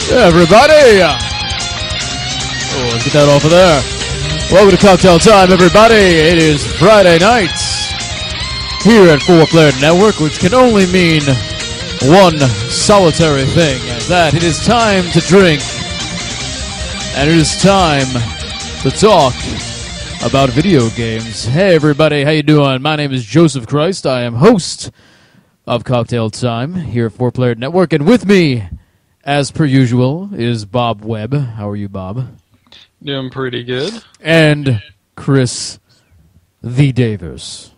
Everybody! Oh, let's get that off of there. Welcome to Cocktail Time, everybody. It is Friday night here at 4-Player Network, which can only mean one solitary thing, and that it is time to drink, and it is time to talk about video games. Hey, everybody, how you doing? My name is Joseph Christ. I am host of Cocktail Time here at 4-Player Network, and with me, as per usual, is Bob Webb. How are you, Bob? Doing pretty good. And Chris the Davers.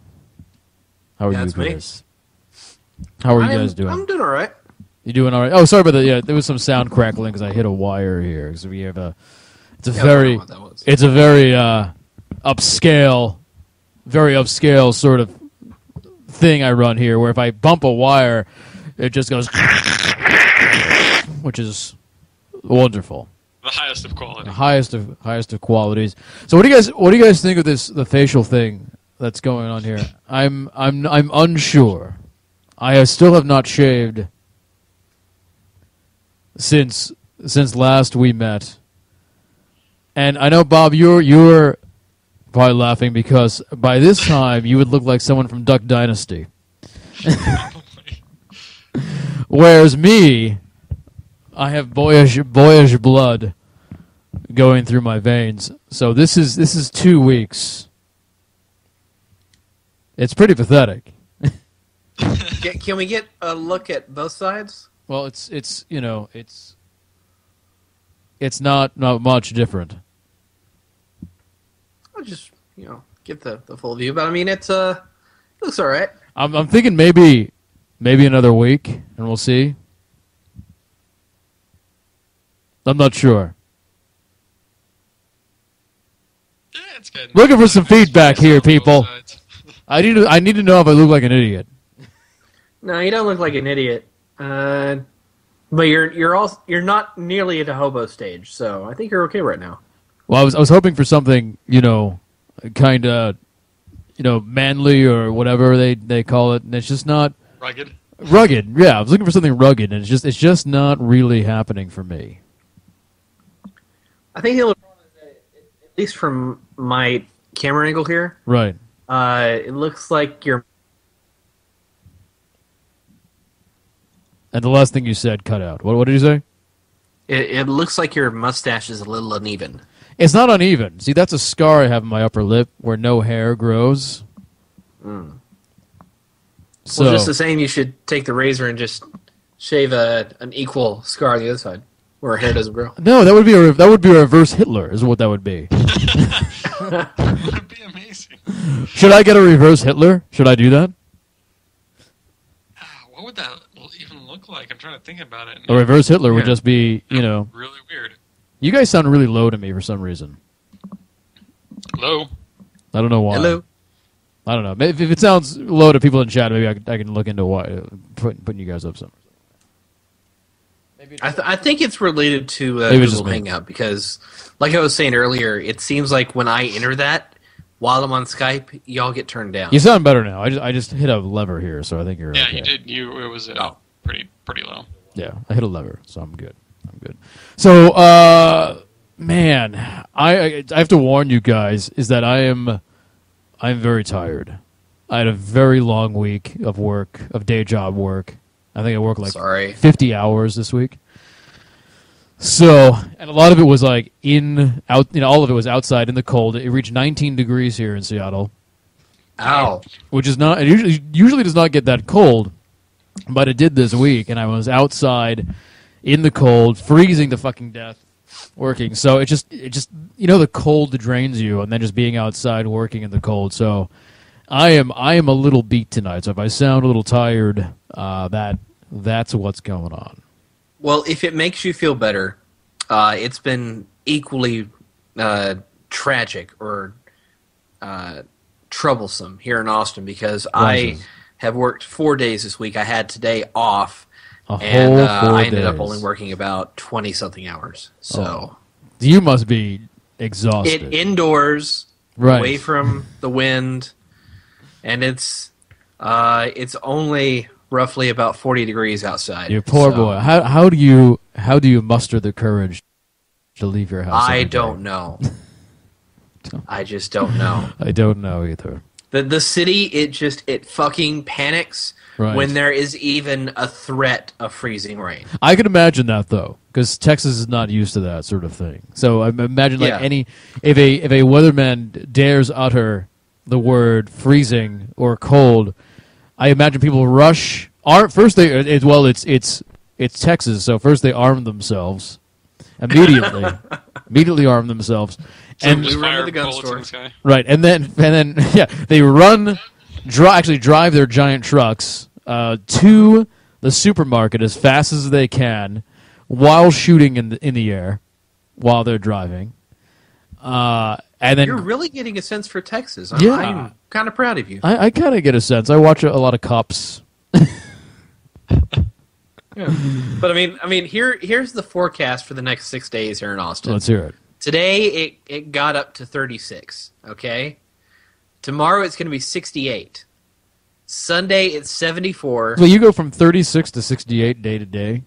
How are you, Chris? How are you guys doing? I'm doing all right. You doing all right? Oh, sorry about that. Yeah, there was some sound crackling because I hit a wire here. So we have it's a very upscale sort of thing I run here, where if I bump a wire, it just goes, which is wonderful. The highest of quality. The highest of qualities. So what do you guys think of the facial thing that's going on here? I'm unsure. I still have not shaved since last we met. And I know, Bob, you're probably laughing because by this time you would look like someone from Duck Dynasty. Whereas me, I have boyish blood going through my veins. So this is 2 weeks. It's pretty pathetic. Can we get a look at both sides? Well, it's not much different. I'll just get the full view, but I mean it looks all right. I'm thinking maybe another week, and we'll see. I'm not sure. Yeah, it's good. Looking for some feedback here, people. I need to know if I look like an idiot. No, you don't look like an idiot. But you're not nearly at a hobo stage, so I think you're okay right now. Well, I was hoping for something, kind of, manly or whatever they call it, and it's just not rugged. Rugged, yeah. I was looking for something rugged, and it's just not really happening for me. I think the only problem is that, at least from my camera angle here, right? It looks like you're. And the last thing you said cut out. What did you say? It looks like your mustache is a little uneven. It's not uneven. See, that's a scar I have in my upper lip where no hair grows. Mm. So, well, just the same, you should take the razor and just shave an equal scar on the other side where hair doesn't grow. No, that would be a reverse Hitler, is what that would be. That would be amazing. Should I get a reverse Hitler? Should I do that? What would that even look like? I'm trying to think about it. A reverse Hitler would just be, really weird. You guys sound really low to me for some reason. Hello? I don't know why. Hello? I don't know. If it sounds low to people in chat, maybe I can look into why putting you guys up some. I think it's related to Google Hangout because, like I was saying earlier, it seems like when I enter that while I'm on Skype, y'all get turned down. You sound better now. I just hit a lever here, so I think you're okay. You did. It was pretty low. Yeah, I hit a lever, so I'm good. So, man, I have to warn you guys is that I'm very tired. I had a very long week of work, of day job work. I think I worked 50 hours this week. So, and a lot of it was all of it was outside in the cold. It reached 19 degrees here in Seattle. Ow. Which is not, it usually does not get that cold, but it did this week, and I was outside in the cold, freezing to fucking death, working. So it just the cold drains you, and then just being outside working in the cold. So I am a little beat tonight. So if I sound a little tired, that's what's going on. Well, if it makes you feel better, it's been equally tragic or troublesome here in Austin because I have worked 4 days this week. I had today off, and I ended up only working about 20-something hours. So you must be exhausted. Indoors, away from the wind, and it's only roughly about 40 degrees outside. You poor boy. How do you muster the courage to leave your house? I don't know. I just don't know. I don't know either. The city, it fucking panics when there is even a threat of freezing rain. I can imagine that though, because Texas is not used to that sort of thing. So I imagine if a weatherman dares utter the word freezing or cold, I imagine people rush. It's Texas, so first they arm themselves immediately arm themselves. So And we just run to fire the gun bullets store. in the sky. Right, and then they drive their giant trucks to the supermarket as fast as they can, while shooting in the air, while they're driving. And then You're really getting a sense for Texas. Yeah. I'm kind of proud of you. I kind of get a sense. I watch a lot of Cops. Yeah. But I mean, here's the forecast for the next 6 days here in Austin. Let's hear it. Today it got up to 36. Okay. Tomorrow it's going to be 68. Sunday it's 74. So you go from 36 to 68 day to day.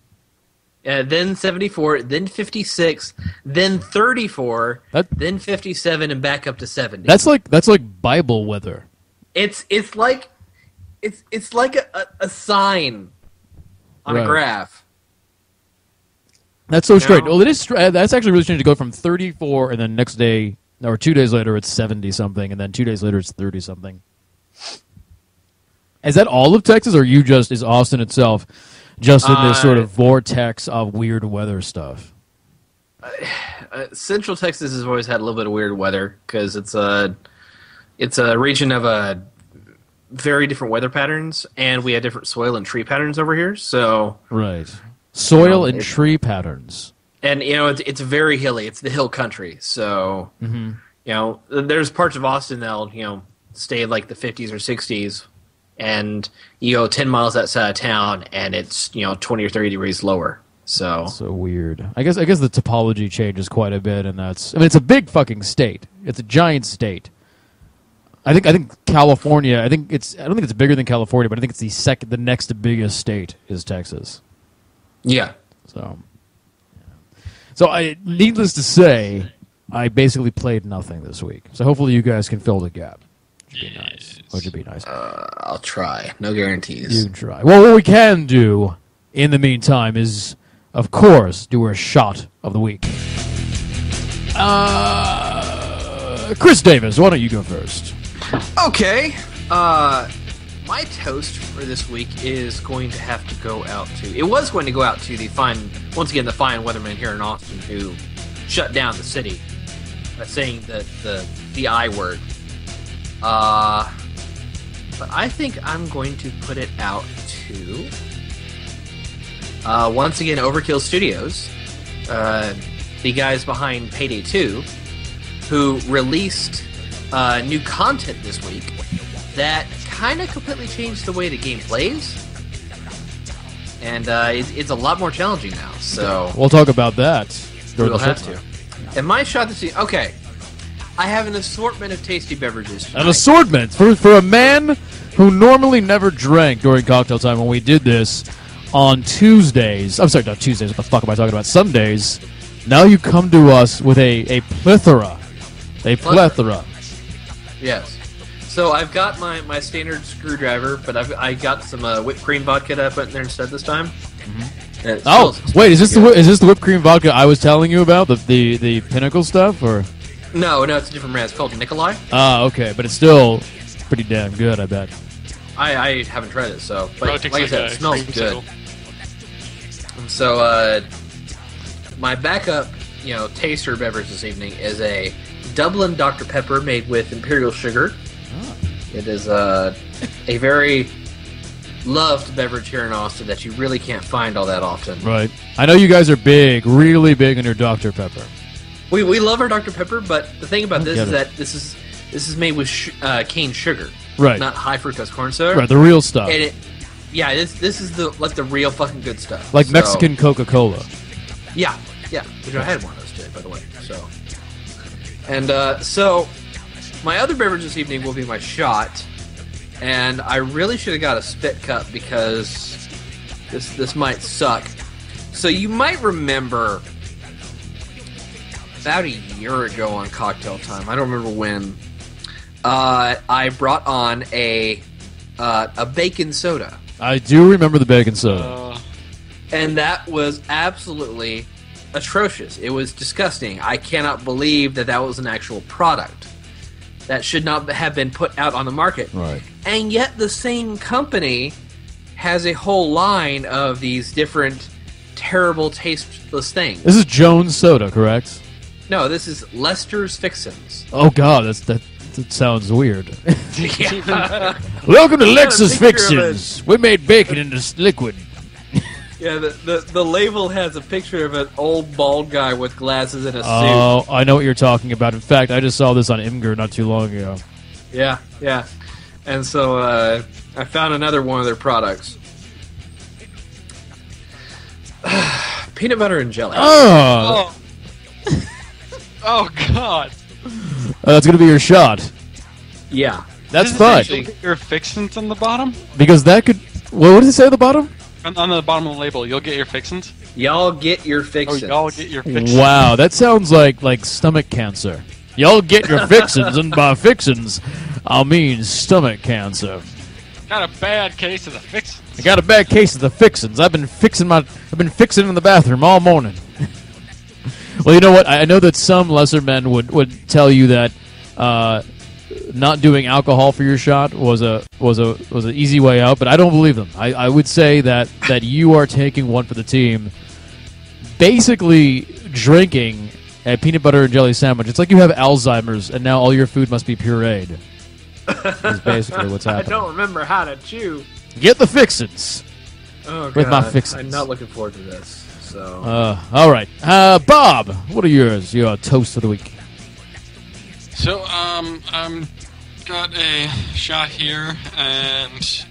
Then 74, then 56, then 34, That- then 57, and back up to 70. That's like Bible weather. It's like a sign on Right. a graph. That's so straight. No. Well, it is. That's actually really strange to go from 34 and then next day or 2 days later it's 70 something, and then 2 days later it's 30 something. Is that all of Texas, or is Austin itself just in this sort of vortex of weird weather stuff? Central Texas has always had a little bit of weird weather because it's a region of very different weather patterns, and we have different soil and tree patterns over here. So Right. Soil and tree patterns. and it's very hilly. It's the hill country. So there's parts of Austin that'll stay in like the 50s or 60s, and you go 10 miles outside of town, and it's 20 or 30 degrees lower. So Weird. I guess the topology changes quite a bit, and it's a big fucking state. It's a giant state. I think California. I don't think it's bigger than California, but I think it's the next biggest state is Texas. yeah. So needless to say, I basically played nothing this week. So hopefully you guys can fill the gap. Which would be nice. I'll try. No guarantees. You can try. Well, what we can do in the meantime is, of course, do our shot of the week. Chris Davis, why don't you go first? Okay. My toast for this week is going to have to go out to... It was going to go out to the fine weatherman here in Austin who shut down the city by saying the I word. But I think I'm going to put it out to... once again, Overkill Studios, the guys behind Payday 2, who released new content this week that kind of completely changed the way the game plays, and it's a lot more challenging now. So we'll talk about that. We'll have to. And my shot this week, okay, I have an assortment of tasty beverages tonight. An assortment for a man who normally never drank during cocktail time. When we did this on Tuesdays, I'm sorry, not Tuesdays. What the fuck am I talking about? Sundays. Now you come to us with a plethora. A plethora. Yes. So I've got my standard screwdriver, but I got some whipped cream vodka that I put in there instead this time. Mm-hmm. Oh, wait, is this the whipped cream vodka I was telling you about? The Pinnacle stuff, or? No, it's a different brand. It's called Nikolai. Ah, okay, but it's still pretty damn good, I bet. I haven't tried it, so but like I said, it smells good. So my backup, taster beverage this evening is a Dublin Dr. Pepper made with imperial sugar. Oh. It is a very loved beverage here in Austin that you really can't find all that often. Right. I know you guys are really big on your Dr. Pepper. We love our Dr. Pepper, but the thing about this is that this is made with cane sugar, right? Not high fructose corn syrup, right? The real stuff. And this is the real fucking good stuff, like Mexican Coca-Cola. Yeah. Which I had one of those today, by the way. So, and so my other beverage this evening will be my shot, and I really should have got a spit cup because this might suck. So you might remember about a year ago on Cocktail Time, I don't remember when, I brought on a bacon soda. I do remember the bacon soda. And that was absolutely atrocious. It was disgusting. I cannot believe that was an actual product. That should not have been put out on the market. Right. And yet the same company has a whole line of these different terrible, tasteless things. This is Jones Soda, correct? No, this is Lester's Fixins. Oh, God, that sounds weird. Yeah. Welcome to got a Lexus picture of Fixins. We made bacon into liquid. Yeah, the label has a picture of an old bald guy with glasses and a suit. Oh, I know what you're talking about. In fact, I just saw this on Imgur not too long ago. Yeah. And so I found another one of their products. Peanut butter and jelly. Oh, Oh God! That's going to be your shot. Yeah. That's Does it fine. say your fixins on the bottom? Because that could... What did it say at the bottom? On the bottom of the label, you'll get your fixins. Y'all get your Oh, fixins. y'all get your fixins. Wow, that sounds like stomach cancer. Y'all get your fixins, and by fixins, I mean stomach cancer. Got a bad case of the fixins. I got a bad case of the fixins. I've been fixing in the bathroom all morning. Well, you know what? I know that some lesser men would tell you that not doing alcohol for your shot was an easy way out, but I don't believe them. I would say that you are taking one for the team. Basically, drinking a peanut butter and jelly sandwich. It's like you have Alzheimer's, and now all your food must be pureed. Is basically what's happening. I don't remember how to chew. Get the fixins. Oh, God. With my fixins. I'm not looking forward to this. So. All right. Bob, what are yours? Your toast of the week. So, got a shot here and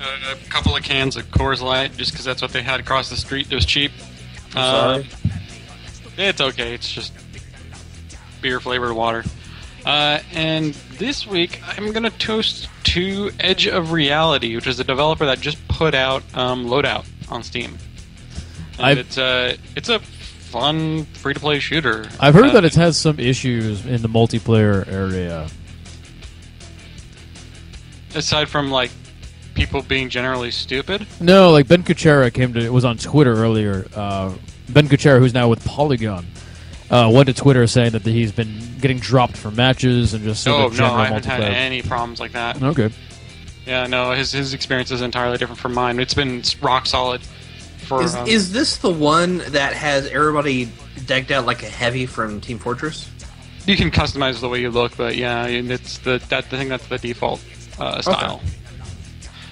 a couple of cans of Coors Light, just because that's what they had across the street. It was cheap. Sorry. It's okay. It's just beer-flavored water. And this week, I'm going to toast to Edge of Reality, which is a developer that just put out Loadout on Steam. And it's a fun free-to-play shooter. I've heard that it has some issues in the multiplayer area. Aside from, like, people being generally stupid? No, like Ben Kuchera was on Twitter earlier. Ben Kuchera, who's now with Polygon, went to Twitter saying that he's been getting dropped from matches and just sort of general I haven't multiplayer. had any problems like that. Okay. Yeah, no, his experience is entirely different from mine. It's been rock solid. Is this the one that has everybody decked out like a heavy from Team Fortress? You can customize the way you look, but yeah, it's the thing that's the default style. Okay.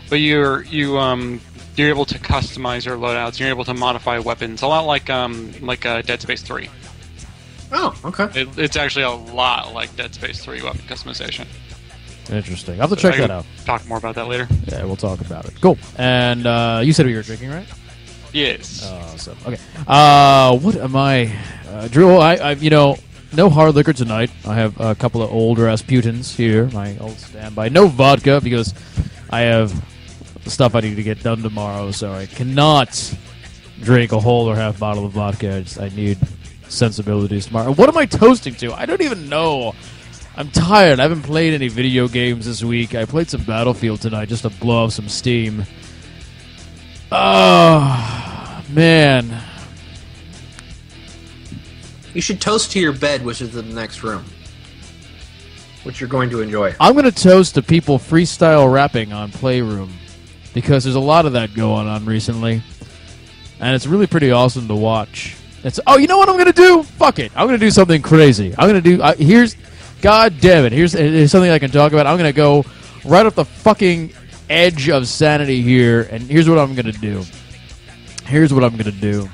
But you're able to customize your loadouts. You're able to modify weapons, a lot like Dead Space 3. Oh, okay. It's actually a lot like Dead Space 3 weapon customization. Interesting. I'll have to check that out. Talk more about that later. Yeah, we'll talk about it. Cool. And you said what you were drinking, right? Yes. Awesome. Okay. What am I? Drew, I no hard liquor tonight. I have a couple of old Rasputins here, my old standby. No vodka because I have stuff I need to get done tomorrow, so I cannot drink a whole or half bottle of vodka. I need sensibilities tomorrow. What am I toasting to? I don't even know. I'm tired. I haven't played any video games this week. I played some Battlefield tonight just to blow off some steam. Oh, man. You should toast to your bed, which is in the next room, which you're going to enjoy. I'm going to toast to people freestyle rapping on Playroom because there's a lot of that going on recently, and it's really pretty awesome to watch. You know what I'm going to do? Fuck it. I'm going to do something crazy. I'm going to do... God damn it. Here's something I can talk about. I'm going to go right off the fucking edge of sanity here, and here's what I'm going to do.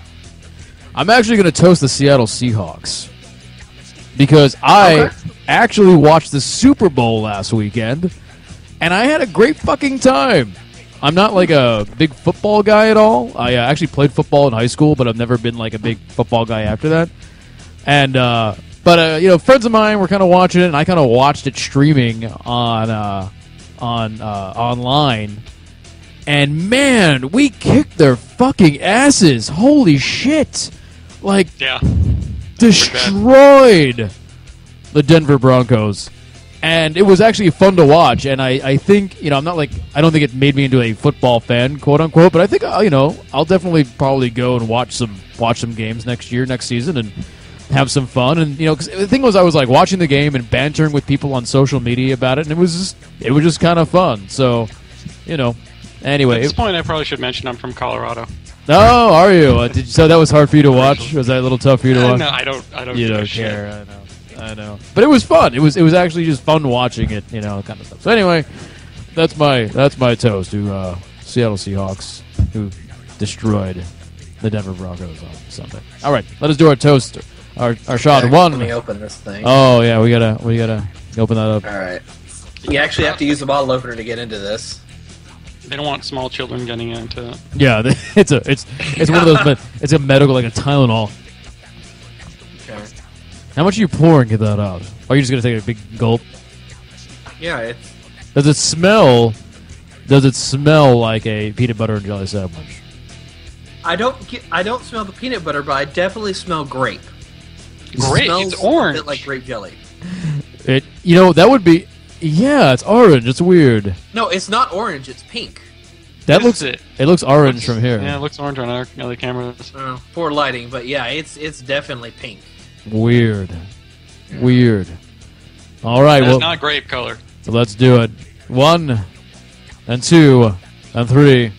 I'm actually going to toast the Seattle Seahawks because I actually watched the Super Bowl last weekend, and I had a great fucking time. I'm not like a big football guy at all. I actually played football in high school, but I've never been like a big football guy after that. And But friends of mine were kind of watching it, and I kind of watched it streaming on on online, and man, we kicked their fucking asses. Holy shit! Like, Yeah. destroyed the Denver Broncos. And it was actually fun to watch, and I think, I'm not like, I don't think it made me into a football fan, quote unquote, but I think, I'll definitely probably go and watch some games next season, and have some fun. And, 'cause the thing was, I was like watching the game and bantering with people on social media about it, and it was just kind of fun. So, anyway. At this point, I probably should mention I'm from Colorado. Oh, are you? So that was hard for you to watch? Was that a little tough for you to watch? No, I don't. You don't care. I know. But it was fun. It was actually just fun watching it, kind of stuff. So anyway, that's my toast to Seattle Seahawks, who destroyed the Denver Broncos on Sunday. All right, let us do our toast, our shot. Okay, One. Let me open this thing. Oh yeah, we gotta open that up. All right. You actually have to use a bottle opener to get into this. They don't want small children getting into it. Yeah, it's one of those. It's a medical, like a Tylenol. Okay. How much are you pouring? Get that out. Or are you just gonna take a big gulp? Yeah. Does it smell like a peanut butter and jelly sandwich? I don't smell the peanut butter, but I definitely smell grape. Grape? Smells It's orange. A bit like grape jelly. That would be. Yeah, it's orange. It's weird. No, it's not orange. It's pink. That What looks. is it? It looks orange from here. Yeah, it looks orange on our other cameras. Poor lighting, but yeah, it's definitely pink. Weird. All right. It's Well, not grape color. so let's do it. 1 and 2 and 3.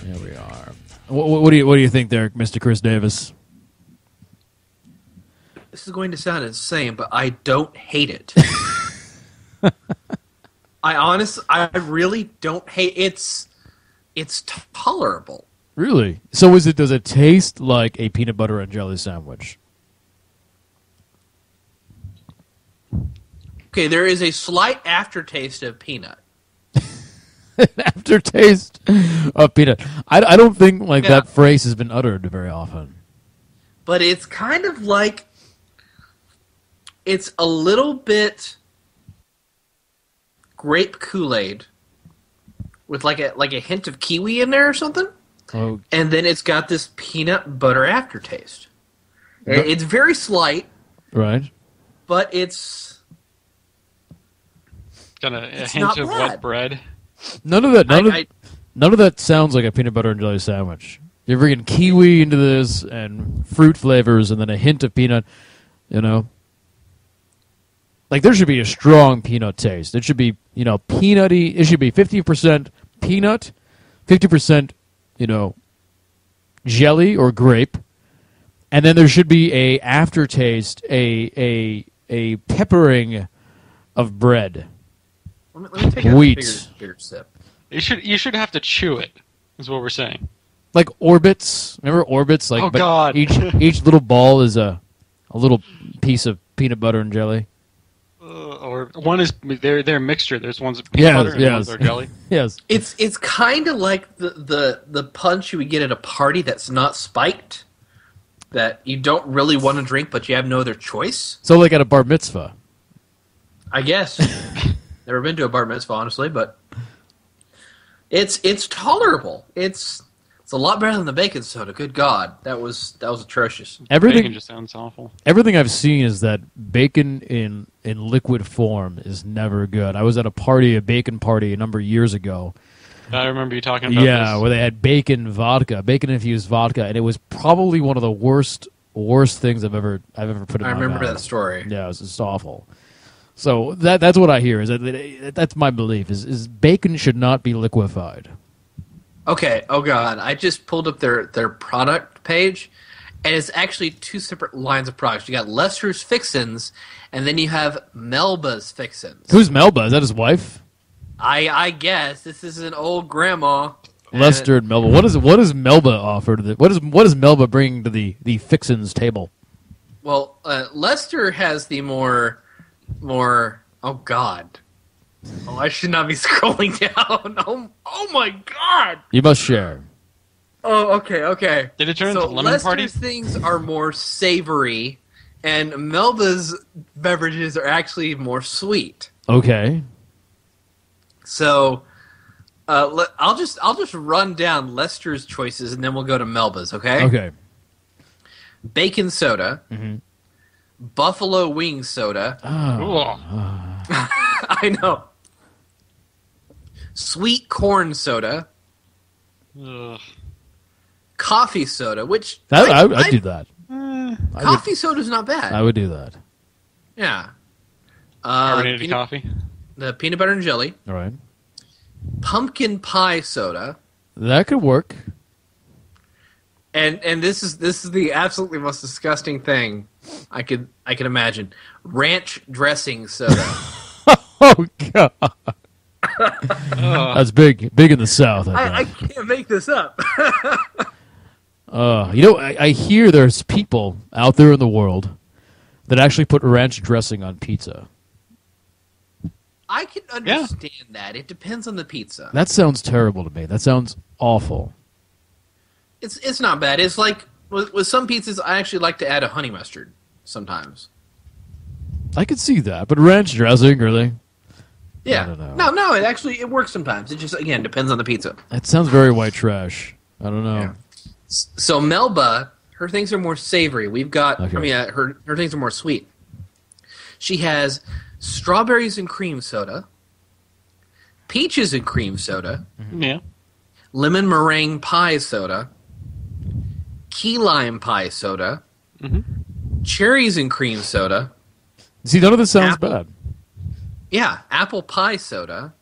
Here we are. What do you think there, Mr. Chris Davis? This is going to sound insane, but I don't hate it. I really don't hate it. It's tolerable. Really? So does it taste like a peanut butter and jelly sandwich? Okay, there is a slight aftertaste of peanut. Aftertaste of peanut. I don't think that phrase has been uttered very often. But it's kind of like it's a little bit grape Kool-Aid with like a hint of kiwi in there or something. Oh. And then it's got this peanut butter aftertaste. It's very slight, Right. but it's Got a It's hint not of bad. wet bread. None of that sounds like a peanut butter and jelly sandwich. You're bringing kiwi into this and fruit flavors and then a hint of peanut, Like there should be a strong peanut taste. It should be, peanutty. It should be 50% peanut, 50%, jelly or grape. And then there should be a aftertaste, a peppering of bread. Let me take a Wheat. bigger sip. You should have to chew it. Is what we're saying. Like Orbits. Remember Orbits? Like, Oh, but God. Each little ball is a little piece of peanut butter and jelly. Or one is they're mixture. There's ones with peanut butter and ones are jelly. Yes. It's kind of like the punch you would get at a party that's not spiked, that you don't really want to drink, but you have no other choice. So like at a bar mitzvah. I guess. Never been to a bar mitzvah, honestly, but it's tolerable. It's a lot better than the bacon soda. Good God, that was atrocious. Bacon just sounds awful. Everything I've seen is that bacon in liquid form is never good. I was at a bacon party a number of years ago. I remember you talking about this. Where they had bacon infused vodka, and it was probably one of the worst things I've ever put in my mouth. I remember that story. Yeah, it was just awful. So that's what I hear. Is that's my belief? Is bacon should not be liquefied. Okay. Oh God, I just pulled up their product page, and it's actually two separate lines of products. You got Lester's Fixins, and then you have Melba's Fixins. Who's Melba? Is that his wife? I guess this is an old grandma. Lester and Melba. What does Melba offer to the? What is Melba bringing to the Fixins table? Well, Lester has the more. Oh God. Oh, I should not be scrolling down. Oh my God. You must share. Oh, okay. Did it turn into Lemon Lester's Party? things are more savory, And Melba's beverages are actually more sweet. Okay. So I'll just run down Lester's choices, and then we'll go to Melba's. Okay. Okay. Bacon soda, buffalo wing soda. Cool. I know. Sweet corn soda, Ugh. coffee soda, which I'd do that. Coffee soda's not bad. I would do that. Yeah. Carbonated coffee. The peanut butter and jelly, All right. pumpkin pie soda, That could work. and this is the absolutely most disgusting thing I could imagine. Ranch dressing soda. Oh, God. That's big in the South. I can't make this up. I hear there's people out there in the world that actually put ranch dressing on pizza. I can understand that. It depends on the pizza. That sounds terrible to me. That sounds awful. It's not bad. It's like with some pizzas, I actually like to add a honey mustard sometimes. I could see that, but ranch dressing, really? Yeah. I don't know. No, it works sometimes. It just, again, depends on the pizza. That sounds very white trash. I don't know. Yeah. So Melba, her things are more savory. We've got, Okay. her things are more sweet. She has strawberries and cream soda, peaches and cream soda, Yeah. lemon meringue pie soda, key lime pie soda, cherries and cream soda. See, none of this sounds Apple. bad. Yeah, apple pie soda.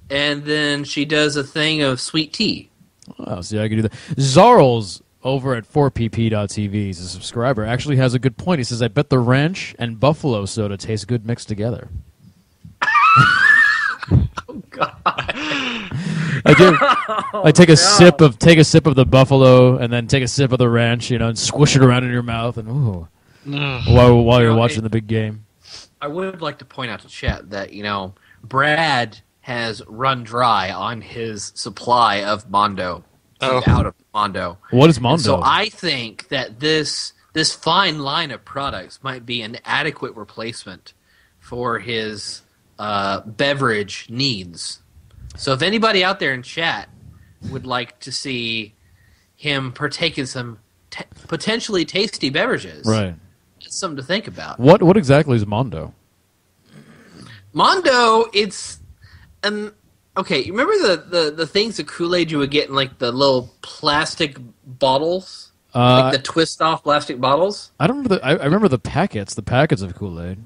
And then she does a thing of sweet tea. Oh, see, I could do that. Zarls over at 4pp.tv, he's a subscriber, actually has a good point. He says, I bet the ranch and buffalo soda taste good mixed together. Oh, God. I take a sip of the buffalo and then take a sip of the ranch, and squish it around in your mouth, and ooh, while you're watching the big game. I would like to point out to chat that, Brad has run dry on his supply of Mondo. He's out of Mondo. What is Mondo? And so I think that this fine line of products might be an adequate replacement for his beverage needs. So if anybody out there in chat would like to see him partake in some potentially tasty beverages, Right. it's something to think about. What exactly is Mondo? Mondo, it's okay. You remember the things of Kool-Aid you would get in like the little plastic bottles, like the twist off plastic bottles. I don't remember. I remember the packets of Kool-Aid.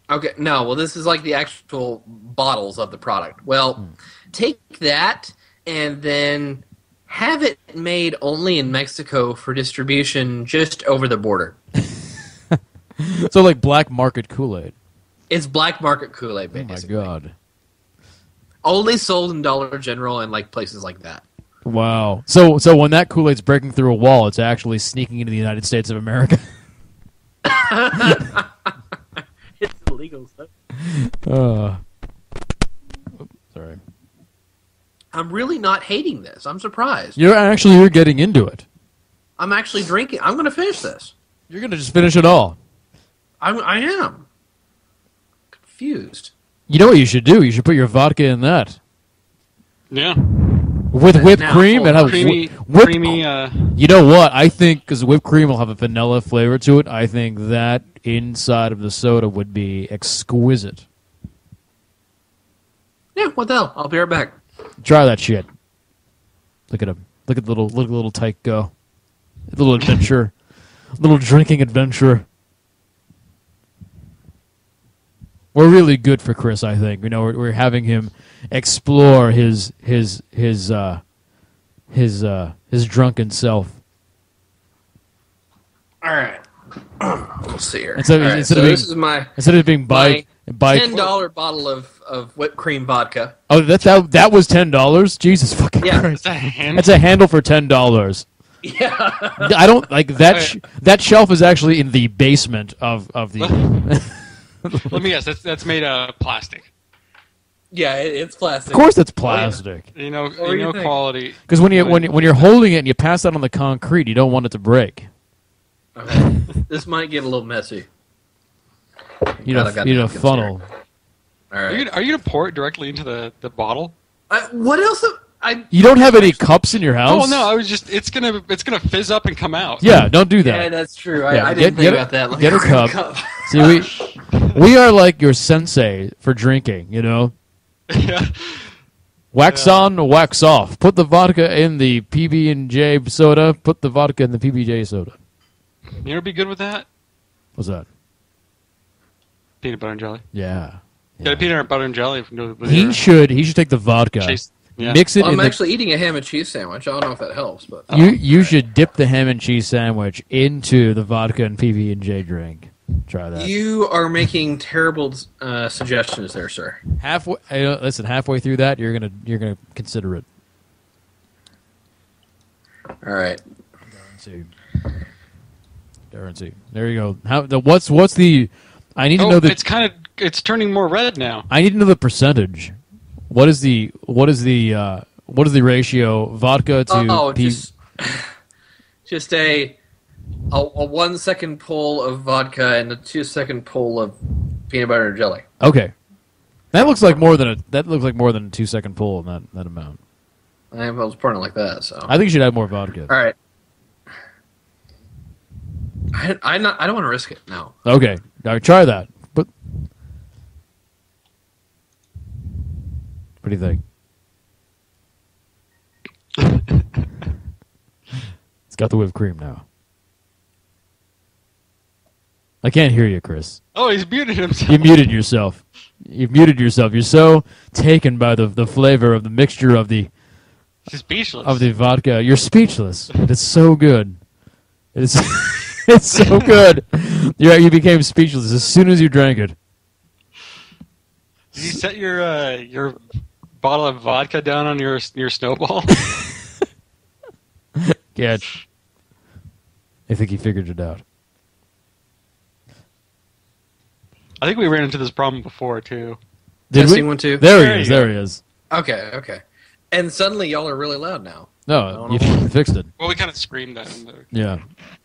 Okay, no. Well, this is like the actual bottles of the product. Well, take that and then have it made only in Mexico for distribution just over the border. So like black market Kool-Aid. It's black market Kool-Aid, Oh basically. my God. Only sold in Dollar General and like places like that. Wow. So when that Kool-Aid's breaking through a wall, it's actually sneaking into the United States of America. It's illegal stuff. Sorry. I'm really not hating this. I'm surprised. You're getting into it. I'm actually drinking. I'm going to finish this. You're gonna just finish it all. I am confused. You know what you should do? You should put your vodka in that Yeah. with whipped Now, cream and have Creamy, whipped. creamy, You know what? I think because whipped cream will have a vanilla flavor to it. I think that inside of the soda would be exquisite. Yeah, what the hell? I'll be right back. Try that shit. Look at him. Look at the little tyke go. A little adventure. Little drinking adventure. We're really good for Chris, I think. We're having him explore his drunken self. All right. We'll see here. Instead of being by $10 bottle of whipped cream vodka. Oh, that was $10. Jesus fucking Yeah. Christ! hand. That's a handle for $10. Yeah. I don't like that. That shelf is actually in the basement of the. Let me guess. That's made of plastic. Yeah, it's plastic. Of course, it's plastic. You know do you think? quality. Because when you're holding it and you pass that on the concrete, you don't want it to break. Okay. This might get a little messy. You know, funnel. All right. Are you gonna pour it directly into the bottle? What else? You don't have any cups in your house? Oh no, I was just it's gonna fizz up and come out. Yeah, don't do that. Yeah, that's true. Yeah, I didn't think about that. Get a cup. See, we are like your sensei for drinking, you know? Yeah. Wax on, wax off. Put the vodka in the PB&J soda. Put the vodka in the PB&J soda. You ever be good with that? What's that? Peanut butter and jelly. Yeah. Got a peanut butter and jelly. He should take the vodka, Yeah. mix it Well, in I'm actually eating a ham and cheese sandwich. I don't know if that helps, but You should dip the ham and cheese sandwich into the vodka and PB&J drink. Try that. You are making terrible suggestions there, sir. Halfway through that, you're gonna consider it. All right. Guarantee. There you go. What's the? I need to know the. It's turning more red now. I need to know the percentage. What is the ratio vodka to just a 1 second pull of vodka and a 2 second pull of peanut butter and jelly. Okay, that looks like more than a 2 second pull in that amount. I was pouring it like that, so I think you should add more vodka. All right. I don't want to risk it. No. Okay, all right, try that. But what do you think? It's got the whipped cream now. I can't hear you, Chris. Oh, he's muted himself. You muted yourself. You've muted yourself. You're so taken by the flavor of the mixture of the speechless. Of the vodka. You're speechless. It's so good. It's it's so good. You became speechless as soon as you drank it. Did you set your bottle of vodka down on your snowball? Yeah. I think he figured it out. I think we ran into this problem before, too. Testing 1, 2. There he is. Okay. And suddenly y'all are really loud now. No, you fixed it. Well, we kind of screamed at him there. Yeah.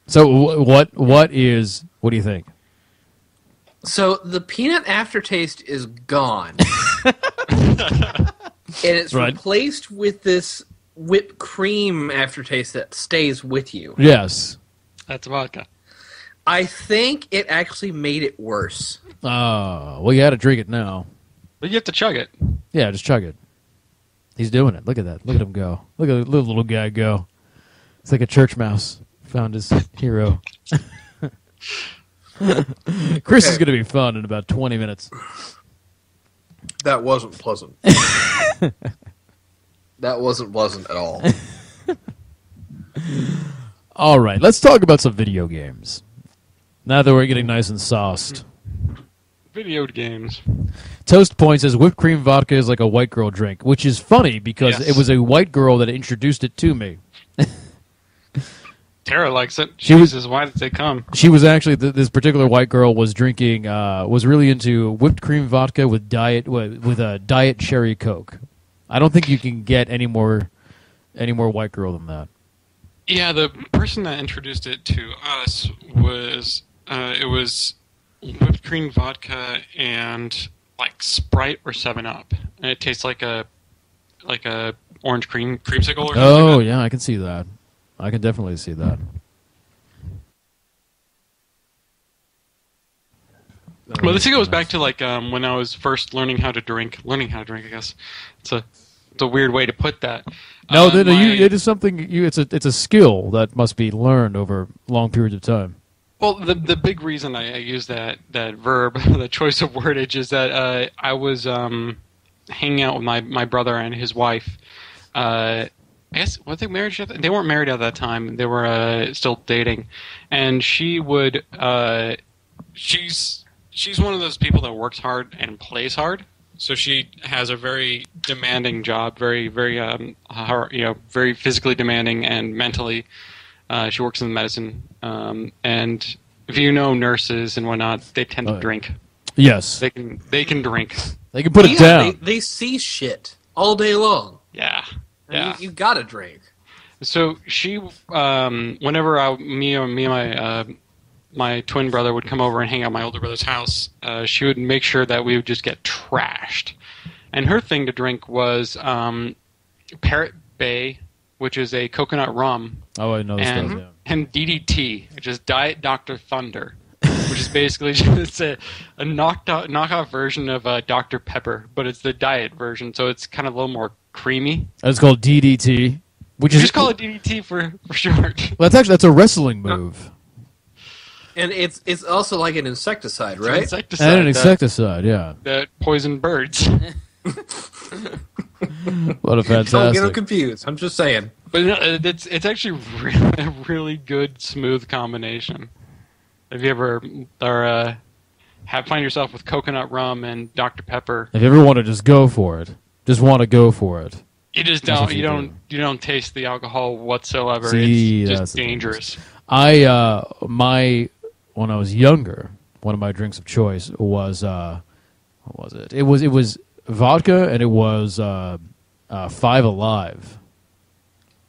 So what do you think? So the peanut aftertaste is gone. And it's replaced with this whipped cream aftertaste that stays with you. Yes. That's vodka. I think it actually made it worse. Oh, well, you got to drink it now. But you have to chug it. Yeah, just chug it. He's doing it. Look at that. Look at him go. Look at the little guy go. It's like a church mouse found his hero. Chris is going to be fun in about 20 minutes. That wasn't pleasant. That wasn't pleasant at all. All right, let's talk about some video games. Now that we're getting nice and sauced. Video games. Toast Point says whipped cream vodka is like a white girl drink, which is funny because it was a white girl that introduced it to me. Tara likes it. She says, why did they come? She was actually, this particular white girl was drinking, was really into whipped cream vodka with a diet cherry Coke. I don't think you can get any more white girl than that. Yeah, the person that introduced it to us was, it was whipped cream vodka and like Sprite or 7-Up. And it tastes like a orange creamsicle or something. Oh, yeah, I can see that. I can definitely see that. Well, this goes back to like when I was first learning how to drink. I guess it's a weird way to put that. No, it is something. It's a skill that must be learned over long periods of time. Well, the big reason I use that verb, the choice of wordage, is that I was hanging out with my brother and his wife. I guess, were they married yet? They weren't married at that time. They were still dating. And she would, she's one of those people that works hard and plays hard. So she has a very demanding job, very, very, very physically demanding and mentally. She works in medicine. And if you know nurses and whatnot, they tend to drink. Yes. They can drink. They can put it down. They see shit all day long. Yeah. Yeah, you gotta drink. So she, whenever me and my my twin brother would come over and hang out at my older brother's house, she would make sure that we would just get trashed. And her thing to drink was Parrot Bay, which is a coconut rum. Oh, I know this stuff, yeah. And DDT, which is Diet Dr. Thunder, which is basically just a knockoff version of Dr. Pepper, but it's the diet version, so it's kind of a little more creamy. It's called DDT, which is just call it DDT for short. Well, that's a wrestling move. And it's also like an insecticide, right? Insecticide, and an insecticide, yeah. That poison birds. What a fantastic! Don't get them confused. I'm just saying. But it's actually a really good, smooth combination. Have you ever find yourself with coconut rum and Dr. Pepper? If you ever want to just go for it, You just don't. You don't taste the alcohol whatsoever. See, it's just dangerous. When I was younger, one of my drinks of choice was what was it? It was vodka, and it was Five Alive.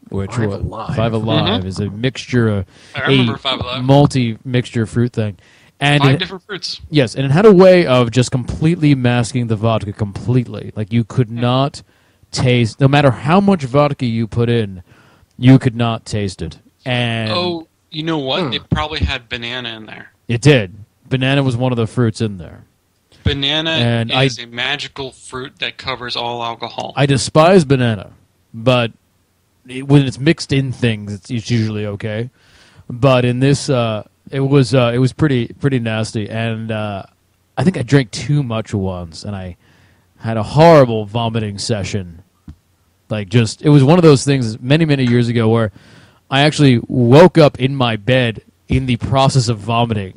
Which Five was Alive. Five Alive is a mixture, I remember Five Alive. multi-mixture fruit thing, and 5 different fruits. Yes, and it had a way of just completely masking the vodka completely. Like you could not taste, no matter how much vodka you put in, you could not taste it. And you know what? It probably had banana in there. It did. Banana was one of the fruits in there. Banana is a magical fruit that covers all alcohol. I despise banana, but when it's mixed in things, it's usually okay. But in this, it was pretty nasty, and I think I drank too much once, and I had a horrible vomiting session. It was one of those things many years ago where I actually woke up in my bed in the process of vomiting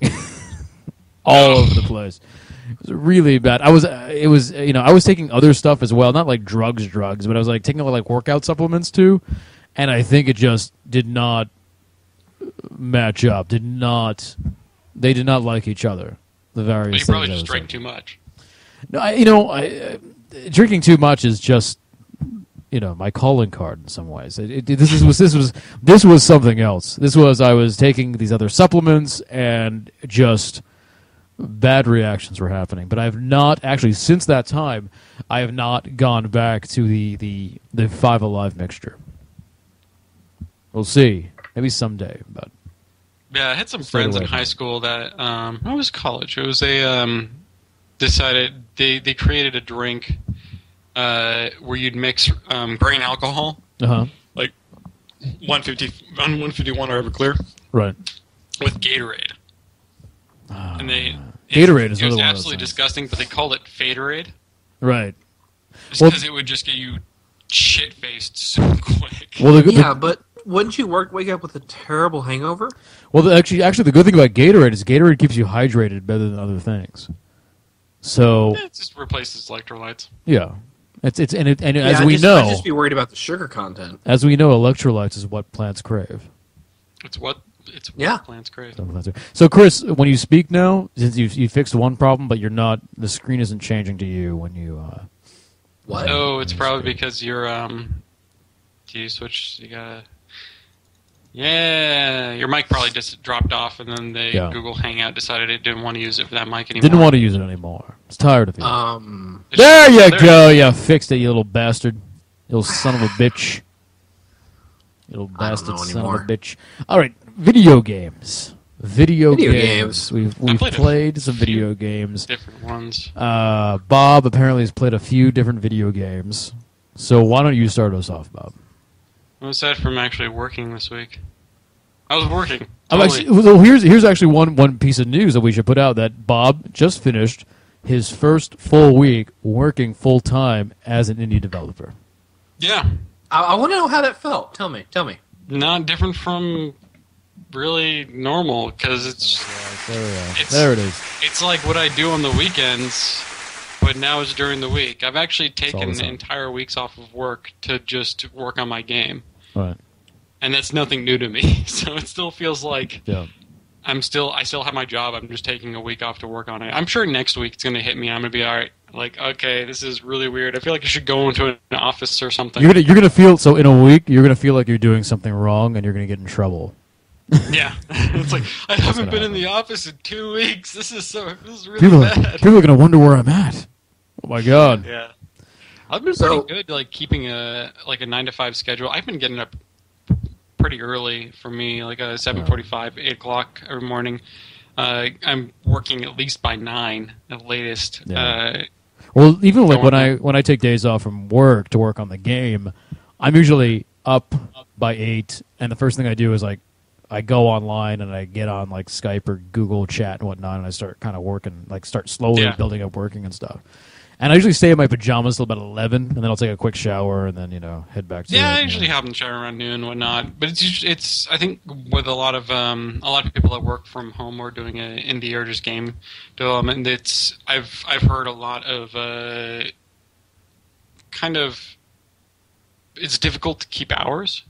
all over the place. It was really bad. I was taking other stuff as well, not like drugs, but I was like taking like workout supplements too, and I think it just did not match up. They did not like each other. The various. Well, you probably just drank too much. No, drinking too much is just my calling card in some ways. This was something else. I was taking these other supplements and just bad reactions were happening. But I've not actually since that time. I have not gone back to the Five Alive mixture. We'll see. Maybe someday. But yeah, I had some friends in high school that it was college. It was decided they created a drink where you'd mix grain alcohol, like 151 or Everclear, right, with Gatorade. And Gatorade is it was absolutely disgusting, but they called it Faderade. Right. Just because it would just get you shit-faced so quick. Well, but wouldn't you wake up with a terrible hangover? Well, actually, the good thing about Gatorade is Gatorade keeps you hydrated better than other things. So it just replaces electrolytes. Yeah, as we know, I'd just be worried about the sugar content. As we know, electrolytes is what plants crave. It's what plants crave. So, Chris, when you speak now, since you fixed one problem, but you're not, the screen isn't changing to you when you. What? Oh, it's probably because you're you switch. You gotta. Yeah, your mic probably just dropped off, and then Google Hangout decided it didn't want to use it for that mic anymore. Didn't want to use it anymore. It's tired of it. There you go. You fixed it, you little bastard. You little son of a bitch. You little bastard son of a bitch. All right, video games. Video games. We've played some video games. Different ones. Bob apparently has played a few different video games. So why don't you start us off, Bob? I'm aside from actually working this week. I was working. Here's actually one piece of news that we should put out, that Bob just finished his first full week working full-time as an indie developer. Yeah. I want to know how that felt. Tell me. Not different from really normal, because there it is. It's like what I do on the weekends, but now it's during the week. I've actually taken entire weeks off of work to just work on my game. Right. And that's nothing new to me. So it still feels like I still have my job. I'm just taking a week off to work on it. I'm sure next week it's going to hit me. I'm going to be all right. Like, okay, this is really weird. I feel like I should go into an office or something. You're gonna feel, so in a week you're gonna feel like you're doing something wrong and you're gonna get in trouble. Yeah, it's like I haven't been in the office in 2 weeks. This is really People bad. are gonna wonder where I'm at. Oh my god. Yeah, I've been pretty good, like keeping a 9 to 5 schedule. I've been getting up pretty early for me, like 7:45, 8 o'clock every morning. I'm working at least by 9 at latest. Yeah. Well, even like when I take days off from work to work on the game, I'm usually up by 8, and the first thing I do is like I go online and I get on like Skype or Google Chat and whatnot, and I start kind of working, like start slowly building up working and stuff. And I usually stay in my pajamas till about 11, and then I'll take a quick shower and then head back to I usually hop in the shower around noon and whatnot. But it's I think with a lot of people that work from home or doing indie or just game development, I've heard a lot of kind of it's difficult to keep hours.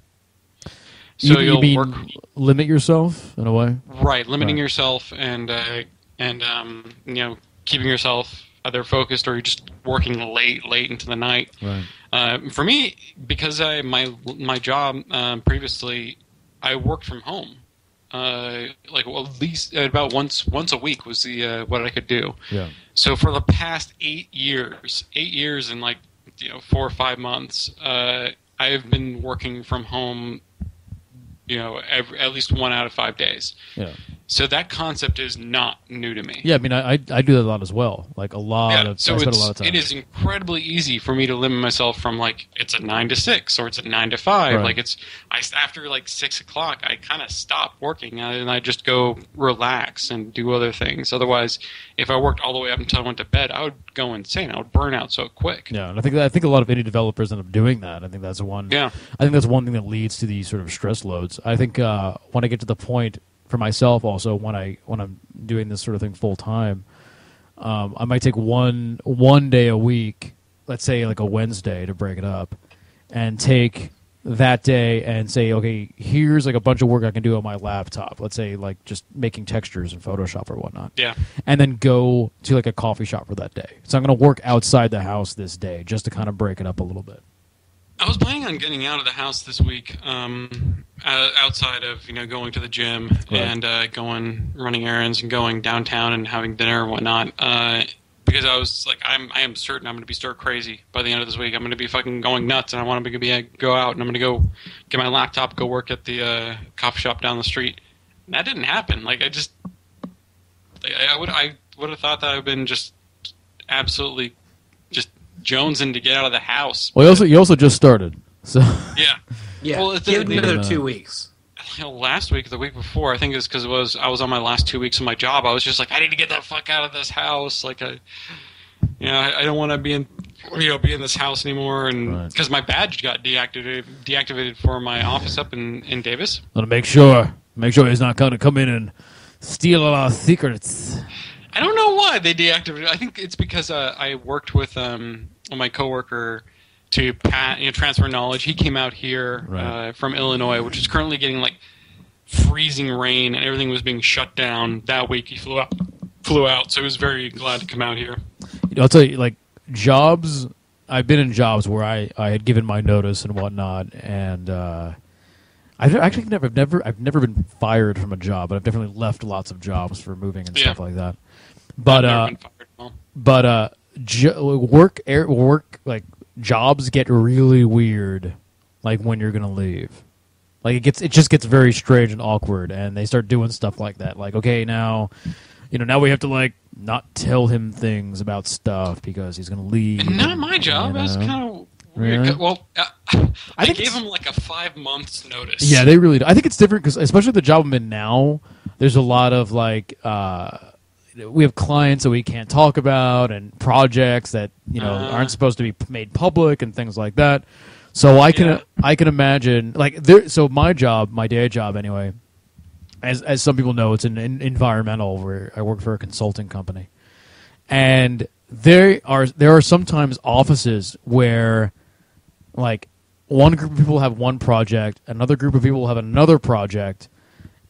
So you mean limit yourself in a way, right? Limiting yourself and keeping yourself either focused or you're just working late into the night. Right. For me, because my job previously, I worked from home. At least about once a week was the what I could do. Yeah. So for the past 8 years and 4 or 5 months, I've been working from home. At least 1 out of 5 days. Yeah. So that concept is not new to me. Yeah, I mean, I do that a lot as well. Like a lot of. So I spend a lot of time. It is incredibly easy for me to limit myself from it's a 9 to 6 or it's a 9 to 5. Right. After 6 o'clock, I kind of stop working and I just go relax and do other things. Otherwise, if I worked all the way up until I went to bed, I would go insane. I would burn out so quick. Yeah, and I think a lot of indie developers end up doing that. I think that's one. Yeah. I think that's one thing that leads to these sort of stress loads. I think when I get to the point for myself, also when I'm doing this sort of thing full time, I might take one day a week, let's say like a Wednesday, to break it up, and take that day and say, okay, here's like a bunch of work I can do on my laptop. Let's say like just making textures in Photoshop or whatnot. Yeah. And then go to like a coffee shop for that day. So I'm going to work outside the house this day just to kind of break it up a little bit. I was planning on getting out of the house this week, outside of going to the gym and going running errands and going downtown and having dinner and whatnot. Because I was like, I am certain I'm going to be stir crazy by the end of this week. I'm going to be fucking going nuts, and I want to go out and I'm going to go get my laptop, go work at the coffee shop down the street. And that didn't happen. Like I would have thought that I've been just absolutely just jonesing to get out of the house. Well, you also just started, so yeah. Well, give it another 2 weeks. Last week, the week before, I think it's because I was on my last 2 weeks of my job. I was just like, I need to get the fuck out of this house. Like, I don't want to be in this house anymore. And because my badge got deactivated for my office up in Davis. Want to make sure he's not going to come in and steal all our secrets. I don't know why they deactivated it. I think it's because I worked with my coworker to transfer knowledge. He came out here from Illinois, which is currently getting freezing rain, and everything was being shut down that week. He flew out, so he was very glad to come out here. I'll tell you, jobs. I've been in jobs where I had given my notice and whatnot, and I've never been fired from a job, but I've definitely left lots of jobs for moving and stuff like that. But jobs get really weird, when you're gonna leave. It just gets very strange and awkward, and they start doing stuff like that. Okay, now we have to not tell him things about stuff because he's gonna leave. And not my job. That's kind of weird. Really? Well, I gave him a 5 months notice. Yeah, they really do. I think it's different because especially the job I'm in now, there's a lot of we have clients that we can't talk about and projects that aren't supposed to be made public and things like that. So I can imagine so my job, my day job anyway, as some people know, it's an environmental where I work for a consulting company, and there are sometimes offices where one group of people have one project, another group of people have another project,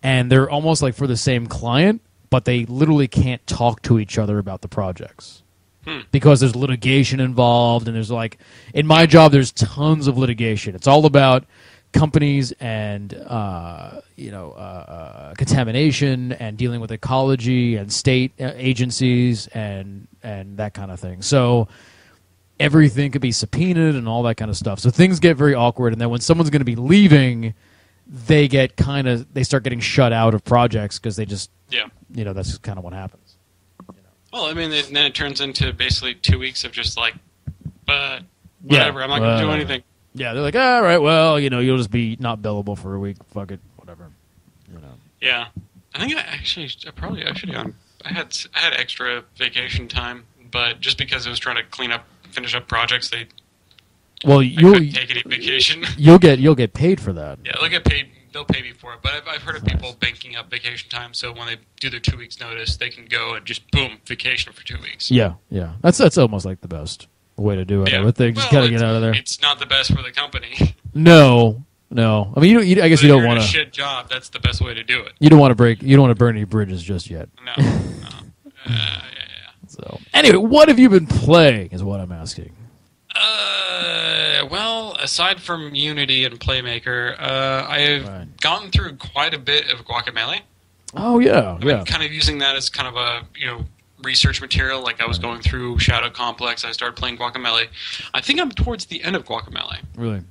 and they're almost for the same client, but they literally can't talk to each other about the projects because there's litigation involved, and there's in my job there's tons of litigation. It's all about companies and contamination and dealing with ecology and state agencies and that kind of thing. So everything could be subpoenaed and all that kind of stuff. So things get very awkward, and then when someone's going to be leaving, they start getting shut out of projects because they just that's kind of what happens. Well, I mean, then it turns into basically 2 weeks of just like, whatever. I'm not going to do anything. Yeah, they're like, all right, well, you'll just be not billable for a week. Fuck it, whatever. Yeah, I think I had extra vacation time, but just because I was trying to finish up projects, I couldn't take any vacation. You'll get paid for that. Yeah, they'll get paid. They'll pay me for it. But I've heard of people banking up vacation time, so when they do their 2 weeks notice, they can go and just boom, vacation for 2 weeks. Yeah. That's almost like the best way to do it. I would think. Just gotta get out of there. It's not the best for the company. No. I mean, I guess you don't want to. If you're in a shit job, that's the best way to do it. You don't want to burn any bridges just yet. No. Yeah. So anyway, what have you been playing? Is what I'm asking. Well, aside from Unity and Playmaker, I've gotten through quite a bit of Guacamelee. Oh yeah, I've been kind of using that as kind of a research material. Like I was going through Shadow Complex, I started playing Guacamelee. I think I'm towards the end of Guacamelee. Really?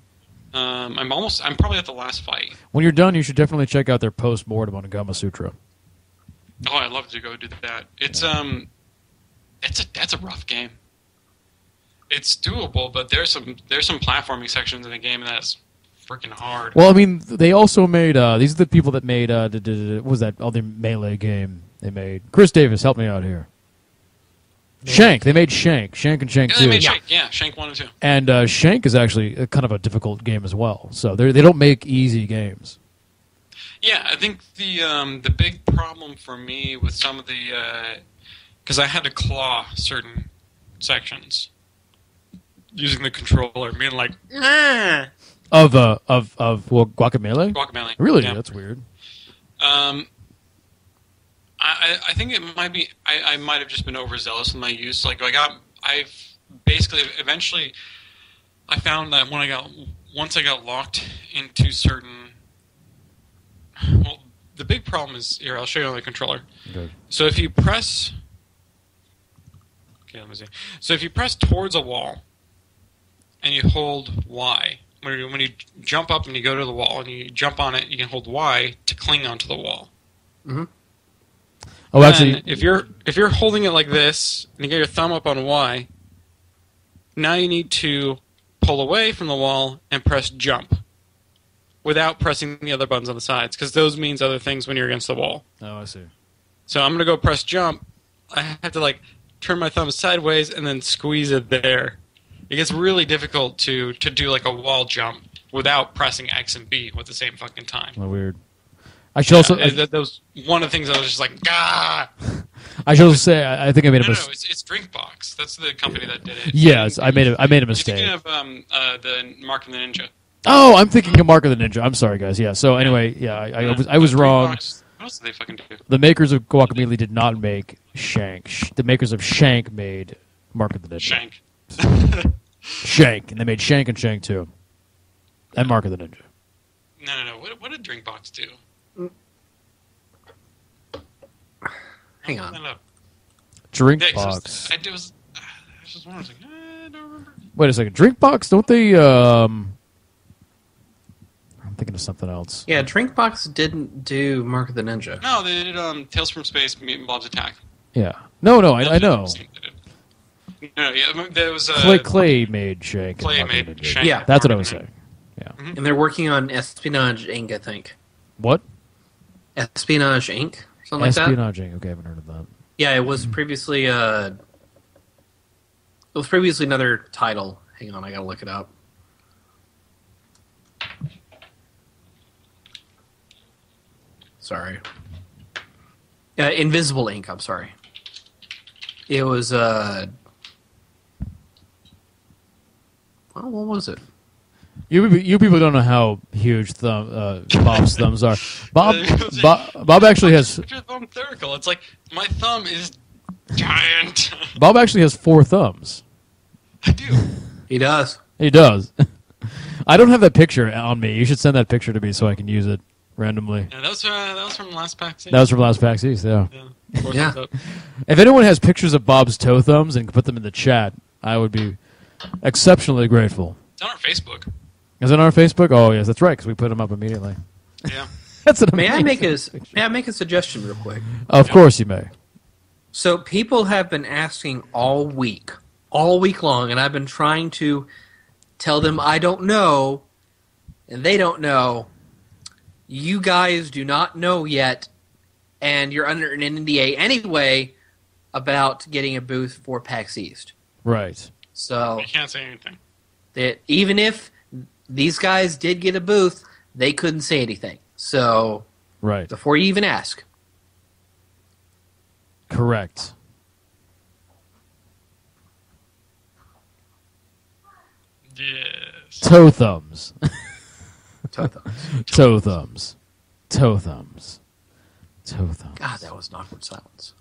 I'm probably at the last fight. When you're done, you should definitely check out their post-mortem on Gama Sutra. Oh, I'd love to go do that. That's a rough game. It's doable, but there's some platforming sections in the game that's freaking hard. Well, I mean, they also made these are the people that made what was that other Melee game they made? Chris Davis, help me out here. Shank. They made Shank and Shank 2. They made Shank. Yeah, Shank 1 and 2. And Shank is actually kind of a difficult game as well. So they don't make easy games. Yeah, I think the big problem for me with some of the because I had to claw certain sections using the controller, being like of Guacamelee. Guacamelee. Really, yeah. That's weird. I think it might be. I might have just been overzealous in my use. Eventually, I found that once I got locked into certain. Well, the big problem is here. I'll show you on the controller. Okay. So if you press. Okay, let me see. So if you press towards a wall, and you hold Y, when you jump up and you go to the wall and you jump on it, you can hold Y to cling onto the wall. Mm-hmm. Oh, actually, if you're holding it like this and you get your thumb up on Y, now you need to pull away from the wall and press jump without pressing the other buttons on the sides, because those means other things when you're against the wall. Oh, I see. So I'm gonna go press jump. I have to turn my thumb sideways and then squeeze it there. It gets really difficult to do a wall jump without pressing X and B at the same fucking time. Oh, weird. I should also. That was one of the things I was just like, gah! I should also say I think I made a mistake. No, it's Drinkbox. That's the company that did it. Yes, I made a mistake. You're thinking of the Mark of the Ninja. Oh, I'm thinking of Mark of the Ninja. I'm sorry, guys. Yeah. So anyway, I was wrong. What else did they fucking do? The makers of Guacamelee did not make Shank. The makers of Shank made Mark of the Ninja. Shank. Shank, and they made Shank and Shank 2. And Mark of the Ninja. No. What did Drinkbox do? Hang on. Drinkbox. I was just wondering. I was like, I don't remember. Wait a second. Drinkbox, don't they? I'm thinking of something else. Yeah, Drinkbox didn't do Mark of the Ninja. No, they did Tales from Space, Mutant Bob's Attack. Yeah. No, I know. No, yeah, there was Clay made Shank. Clay made Shank. Yeah, that's what I was saying. Yeah. Mm-hmm. And they're working on Espionage Inc., I think. What? Espionage Inc.? Something like that? Espionage Inc. Okay, I haven't heard of that. Yeah, it was previously another title. Hang on, I gotta look it up. Sorry. Invisible Inc., I'm sorry. It was, what was it? You people don't know how huge Bob's thumbs are. Bob actually has. Your thumb circle. It's like my thumb is giant. Bob actually has 4 thumbs. I do. He does. He does. I don't have that picture on me. You should send that picture to me so I can use it randomly. Yeah, that was from last PAX East. That was from last PAX East, yeah. Yeah. If anyone has pictures of Bob's toe thumbs and can put them in the chat, I would be exceptionally grateful. It's on our Facebook. Is it on our Facebook? Oh, yes, that's right, because we put them up immediately. Yeah. That's an May I amazing make a suggestion real quick? Of course you may. So people have been asking all week long, and I've been trying to tell them I don't know, and they don't know. You guys do not know yet, and you're under an NDA anyway about getting a booth for PAX East. Right. So You can't say anything. that even if these guys did get a booth, they couldn't say anything. So Right. before you even ask. Correct. Yes. Toe thumbs. Toe thumbs. Toe thumbs. Toe thumbs. Toe thumbs. God, that was an awkward silence.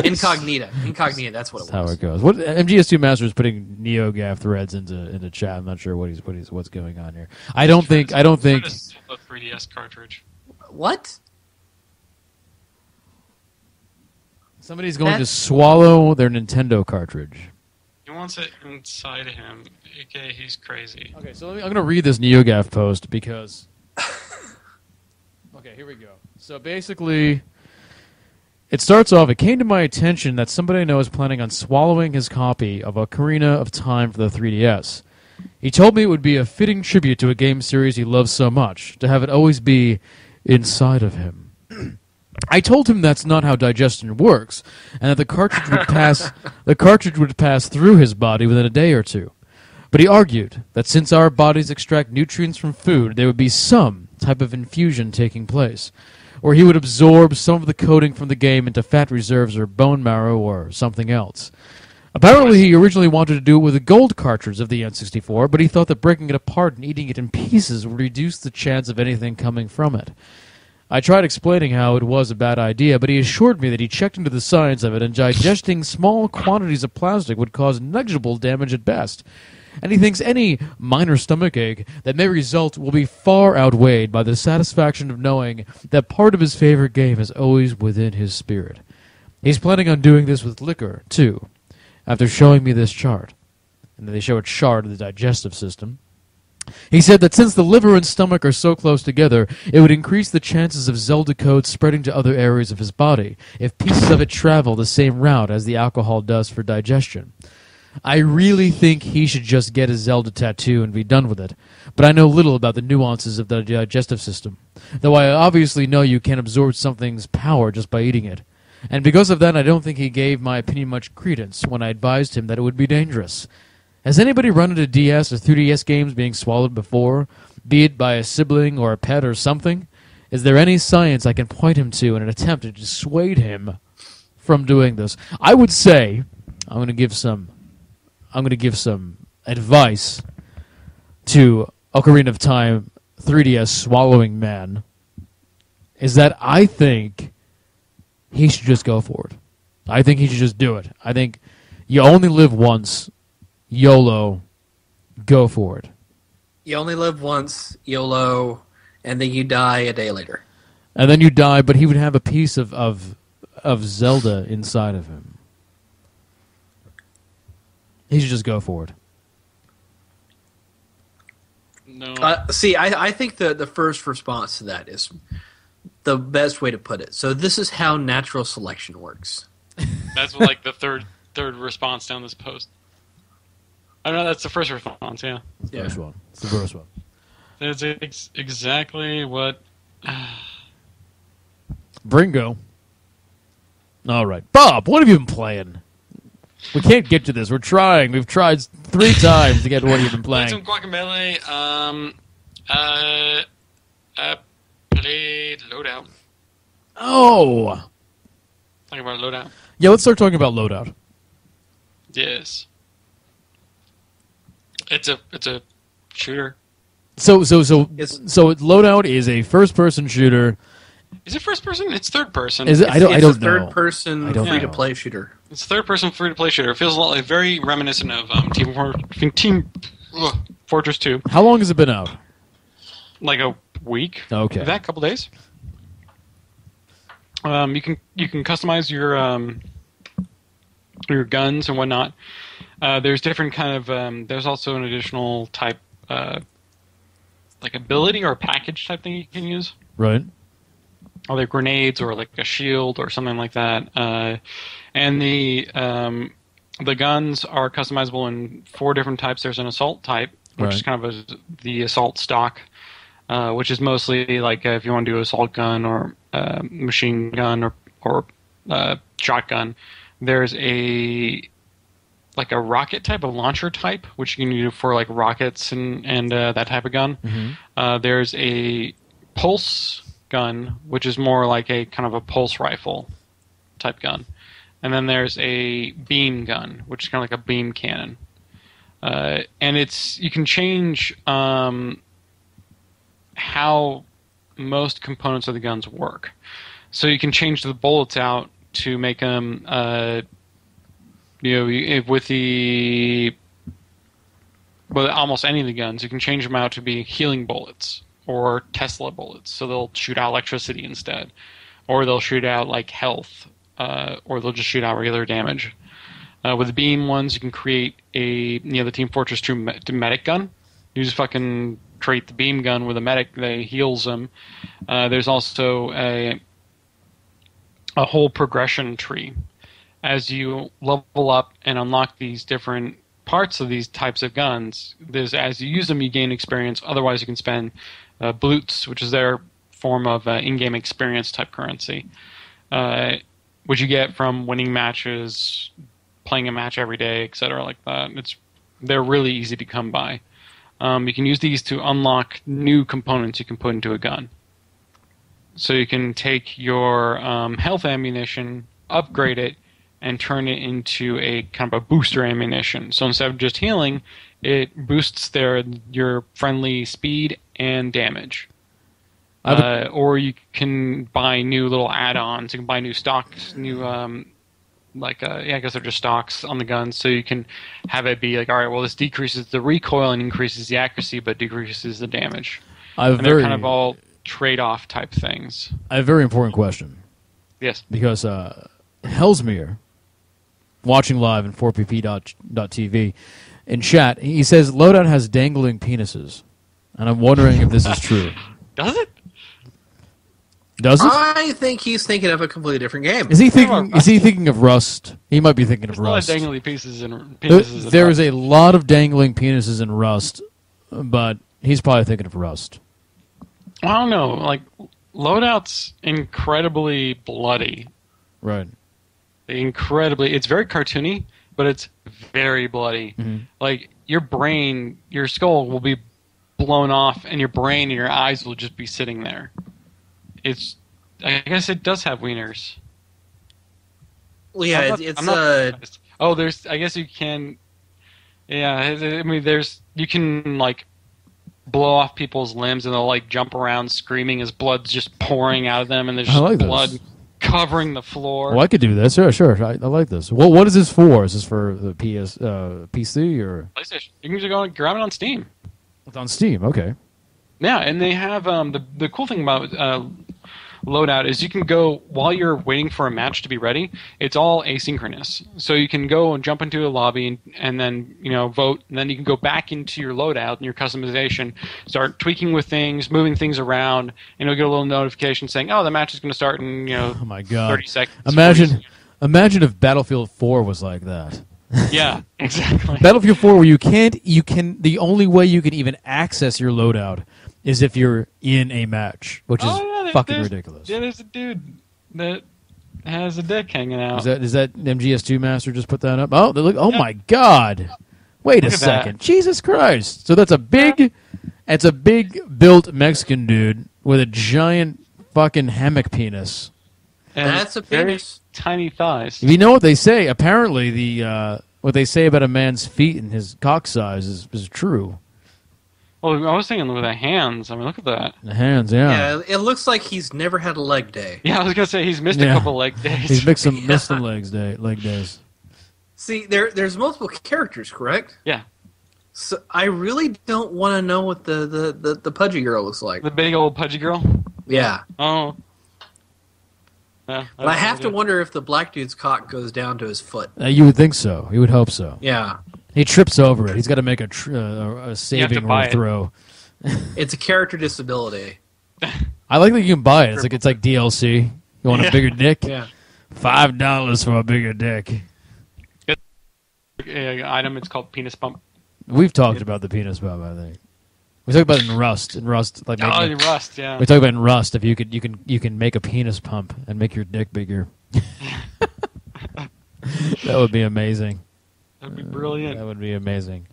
Incognita. Incognita, that's what That's it was. how it goes. What MGS2 Master is putting NeoGAF threads into chat. I'm not sure what's going on here. I don't think A 3DS cartridge. What? somebody's going to swallow their Nintendo cartridge. He wants it inside him. Okay, he's crazy. Okay, so I'm going to read this NeoGAF post because. Okay, here we go. So basically, it starts off. It came to my attention that somebody I know is planning on swallowing his copy of Ocarina of Time for the 3DS. He told me it would be a fitting tribute to a game series he loves so much, to have it always be inside of him. I told him that's not how digestion works, and that the cartridge would pass through his body within a day or two. But he argued that since our bodies extract nutrients from food, there would be some type of infusion taking place, where he would absorb some of the coating from the game into fat reserves or bone marrow or something else. Apparently, he originally wanted to do it with a gold cartridge of the N64, but he thought that breaking it apart and eating it in pieces would reduce the chance of anything coming from it. I tried explaining how it was a bad idea, but he assured me that he checked into the science of it, and digesting small quantities of plastic would cause negligible damage at best. And he thinks any minor stomachache that may result will be far outweighed by the satisfaction of knowing that part of his favorite game is always within his spirit. He's planning on doing this with liquor, too, after showing me this chart. And then they show a chart of the digestive system. He said that since the liver and stomach are so close together, it would increase the chances of Zelda code spreading to other areas of his body if pieces of it travel the same route as the alcohol does for digestion. I really think he should just get a Zelda tattoo and be done with it, but I know little about the nuances of the digestive system, though I obviously know you can absorb something's power just by eating it. And because of that, I don't think he gave my opinion much credence when I advised him that it would be dangerous. Has anybody run into DS or 3DS games being swallowed before, be it by a sibling or a pet or something? Is there any science I can point him to in an attempt to dissuade him from doing this? I would say, I'm going to give some advice to Ocarina of Time 3DS swallowing man, is that I think he should just go for it. I think he should just do it. I think you only live once. YOLO, go for it. You only live once, YOLO, and then you die a day later. And then you die, but he would have a piece of Zelda inside of him. He should just go for it. No. See, I think the first response to that is the best way to put it. So this is how natural selection works. That's like the third response down this post. I don't know, that's the first response, yeah. It's the first one. It's the first one. That's exactly what... Bringo. All right. Bob, what have you been playing? We can't get to this. We're trying. We've tried 3 times to get to what you've been Played playing. some Guacamelee. Played Loadout. Oh! Talking about Loadout. Yeah, let's start talking about Loadout. Yes. It's a shooter. So Loadout is a first-person shooter. Is it first person? It's third person. Is it? I don't It's know. a third-person free-to-play shooter. It's a third person free to play shooter. It feels a lot like very reminiscent of Team Fortress 2. How long has it been out? Like a week. Okay. That couple days. You can customize your guns and whatnot. There's different kind of. There's also an additional type, like ability or package type thing you can use. Right. Either grenades or like a shield or something like that. And the guns are customizable in 4 different types. There's an assault type, which is kind of the assault stock, which is mostly like if you want to do assault gun or machine gun or shotgun. There's a rocket type, a launcher type, which you can use for like rockets and that type of gun. Mm-hmm. There's a pulse gun, which is more like a kind of a pulse rifle type gun. And then there's a beam gun, which is kind of like a beam cannon. And you can change how most components of the guns work. So you can change the bullets out to make them, with almost any of the guns, you can change them out to be healing bullets or Tesla bullets. So they'll shoot out electricity instead, or they'll shoot out like health, or they'll just shoot out regular damage. With the beam ones, you can create the Team Fortress 2 medic gun. You just fucking create the beam gun with a medic that heals them. There's also a whole progression tree. As you level up and unlock these different parts of these types of guns, as you use them, you gain experience. Otherwise, you can spend blutes, which is their form of in-game experience type currency, which you get from winning matches, playing a match every day, etc. like that. They're really easy to come by. You can use these to unlock new components you can put into a gun. So you can take your health ammunition, upgrade it, and turn it into a kind of a booster ammunition. So instead of just healing, it boosts your friendly speed and damage. Or you can buy new little add-ons. You can buy new stocks, I guess they're just stocks on the guns. So you can have it be like, all right, well, this decreases the recoil and increases the accuracy, but decreases the damage. They're kind of all trade-off type things. I have a very important question. Yes. Because Hellsmere, watching live in 4pp.tv, in chat, he says Loadout has dangling penises. And I'm wondering if this is true. Does it? Does it? I think he's thinking of a completely different game. Is he thinking of Rust? He might be thinking of Rust. There's a lot of dangling penises. There is a lot of dangling penises in Rust, but he's probably thinking of Rust. I don't know. Like, Loadout's incredibly bloody. Right. It's very cartoony, but it's very bloody. Mm-hmm. Like, your skull will be blown off, and your brain and your eyes will just be sitting there. I guess it does have wieners. Well, yeah, I guess you can. Yeah, I mean, you can like blow off people's limbs, and they'll like jump around screaming as blood's just pouring out of them, and there's just blood covering the floor. Well, I could do this. Sure. I like this. Well, what is this for? Is this for the PC or PlayStation? You can just go and grab it on Steam. It's on Steam. Okay. Yeah, and they have the cool thing about Loadout is you can go while you're waiting for a match to be ready. It's all asynchronous, so you can go and jump into a lobby and then vote, and then you can go back into your loadout and your customization, start tweaking with things, moving things around, and you'll get a little notification saying, "Oh, the match is going to start in oh my God, 30 seconds." Imagine if Battlefield 4 was like that. Yeah, exactly. Battlefield 4, where the only way you can even access your loadout is if you're in a match, which is fucking ridiculous. Yeah, there's a dude that has a dick hanging out. Is that MGS2 Master just put that up? Oh, yeah. My God! Wait a second, Jesus Christ! So that's a big built Mexican dude with a giant fucking hammock penis. And that's a penis. Very tiny thighs. You know what they say? Apparently, what they say about a man's feet and his cock size is true. Well, I was thinking with the hands. I mean, look at that. The hands, yeah. Yeah, it looks like he's never had a leg day. Yeah, I was gonna say he's missed a couple leg days. He's missed some leg days. See, there's multiple characters, correct? Yeah. So I really don't want to know what the pudgy girl looks like. The big old pudgy girl? Yeah. Oh. Yeah, But I have to wonder if the black dude's cock goes down to his foot. You would think so. You would hope so. Yeah. He trips over it. He's got to make a saving or throw. It's a character disability. I like that you can buy it. It's like DLC. You want a bigger dick? Yeah. $5 for a bigger dick. Item. It's called penis pump. We've talked about the penis pump, I think. We talked about it in Rust. Rust, yeah. We talked about it in Rust. If you can make a penis pump and make your dick bigger. That would be amazing. That would be brilliant. That would be amazing.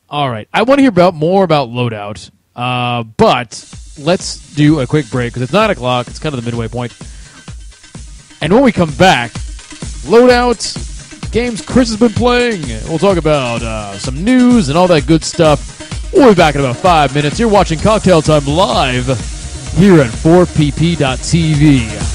All right, I want to hear more about Loadout, but let's do a quick break because it's 9 o'clock. It's kind of the midway point. And when we come back, Loadout. Games Chris has been playing. We'll talk about some news and all that good stuff. We'll be back in about 5 minutes. You're watching Cocktail Time live here at 4pp.tv.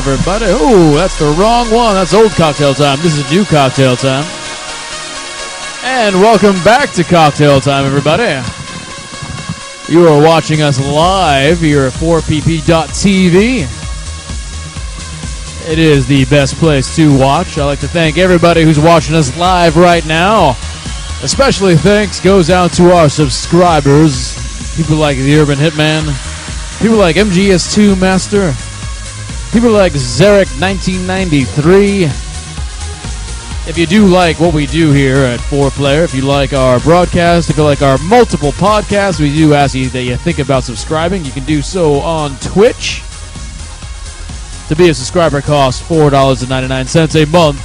everybody. Oh, that's the wrong one. That's old cocktail time. This is new cocktail time. And welcome back to Cocktail Time, everybody. You are watching us live here at 4pp.tv. It is the best place to watch. I'd like to thank everybody who's watching us live right now. Especially thanks goes out to our subscribers. People like the Urban Hitman. People like MGS2 Master. People like Zarek1993. If you do like what we do here at 4Player, if you like our broadcast, if you like our multiple podcasts, we do ask you that you think about subscribing. You can do so on Twitch. To be a subscriber costs $4.99 a month.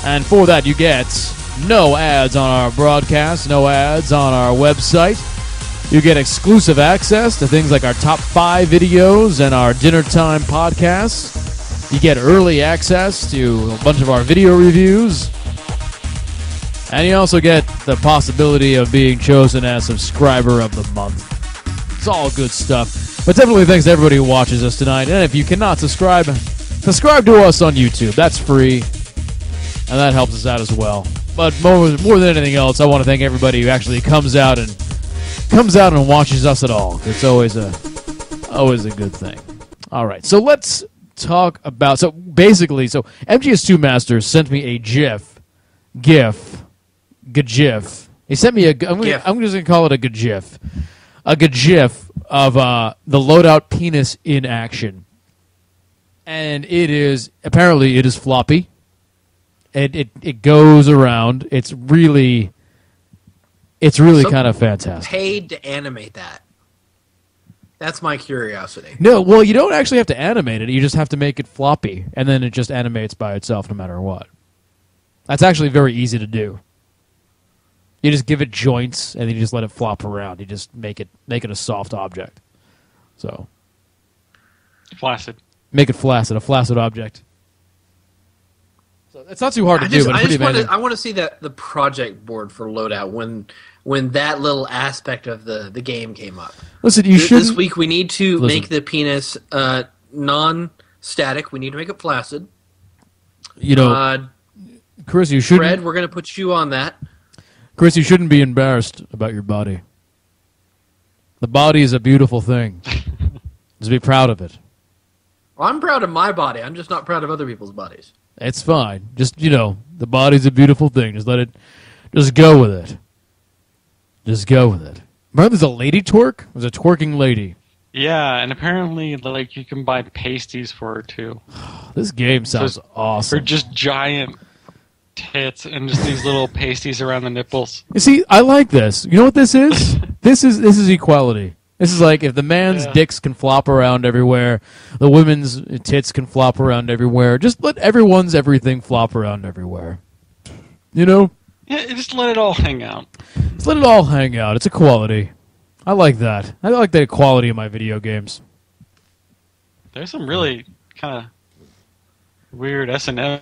And for that you get no ads on our broadcast, no ads on our website. You get exclusive access to things like our top 5 videos and our dinner time podcasts. You get early access to a bunch of our video reviews. And you also get the possibility of being chosen as subscriber of the month. It's all good stuff. But definitely thanks to everybody who watches us tonight. And if you cannot subscribe to us on YouTube. That's free. And that helps us out as well. But more than anything else, I want to thank everybody who actually comes out and watches us at all. It's always a good thing. All right, so let's talk about MGS2 Master sent me a GIF. He sent me I'm just gonna call it a GIF. A GIF of the loadout penis in action, and it is floppy. It goes around. It's really kind of fantastic. Paid to animate that. That's my curiosity. No, well, you don't actually have to animate it. You just have to make it floppy, and then it just animates by itself no matter what. That's actually very easy to do. You just give it joints, and then you just let it flop around. You just make it a soft object. So, flaccid. Make it flaccid, a flaccid object. So it's not too hard to do, but it's pretty amazing. I want to see the project board for loadout when that little aspect of the game came up. Listen, this week we need to make the penis non-static. We need to make it flaccid. You know, Chris, you shouldn't. Fred, we're going to put you on that. Chris, you shouldn't be embarrassed about your body. The body is a beautiful thing. Just be proud of it. Well, I'm proud of my body. I'm just not proud of other people's bodies. It's fine. Just, the body's a beautiful thing. Just go with it. Just go with it. Remember there's a lady twerk? There's a twerking lady. Yeah, and apparently, you can buy pasties for her, too. This game sounds awesome. Or just giant tits and just these little pasties around the nipples. You see, I like this. You know what this is? This is equality. This is like if the man's dicks can flop around everywhere, the women's tits can flop around everywhere. Just let everyone's everything flop around everywhere. You know? Yeah, just let it all hang out. Just let it all hang out. It's equality. I like that. I like the equality in my video games. There's some really kind of weird S&M.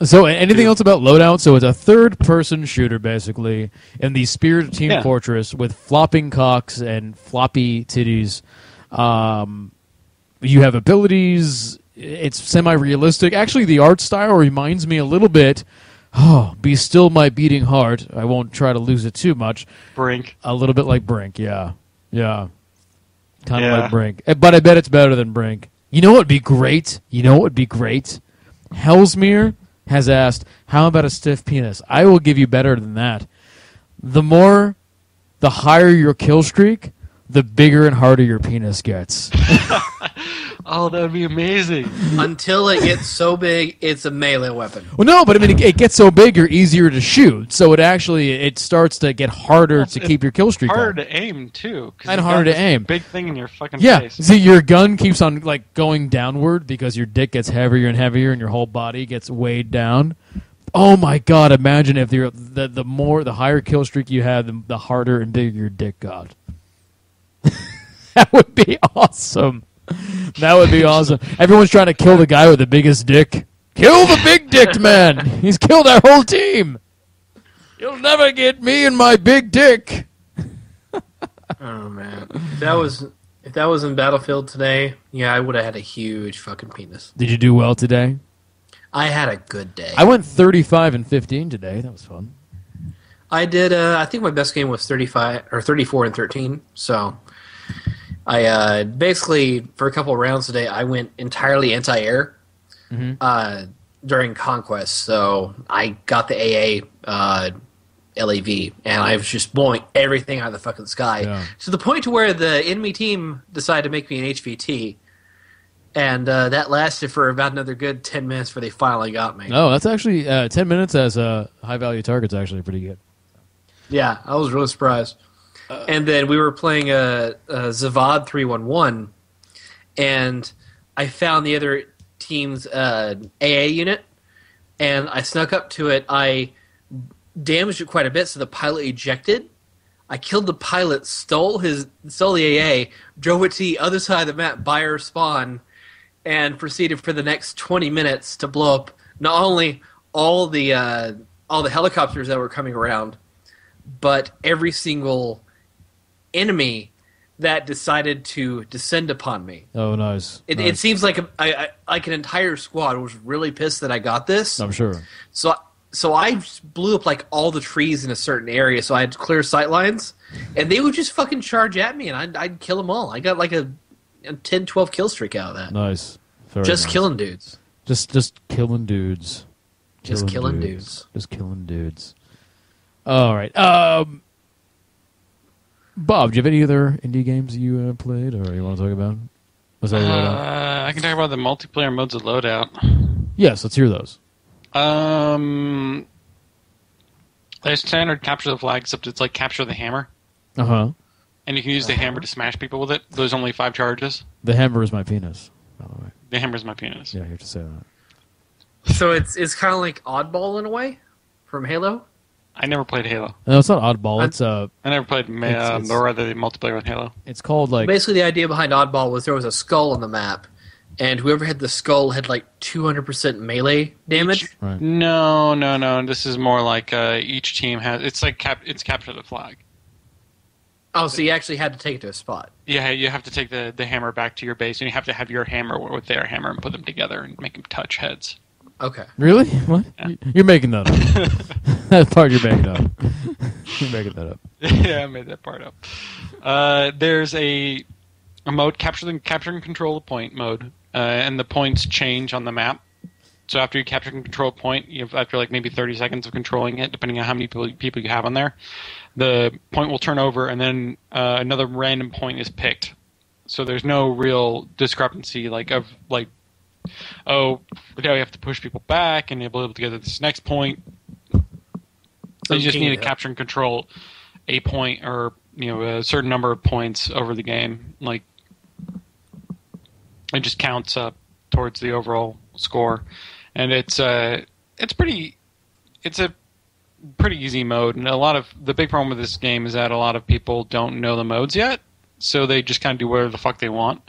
So, anything else about Loadout? So, it's a third-person shooter, basically, in the spirit of Team Fortress with flopping cocks and floppy titties. You have abilities. It's semi-realistic. Actually, the art style reminds me a little bit. Oh, Be Still My Beating Heart. I won't try to lose it too much. Brink. A little bit like Brink, yeah. Yeah. Kind of like Brink. But I bet it's better than Brink. You know what would be great? Hellsmere has asked, how about a stiff penis? I will give you better than that. The higher your kill streak, the bigger and harder your penis gets. Oh, that would be amazing. Until it gets so big, it's a melee weapon. Well, no, but I mean, it gets so big, you're easier to shoot. So it starts to get harder to keep your kill streak harder going. To aim, too. And harder to aim. Big thing in your fucking face. Yeah, see, your gun keeps on going downward because your dick gets heavier and heavier and your whole body gets weighed down. Oh my God, imagine if the higher kill streak you had, the harder and bigger your dick got. That would be awesome. That would be awesome. Everyone's trying to kill the guy with the biggest dick. Kill the big dick man. He's killed our whole team. You'll never get me and my big dick. Oh man, If that was in Battlefield today, yeah, I would have had a huge fucking penis. Did you do well today? I had a good day. I went 35 and 15 today. That was fun. I did. I think my best game was 35 or 34 and 13. So I basically for a couple of rounds today, I went entirely anti-air during Conquest. So I got the AA LAV, and I was just blowing everything out of the fucking sky to the point to where the enemy team decided to make me an HVT. And that lasted for about another good 10 minutes before they finally got me. Oh, that's actually 10 minutes as a high-value target's actually pretty good. Yeah, I was really surprised. And then we were playing a Zavad 311, and I found the other team's AA unit, and I snuck up to it. I damaged it quite a bit, so the pilot ejected. I killed the pilot, stole the AA, drove it to the other side of the map by our spawn, and proceeded for the next 20 minutes to blow up not only all the helicopters that were coming around, but every single enemy that decided to descend upon me. Oh, nice. It seems like like an entire squad was really pissed that I got this. I'm sure. So I just blew up like all the trees in a certain area, so I had clear sight lines, and they would just fucking charge at me, and I'd kill them all. I got like a 10, 12 kill streak out of that. Nice. Very just nice. killing dudes. Just killing dudes. Just killing dudes. Just killing dudes. All right. Bob, do you have any other indie games you played or you want to talk about? I can talk about the multiplayer modes of Loadout. Yes, let's hear those. There's standard capture the flag, except it's like capture the hammer. Uh-huh. And you can use the hammer to smash people with it. There's only 5 charges. The hammer is my penis, by the way. The hammer is my penis. Yeah, you have to say that. So it's kind of like Oddball in a way from Halo? I never played Halo. No, it's not Oddball. It's I never played nor other than multiplayer with Halo. It's called like... Basically, the idea behind Oddball was there was a skull on the map, and whoever had the skull had like 200% melee damage. Right. No. This is more like each team has... It's like it's capture the flag. Oh, so you actually had to take it to a spot. Yeah, you have to take the hammer back to your base, and you have to have your hammer with their hammer and put them together and make them touch heads. Okay. Really? What? Yeah. You're making that up. That part you're making up. You're making that up. Yeah, I made that part up. There's a mode, capture and control the point mode, and the points change on the map. So after you capture and control a point, after like maybe 30 seconds of controlling it, depending on how many people you have on there, the point will turn over, and then another random point is picked. So there's no real discrepancy oh, now you have to push people back, and you'll be able to get to this next point. So you just need to capture and control a point or a certain number of points over the game. Like it just counts up towards the overall score, and it's a pretty easy mode. And the big problem with this game is that a lot of people don't know the modes yet, so they just kind of do whatever the fuck they want.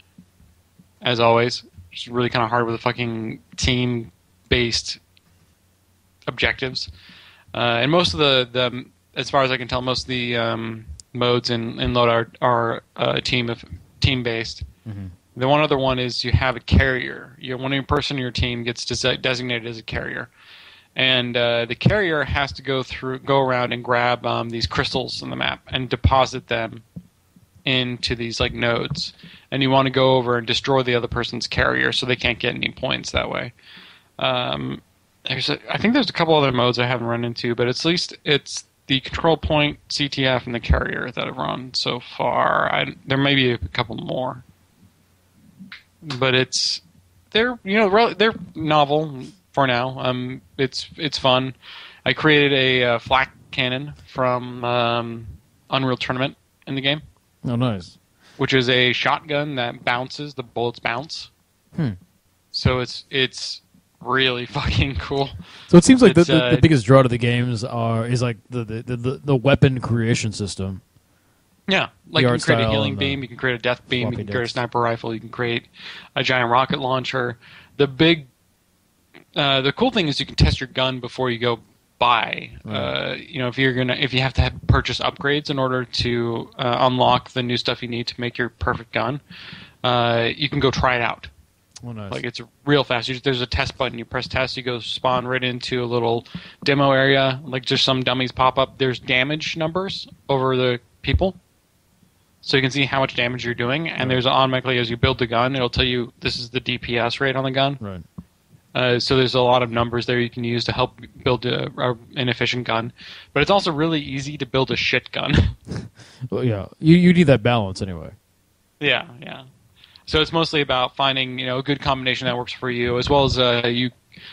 As always. It's really kind of hard with the fucking team-based objectives. And most of the as far as I can tell, most of the modes in Loadout are team-based. Mm-hmm. The one other one is you have a carrier. One person in your team gets designated as a carrier. And the carrier has to go around and grab these crystals in the map and deposit them into these like nodes, and you want to go over and destroy the other person's carrier so they can't get any points that way. I think there's a couple other modes I haven't run into, but at least it's the control point, CTF, and the carrier that I've run so far. There may be a couple more, but they're novel for now. It's fun. I created a flak cannon from Unreal Tournament in the game. Oh, nice. Which is a shotgun that bounces. The bullets bounce. So it's really fucking cool. So it seems like the biggest draw to the games is like the weapon creation system. Yeah, like you can create a healing beam, you can create a death beam, you can create a sniper rifle, you can create a giant rocket launcher. The cool thing is you can test your gun before you go buy. If you have to purchase upgrades in order to unlock the new stuff you need to make your perfect gun, you can go try it out. Oh, nice. Like, it's real fast. There's a test button. You press test, you go spawn right into a little demo area. Like, just some dummies pop up. There's damage numbers over the people, so you can see how much damage you're doing. And there's automatically, as you build the gun, it'll tell you this is the DPS rate on the gun. Right. So there's a lot of numbers there you can use to help build an efficient gun. But it's also really easy to build a shit gun. Well, yeah. You need that balance anyway. Yeah. So it's mostly about finding, a good combination that works for you, as well as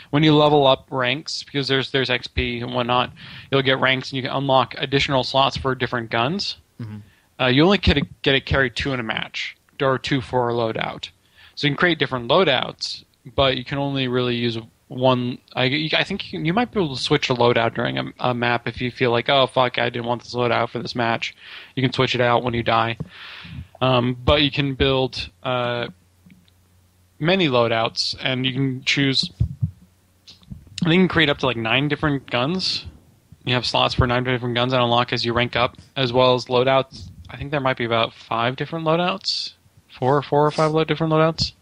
when you level up ranks, because there's XP and whatnot, you'll get ranks and you can unlock additional slots for different guns. Mm-hmm. You only get it carried 2 in a match, or 2 for a loadout. So you can create different loadouts, but you can only really use one. I think you might be able to switch a loadout during a map if you feel like, oh fuck, I didn't want this loadout for this match. You can switch it out when you die. But you can build many loadouts, and you can choose. I think you can create up to like 9 different guns. You have slots for 9 different guns that unlock as you rank up, as well as loadouts. I think there might be about 5 different loadouts, 4 or 5 different loadouts.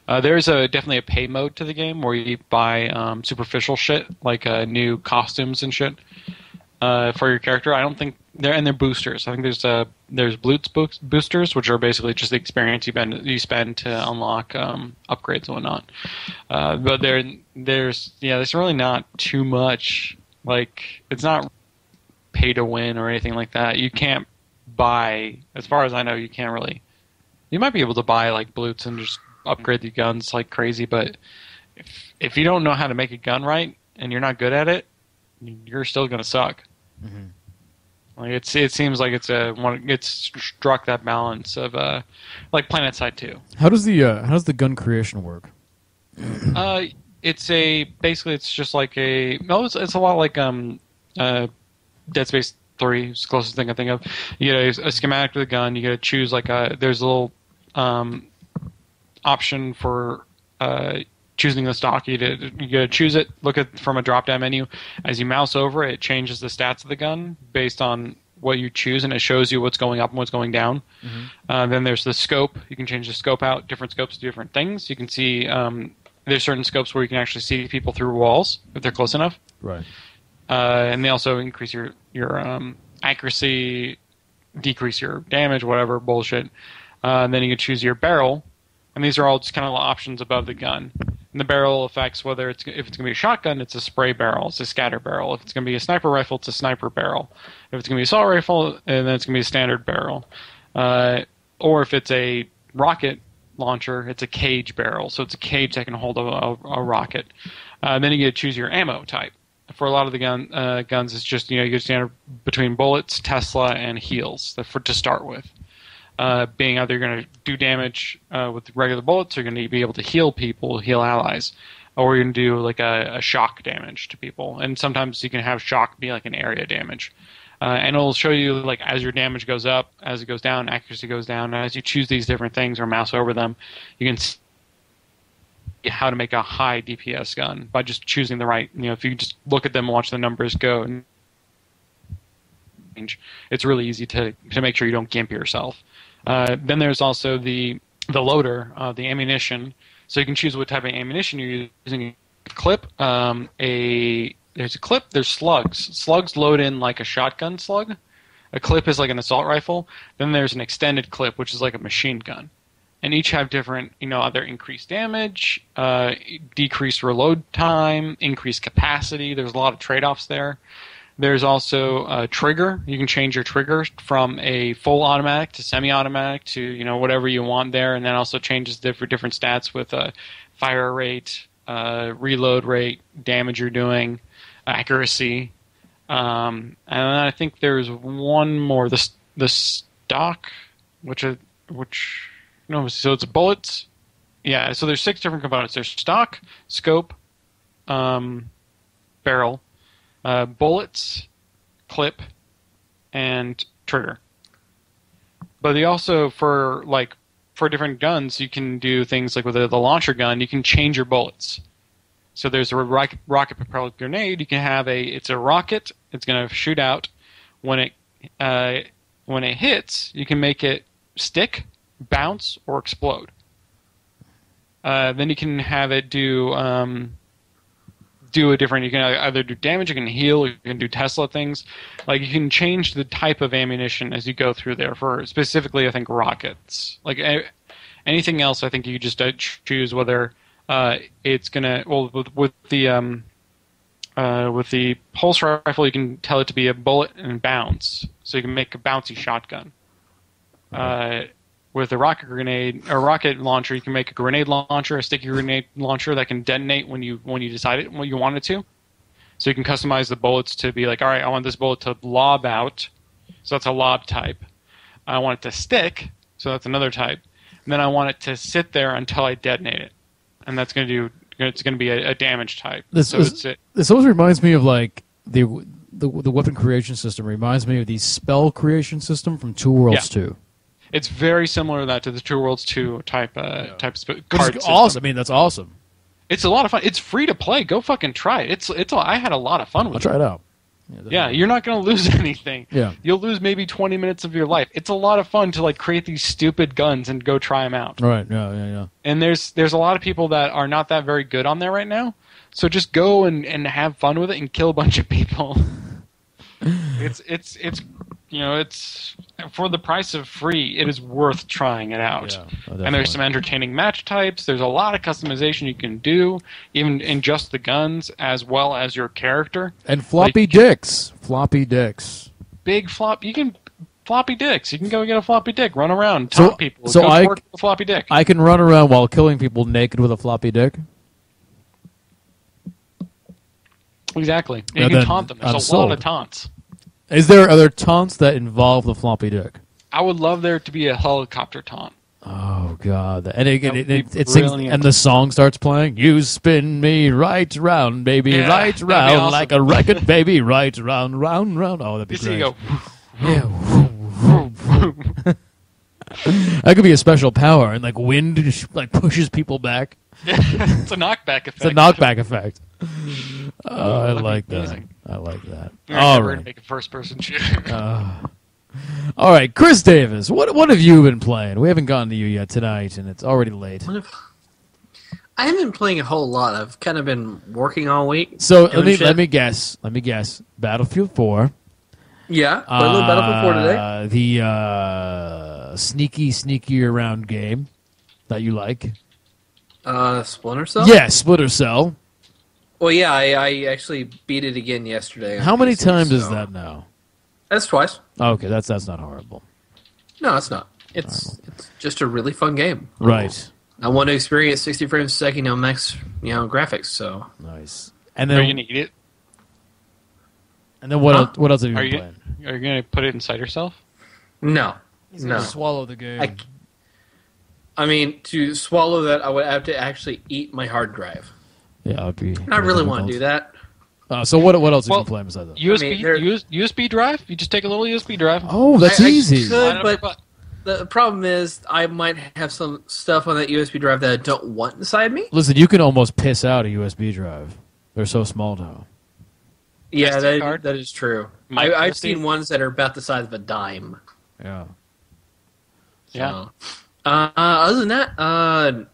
There's definitely a pay mode to the game where you buy superficial shit like new costumes and shit for your character. I don't think they're boosters. I think there's Blutz boosters, which are basically just the experience you spend to unlock upgrades and whatnot. But there's really not too much. Like, it's not pay to win or anything like that. You can't buy, as far as I know, you can't really. You might be able to buy like Blutz and just upgrade the guns like crazy, but if you don't know how to make a gun right and you're not good at it, you're still gonna suck. Mm-hmm. Like it seems like it's struck that balance of like PlanetSide 2. How does the gun creation work? It's just like it's a lot like Dead Space 3 is the closest thing I think of. You get a schematic of the gun. You got to choose there's a little option for choosing the stock. You got to choose it. Look at from a drop down menu. As you mouse over it changes the stats of the gun based on what you choose, and it shows you what's going up and what's going down. Mm-hmm. Then there's the scope. You can change the scope out. Different scopes do different things. You can see there's certain scopes where you can actually see people through walls if they're close enough. Right. And they also increase your accuracy, decrease your damage, whatever bullshit. And then you can choose your barrel, and these are all just kind of options above the gun. And the barrel affects whether if it's going to be a shotgun, it's a spray barrel, it's a scatter barrel. If it's going to be a sniper rifle, it's a sniper barrel. If it's going to be an assault rifle, and then it's going to be a standard barrel. Or if it's a rocket launcher, it's a cage barrel, so it's a cage that can hold a rocket. Then you get to choose your ammo type. For a lot of the guns, it's just you get standard between bullets, Tesla, and heals to start with. Being either you're going to do damage with regular bullets, or you're going to be able to heal people, heal allies, or you're going to do like a shock damage to people. And sometimes you can have shock be like an area damage. And it'll show you like as your damage goes up, as it goes down, accuracy goes down. And as you choose these different things or mouse over them, you can see how to make a high DPS gun by just choosing the right. If you just look at them and watch the numbers go, it's really easy to make sure you don't gimp yourself. Then there's also the loader, the ammunition. So you can choose what type of ammunition you're using. Clip, there's a clip. There's slugs. Slugs load in like a shotgun slug. A clip is like an assault rifle. Then there's an extended clip, which is like a machine gun. And each have different, either increased damage, decreased reload time, increased capacity. There's a lot of trade-offs there. There's also a trigger. You can change your trigger from a full automatic to semi-automatic to whatever you want there, and that also changes different stats with fire rate, reload rate, damage you're doing, accuracy, and then I think there's one more. The stock, so it's bullets. Yeah, so there's 6 different components. There's stock, scope, barrel. Bullets, clip, and trigger. But they also, for different guns, you can do things like with the launcher gun, you can change your bullets. So there's a rocket propelled grenade. You can have it's a rocket. It's going to shoot out. When it hits, you can make it stick, bounce, or explode. Then you can have it do a different. You can either do damage, you can heal, you can do Tesla things. Like you can change the type of ammunition as you go through there. For specifically, I think rockets. Like anything else, I think you just choose whether it's gonna. Well, with the pulse rifle, you can tell it to be a bullet and bounce, so you can make a bouncy shotgun. With a rocket grenade or rocket launcher, you can make a grenade launcher, a sticky grenade launcher that can detonate when you decide it when you want it to. So you can customize the bullets to be like, all right, I want this bullet to lob out, so that's a lob type. I want it to stick, so that's another type. And then I want it to sit there until I detonate it, and that's going to be a damage type. This always reminds me of like the weapon creation system. Reminds me of the spell creation system from Two Worlds 2. It's very similar to that, to the Two Worlds 2 type card system. Awesome. I mean, that's awesome. It's a lot of fun. It's free to play. Go fucking try it. I had a lot of fun with it. I'll try it out. Yeah, you're not going to lose anything. Yeah. You'll lose maybe 20 minutes of your life. It's a lot of fun to like create these stupid guns and go try them out. Right, yeah. And there's a lot of people that are not that very good on there right now. So just go and have fun with it and kill a bunch of people. It's for the price of free, it is worth trying it out. Yeah, and there's some entertaining match types. There's a lot of customization you can do, even in just the guns as well as your character. And floppy dicks. Big flop. You can floppy dicks. You can go get a floppy dick, run around, So- talk people. so go I- twerk with a floppy dick. I can run around while killing people naked with a floppy dick. Exactly. Yeah, You can then taunt them. I'm There's a lot sold. of taunts. Is there other taunts that involve the floppy dick? I would love there to be a helicopter taunt. Oh God! And That would be it sings, brilliant. and the song starts playing. You spin me right round, baby, Yeah, right that'd be round, awesome. like a record, baby, right round, round, round. Oh, that'd be You see, great. you go. Yeah. That could be a special power, and like wind like pushes people back. It's a knockback effect. It's a knockback effect. I that'd be like that. amazing. I like that. All All right. right. Make a first-person shooter. All right, Chris Davis, what have you been playing? We haven't gotten to you yet tonight, and it's already late. I haven't been playing a whole lot. I've kind of been working all week. So doing let me shit. guess. Battlefield 4. Yeah, played a little Battlefield 4 today. The sneaky around game that you like. Splinter Cell? Yeah, Splinter Cell. Well, yeah, I actually beat it again yesterday. on How many PC, times is so- that now? That's twice. Okay, that's not horrible. No, it's not. It's just a really fun game. Right. I want to experience 60 frames a second, max, graphics. So Nice. And Are you then gonna eat it? what Huh? else, what else have you Are been you playing? are you gonna put it inside yourself? no, He's no. gonna swallow the game. I mean, to swallow that, I would have to actually eat my hard drive. Yeah, it would be. I really want to do that. So what else have Well, you been playing besides that? USB there- USB drive. You just take a little USB drive. Oh, that's I easy. could- Line up your but- butt. The problem is, I might have some stuff on that USB drive that I don't want inside me. Listen, you can almost piss out a USB drive. They're so small now. Yeah, SD card? that is true. Micro I've SD? seen ones that are about the size of a dime. Yeah. Yeah. So, other than that,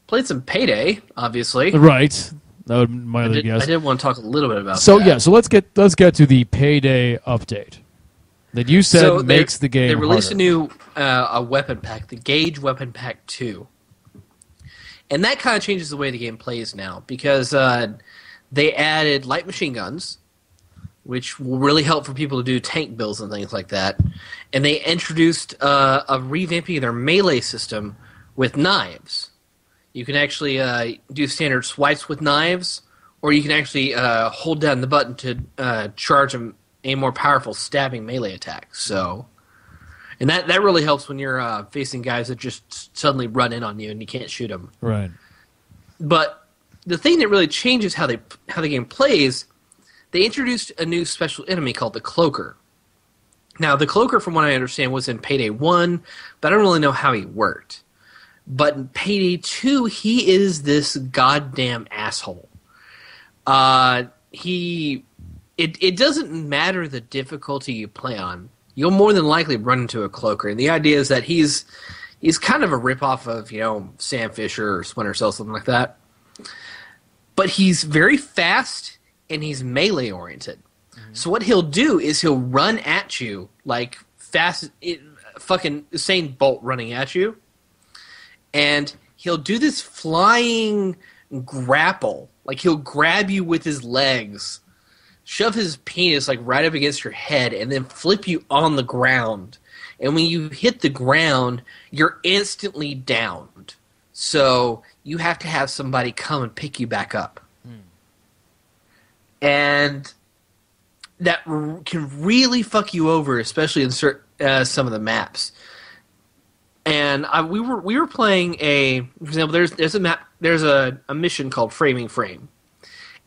played some Payday, obviously. Right. That would be my I other did, guess. I did want to talk a little bit about So that. yeah, so let's get to the Payday update that you said So makes the game. They released harder. a new a weapon pack, the Gauge Weapon Pack 2. And that kind of changes the way the game plays now, because they added light machine guns, which will really help for people to do tank builds and things like that. And they introduced a revamping of their melee system with knives. You can actually do standard swipes with knives, or you can actually hold down the button to charge a more powerful stabbing melee attack. So, and that really helps when you're facing guys that just suddenly run in on you and you can't shoot them. Right. But the thing that really changes how the game plays, they introduced a new special enemy called the Cloaker. Now, the Cloaker, from what I understand, was in Payday 1, but I don't really know how he worked. But in Payday 2, he is this goddamn asshole. It doesn't matter the difficulty you play on. You'll more than likely run into a cloaker. And the idea is that he's kind of a ripoff of, Sam Fisher or Splinter Cell, something like that. But he's very fast and he's melee oriented. Mm-hmm. So what he'll do is he'll run at you like fast, fucking Usain Bolt running at you. And he'll do this flying grapple. Like he'll grab you with his legs, shove his penis like right up against your head, and then flip you on the ground. And when you hit the ground, you're instantly downed. So you have to have somebody come and pick you back up. And that can really fuck you over, especially in some of the maps. And we were playing for example, there's a map, there's a mission called Framing Frame.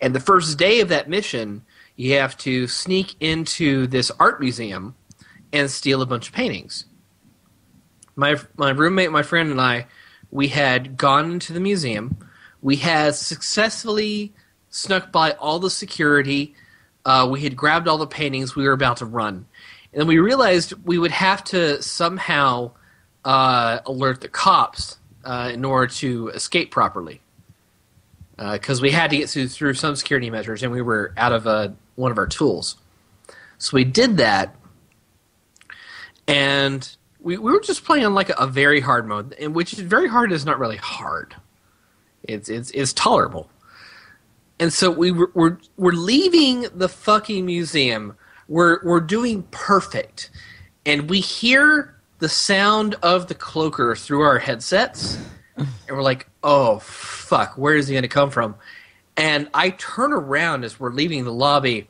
And the first day of that mission, you have to sneak into this art museum and steal a bunch of paintings. My roommate, my friend, and I, we had gone into the museum. We had successfully snuck by all the security. We had grabbed all the paintings. We were about to run. And then we realized we would have to somehow alert the cops in order to escape properly. Because we had to get through some security measures, and we were out of one of our tools. So we did that, and we were just playing on like a very hard mode, and which is very hard is not really hard. It's tolerable. And so we're leaving the fucking museum. We're doing perfect, and we hear the sound of the cloaker through our headsets, and we're like, oh fuck, where is he going to come from? And I turn around as we're leaving the lobby,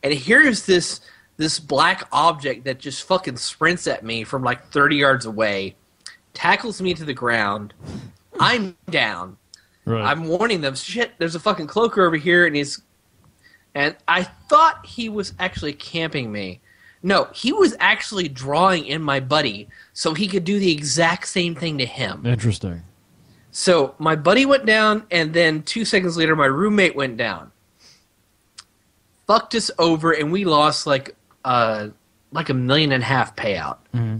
and here's this black object that just fucking sprints at me from like 30 yards away, tackles me to the ground. I'm down. Right. I'm warning them, shit, there's a fucking cloaker over here, and I thought he was actually camping me. No, he was actually drawing in my buddy so he could do the exact same thing to him. Interesting. So my buddy went down, and then 2 seconds later, my roommate went down. Fucked us over, and we lost like $1.5 million payout. Mm-hmm.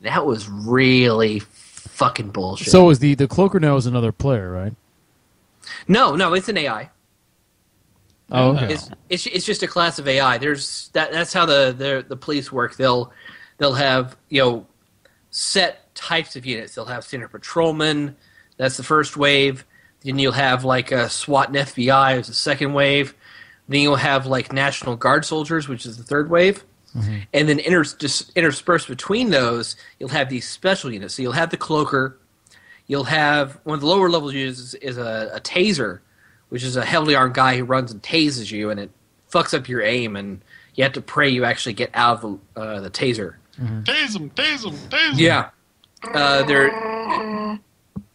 That was really fucking bullshit. So is the cloaker now is another player, right? No, it's an AI. Oh, okay. It's just a class of AI. That's how the police work. They'll have set types of units. They'll have standard patrolmen. That's the first wave. Then you'll have like a SWAT and FBI as the second wave. Then you'll have like National Guard soldiers, which is the third wave. Mm-hmm. And then interspersed between those, you'll have these special units. So you'll have the cloaker. You'll have one of the lower level units is a taser, which is a heavily armed guy who runs and tases you, and it fucks up your aim, and you have to pray you actually get out of the taser. Mm-hmm. Tase him. Yeah.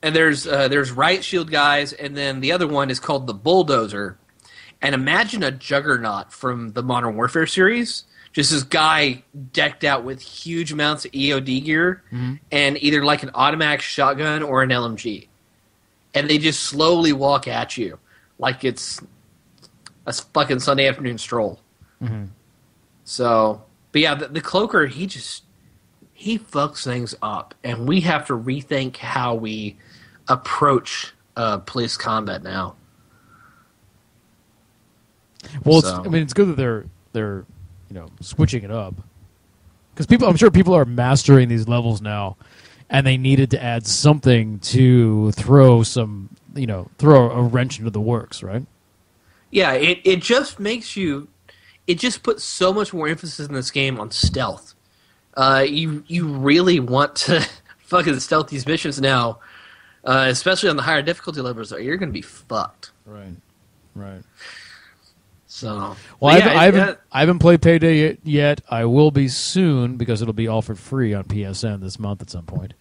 There's riot shield guys, and then the other one is called the bulldozer. And imagine a juggernaut from the Modern Warfare series. Just this guy decked out with huge amounts of EOD gear, mm-hmm. and either like an automatic shotgun or an LMG. And they just slowly walk at you like it's a fucking Sunday afternoon stroll. Mm-hmm. So, but yeah, the cloaker, he fucks things up. And we have to rethink how we approach police combat now. Well, it's good that they're switching it up, because I'm sure people are mastering these levels now, and they needed to add something to throw a wrench into the works, right? Yeah, it just makes you. It just puts so much more emphasis in this game on stealth. You really want to fucking stealth these missions now, especially on the higher difficulty levels. Or you're going to be fucked. Right. So, well, I haven't played Payday yet. I will be soon, because it'll be offered free on PSN this month at some point.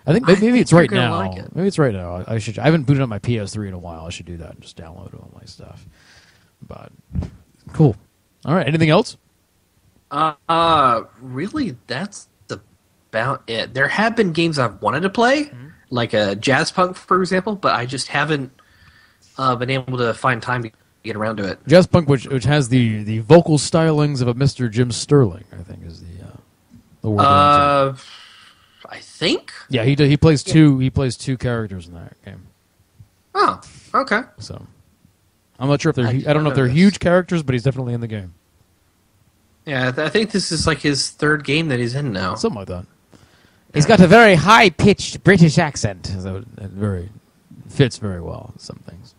I think maybe it's right now. Like it. Maybe it's right now. I haven't booted up my PS3 in a while. I should do that and just download all my stuff. But cool. All right. Anything else? Really, that's about it. There have been games I've wanted to play. Mm-hmm. like a jazz punk, for example, but I just haven't been able to find time to get around to it. Jazz punk, which has the vocal stylings of a Mr. Jim Sterling, I think is the word. I think. Yeah, he plays two characters in that game. Oh, okay. So I'm not sure if they're I don't know if they're huge characters, but he's definitely in the game. Yeah, I think this is like his third game that he's in now. Something like that. He's got a very high-pitched British accent, so it fits very well. Some things,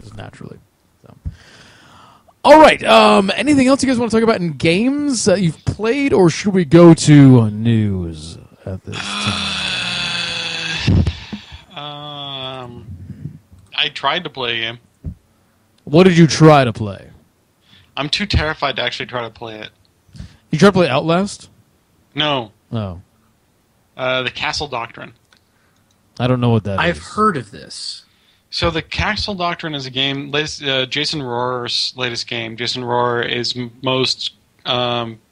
just naturally. So. All right. Anything else you guys want to talk about in games you've played, or should we go to news at this time? I tried to play a game. What did you try to play? I'm too terrified to actually try to play it. You tried to play Outlast? No. Oh. The Castle Doctrine. I don't know what that is. I've heard of this. So the Castle Doctrine is a game. Jason Rohrer's latest game. Jason Rohrer is most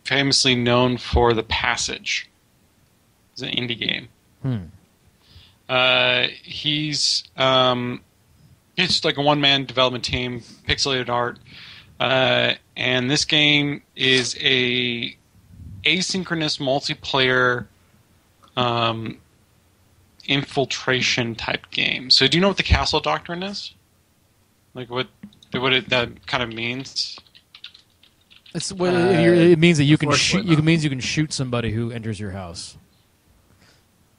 famously known for The Passage. It's an indie game. He's it's like a one-man development team, pixelated art, and this game is a asynchronous multiplayer infiltration type game. So do you know what the Castle Doctrine is? Like what that kind of means? It means that you can shoot. It means you can shoot somebody who enters your house.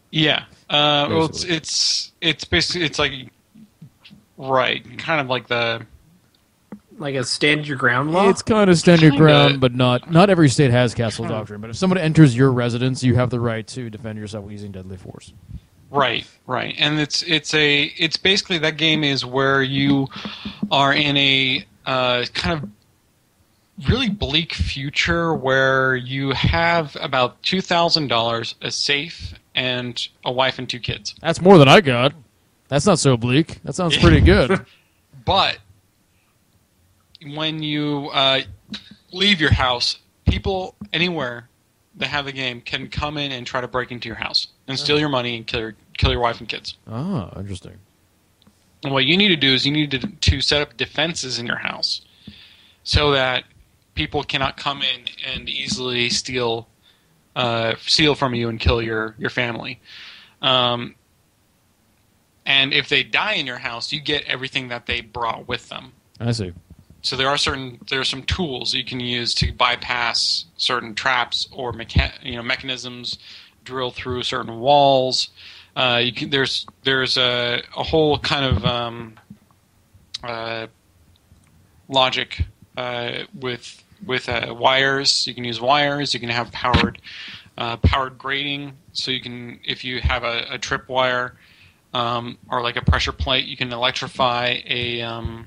Yeah. Well, it's basically it's like kind of like a stand your ground law. It's kind of stand your ground, but not every state has Castle Doctrine. But if someone enters your residence, you have the right to defend yourself using deadly force. Right, and it's basically that game is where you are in a kind of really bleak future where you have about $2,000, a safe, and a wife and 2 kids. That's more than I got. That's not so bleak. That sounds pretty good. But when you leave your house, people anywhere that have the game can come in and try to break into your house and steal your money and kill your wife and kids. Oh, interesting. And what you need to do is you need to set up defenses in your house so that people cannot come in and easily steal from you and kill your family. And if they die in your house, you get everything that they brought with them. I see. So there are some tools you can use to bypass certain traps or mechanisms, drill through certain walls. There's a whole kind of logic with wires. You can use wires. You can have powered grating. So you can, if you have a tripwire or like a pressure plate, you can electrify a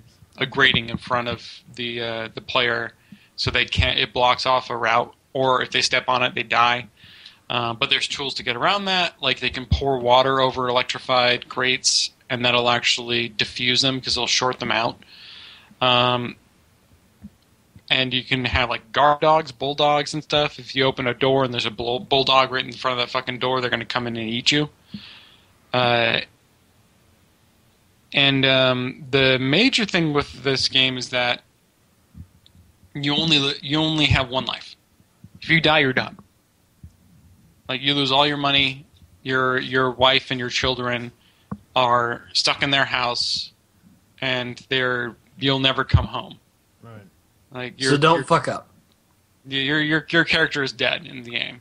grating in front of the player, so it blocks off a route, or if they step on it, they die. But there's tools to get around that, like they can pour water over electrified grates, and that'll actually diffuse them because it'll short them out. And you can have like guard dogs, bulldogs, and stuff. If you open a door and there's a bulldog right in front of that fucking door, they're going to come in and eat you. And the major thing with this game is that you only have one life. If you die, you're done. Like, you lose all your money. Your wife and your children are stuck in their house, and you'll never come home. Right. Like, so don't fuck up. Your character is dead in the game.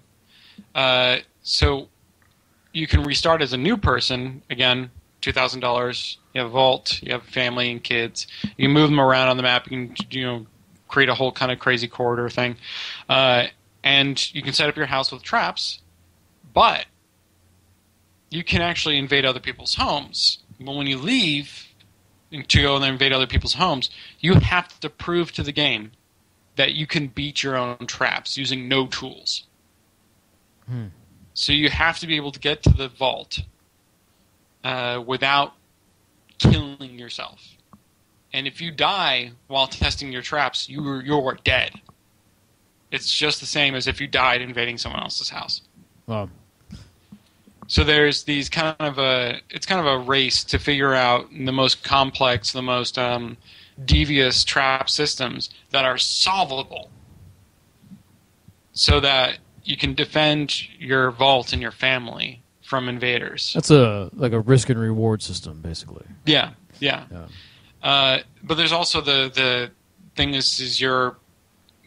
So you can restart as a new person again. $2,000. You have a vault. You have a family and kids. You can move them around on the map. You can create a whole kind of crazy corridor thing, and you can set up your house with traps. But you can actually invade other people's homes. But when you leave to go and invade other people's homes, you have to prove to the game that you can beat your own traps using no tools. So you have to be able to get to the vault without killing yourself. And if you die while testing your traps, you're dead. It's just the same as if you died invading someone else's house. Wow. So there's these it's kind of a race to figure out the most complex, the most devious trap systems that are solvable, so that you can defend your vault and your family from invaders. That's like a risk and reward system, basically. Yeah. But there's also the thing is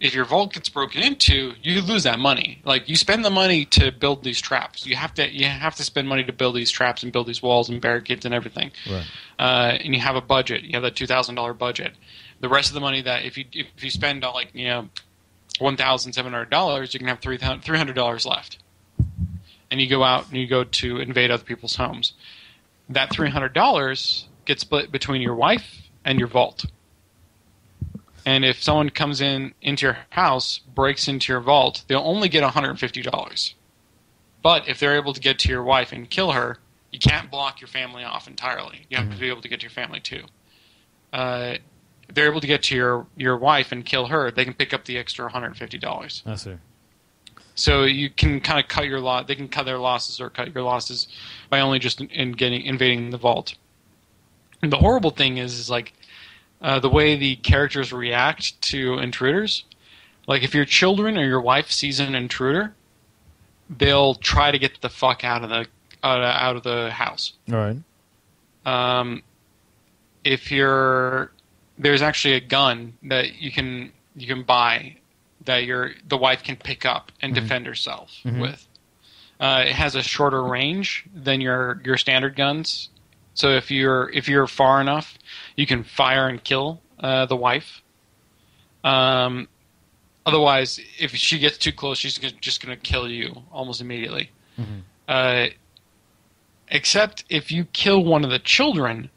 if your vault gets broken into, you lose that money. Like, you spend the money to build these traps. You have to spend money to build these traps and build these walls and barricades and everything. Right. And you have a budget. You have that $2,000 budget. The rest of the money that if you spend $1,700, you can have $300 left. And you go out and you go to invade other people's homes. That $300 gets split between your wife and your vault. And if someone comes into your house, breaks into your vault, they'll only get $150. But if they're able to get to your wife and kill her, you can't block your family off entirely. You have to be able to get to your family too. If they're able to get to your wife and kill her, they can pick up the extra $150. I see. So you can kind of cut your loss. They can cut their losses or cut your losses by only just invading the vault. And the horrible thing is like, the way the characters react to intruders. Like, if your children or your wife sees an intruder, they'll try to get the fuck out of the house. All right. There's actually a gun that you can buy that the wife can pick up and defend herself with. It has a shorter range than your standard guns. So if you're far enough, you can fire and kill the wife. Otherwise, if she gets too close, she's just going to kill you almost immediately. Except if you kill one of the children,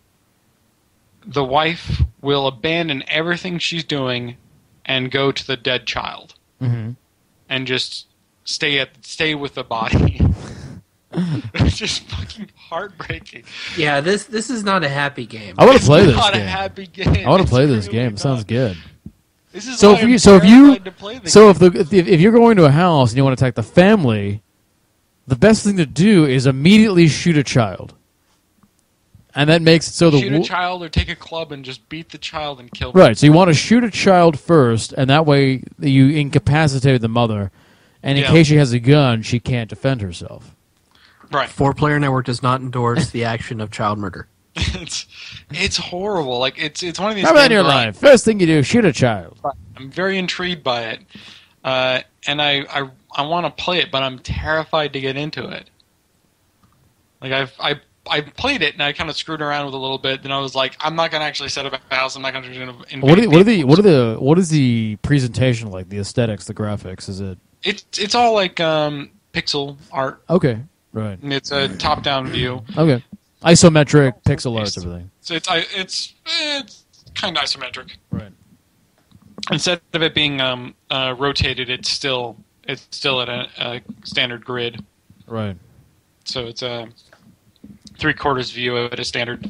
the wife will abandon everything she's doing and go to the dead child, and just stay with the body. It's just fucking heartbreaking. Yeah, this is not a happy game. I want to play this Not game. a happy game. I want to play this really game. It sounds good. This is So why if you, I'm so if you, terrified to play the so game. if you're going to a house and you want to attack the family, the best thing to do is immediately shoot a child, and that makes it so shoot a child or take a club and just beat the child and kill them. right. So you want to shoot a child first, and that way you incapacitate the mother, and in case she has a gun, she can't defend herself. Right. 4-Player Network does not endorse the action of child murder. It's horrible. Like it's one of these. How about in games your where life? First thing you do, shoot a child. I'm very intrigued by it, and I want to play it, but I'm terrified to get into it. Like I played it and I kind of screwed around with it a little bit. Then I was like, I'm not gonna actually set up a house. I'm not gonna What is the presentation like? The aesthetics, the graphics? Is it? It's all like pixel art. Okay, right. And it's a top-down view. Okay, isometric, pixel art, everything. So it's kind of isometric. Right. Instead of it being rotated, it's still at a standard grid. Right. So it's a 3/4 view at a standard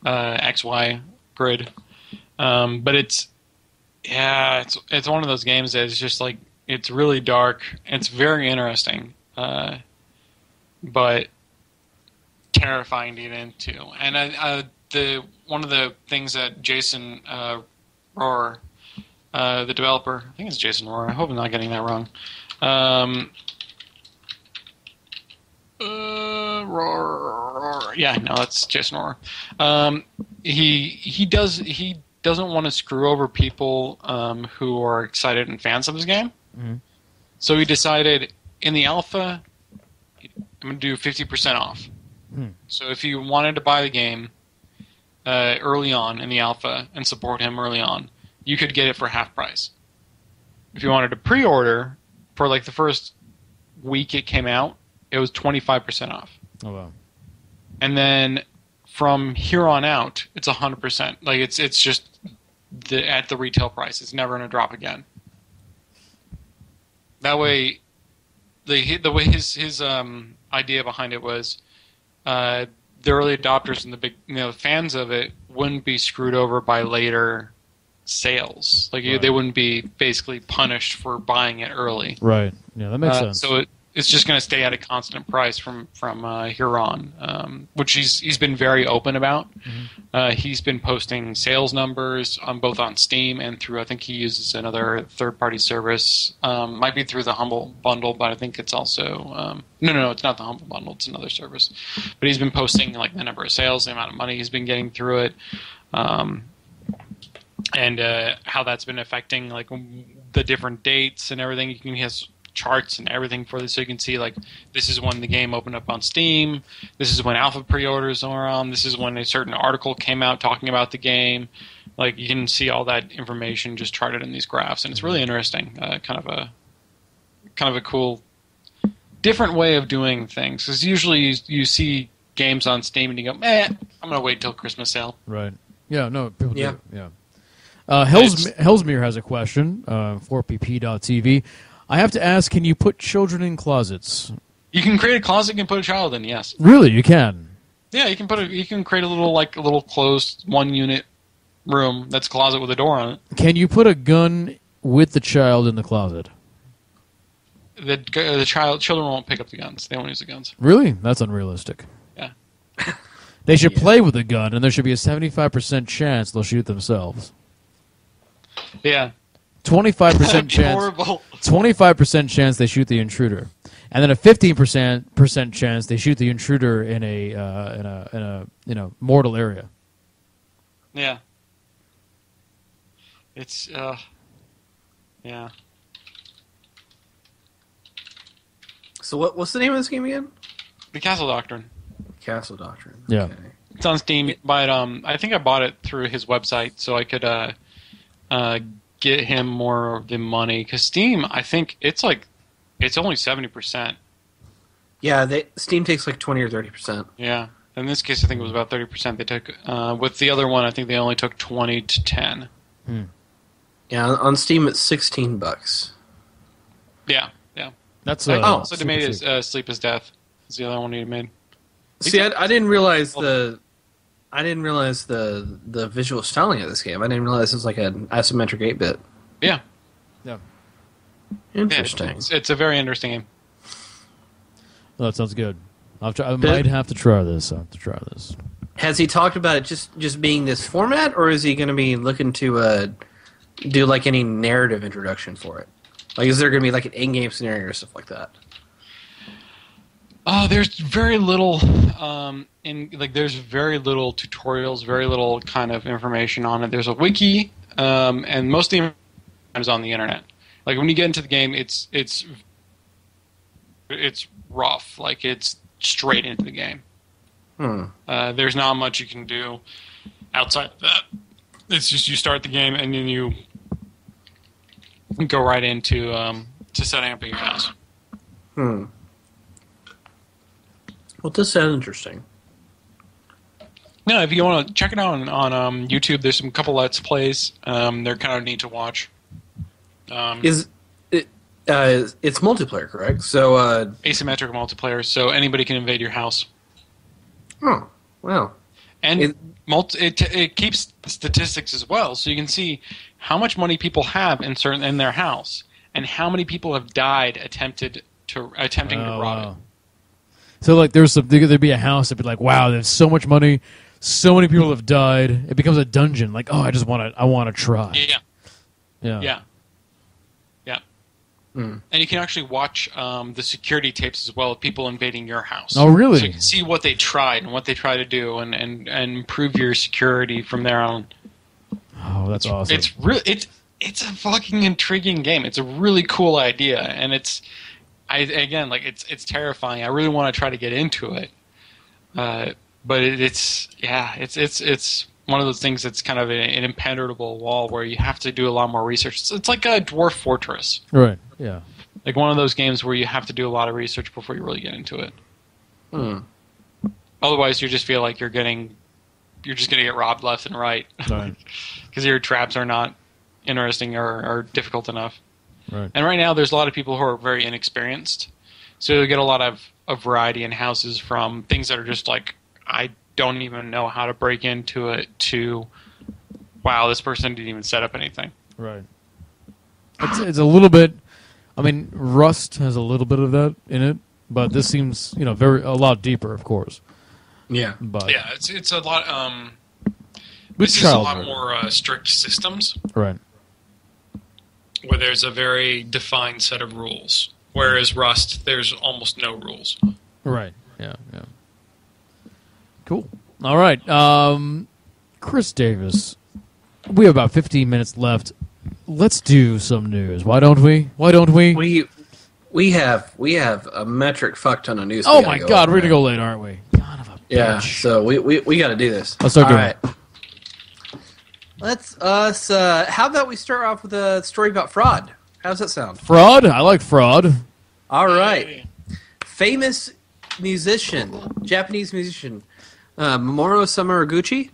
XY grid. But it's one of those games that is just like, it's really dark. It's very interesting, but terrifying to get into. And one of the things that Jason Rohrer, the developer, I think it's Jason Rohrer. I hope I'm not getting that wrong. Yeah, no, that's Jason Rohrer. He doesn't want to screw over people who are excited and fans of his game. Mm-hmm. So he decided in the alpha, I'm going to do 50% off. So if you wanted to buy the game early on in the alpha and support him early on, you could get it for half price. If you wanted to pre-order for like the first week it came out, it was 25% off. Oh wow! And then from here on out, it's 100%. Like it's just at the retail price. It's never going to drop again. That way, the way his idea behind it was, the early adopters and the big fans of it wouldn't be screwed over by later sales. Like right. They wouldn't be basically punished for buying it early. Right. Yeah, that makes sense. it's just going to stay at a constant price from here on, which he's been very open about. He's been posting sales numbers on both on Steam and through, I think he uses another third-party service. Might be through the Humble Bundle, but I think it's also no, it's not the Humble Bundle. It's another service. But he's been posting like the number of sales, the amount of money he's been getting through it, and how that's been affecting like the different dates and everything. He has charts and everything for this, so you can see like this is when the game opened up on Steam, this is when alpha pre-orders are on, this is when a certain article came out talking about the game. Like you can see all that information just charted in these graphs, and it's really interesting. Kind of a cool, different way of doing things. Because usually you see games on Steam and you go, I'm gonna wait till Christmas sale. Right. Yeah. No. People do. Yeah. Hellsmere has a question for pp.tv. I have to ask, can you put children in closets? You can create a closet and put a child in, yes. Really, you can? Yeah, you can create a little closed 1-unit room that's a closet with a door on it. Can you put a gun with the child in the closet? The children won't pick up the guns. They won't use the guns. Really? That's unrealistic. Yeah. They should play with the gun, and there should be a 75% chance they'll shoot themselves. Yeah. 25% chance. Horrible. 25% chance they shoot the intruder, and then a 15% chance they shoot the intruder in a mortal area. Yeah. It's yeah. So what's the name of this game again? The Castle Doctrine. Castle Doctrine. Yeah. Okay. It's on Steam, but I think I bought it through his website so I could get him more of the money, because Steam, I think it's only 70%. Yeah, Steam takes like 20 or 30%. Yeah, in this case, I think it was about 30% they took. With the other one, I think they only took 20 to 10. Yeah, on Steam it's $16. Yeah. That's so they made it Sleep is Death. Is the other one he made. See, I didn't realize the visual styling of this game. I didn't realize it was like an isometric 8-bit. Yeah. Interesting. Yeah, it's a very interesting game. Oh, that sounds good. I might have to try this. Has he talked about it just being this format, or is he going to be looking to do like any narrative introduction for it? Like, is there going to be like an in-game scenario or stuff like that? There's very little there's very little tutorials, very little kind of information on it. There's a wiki, and most of the information is on the internet. Like when you get into the game, it's rough. Like it's straight into the game. There's not much you can do outside of that. It's just you start the game and then you go right into to setting up your house. Well, this sounds interesting. No, if you want to check it out on YouTube, there's some couple Let's Plays. They're kind of neat to watch. Is it? It's multiplayer, correct? So asymmetric multiplayer, so anybody can invade your house. Oh, wow! And it keeps statistics as well, so you can see how much money people have in their house, and how many people have died attempting to rob it. So like there'd be a house that'd be like, wow, there's so much money, so many people have died. It becomes a dungeon. Like, oh, I want to try. Yeah. And you can actually watch the security tapes as well of people invading your house. Oh, really? So you can see what they tried and what they try to do, and improve your security from there on. Oh, that's awesome! It's a fucking intriguing game. It's a really cool idea, and it's terrifying. I really want to try to get into it, but it's one of those things that's kind of an impenetrable wall where you have to do a lot more research. It's like a Dwarf Fortress. Right, yeah. Like one of those games where you have to do a lot of research before you really get into it. Otherwise, you just feel like you're just going to get robbed left and right. Right. Because your traps are not interesting or difficult enough. Right. And right now, there's a lot of people who are very inexperienced. So you get a lot of variety in houses, from things that are just like, I don't even know how to break into it, to, wow, this person didn't even set up anything. Right. It's a little bit I mean, Rust has a little bit of that in it, but this seems, a lot deeper, of course. Yeah. But Yeah, it's a lot. with This is a lot childhood. more strict systems Right. where there's a very defined set of rules. Whereas Rust, there's almost no rules. Right. Yeah. Cool. All right. Chris Davis, we have about 15 minutes left. Let's do some news. Why don't we? We have a metric fuck ton of news. Oh my God, we're gonna go late, aren't we? God of a Yeah, bitch. so we got to do this. Let's start doing All right. Let's how about we start off with a story about fraud? How's that sound? Fraud? I like fraud. All right. Famous Japanese musician, Mamoru Samaguchi.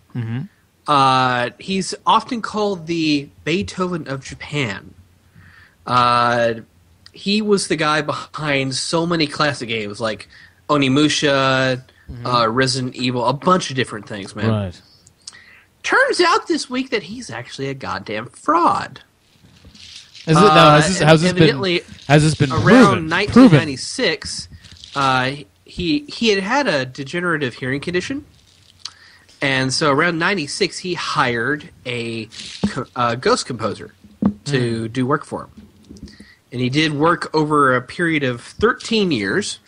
He's often called the Beethoven of Japan. He was the guy behind so many classic games like Onimusha, Resident Evil, a bunch of different things, man. Right. Turns out this week that he's actually a goddamn fraud. Has this been around proven? 1996, he had a degenerative hearing condition, and so around 96 he hired a ghost composer to do work for him, and he did work over a period of 13 years.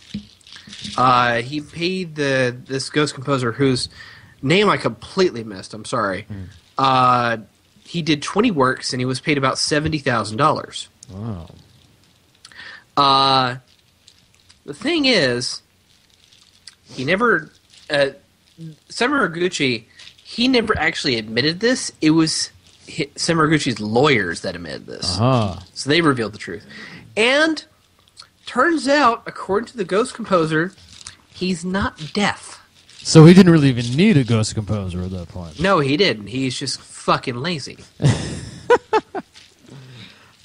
He paid this ghost composer, whose name I completely missed. I'm sorry. He did 20 works, and he was paid about $70,000. Wow. The thing is, he never... Samaguchi, he never actually admitted this. It was Samaguchi's lawyers that admitted this. So they revealed the truth. And turns out, according to the ghost composer, he's not deaf. So he didn't really even need a ghost composer at that point. No, he didn't. He's just fucking lazy.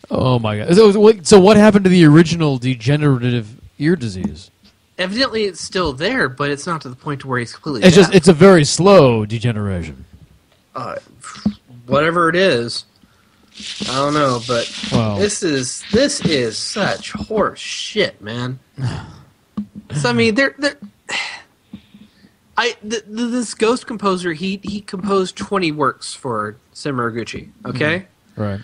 Oh my God. So what happened to the original degenerative ear disease? Evidently, it's still there, but it's not to the point to where he's completely deaf. It's a very slow degeneration. Whatever it is, I don't know, but Wow. this is such horse shit, man. So I mean, this ghost composer, he composed 20 works for Samaguchi. Okay, Right.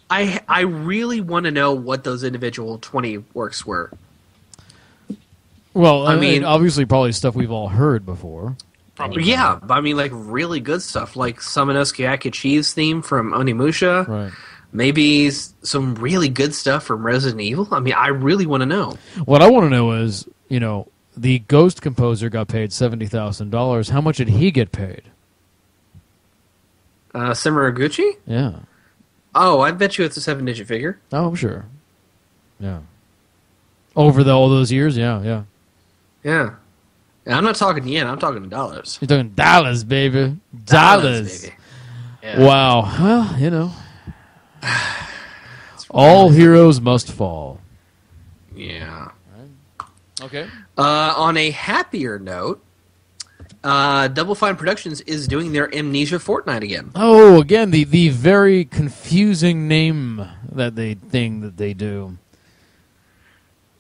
I really want to know what those individual 20 works were. Well, I mean, mean- obviously, probably stuff we've all heard before. Probably. Yeah, I mean, like really good stuff, like Summonosuke Akichi's theme from Onimusha. Right. Maybe some really good stuff from Resident Evil. I mean, I really want to know. What I want to know is, the ghost composer got paid $70,000. How much did he get paid? Samaguchi? Yeah. Oh, I bet you it's a 7-digit figure. Oh, I'm sure. Yeah. Over all those years, yeah. Yeah. And I'm not talking yen, I'm talking dollars. You're talking dollars, baby. Dollars. baby. Yeah. Wow. Well, all heroes must fall. Yeah. Okay. On a happier note, Double Fine Productions is doing their Amnesia Fortnite again. Oh, again, the very confusing name that they do.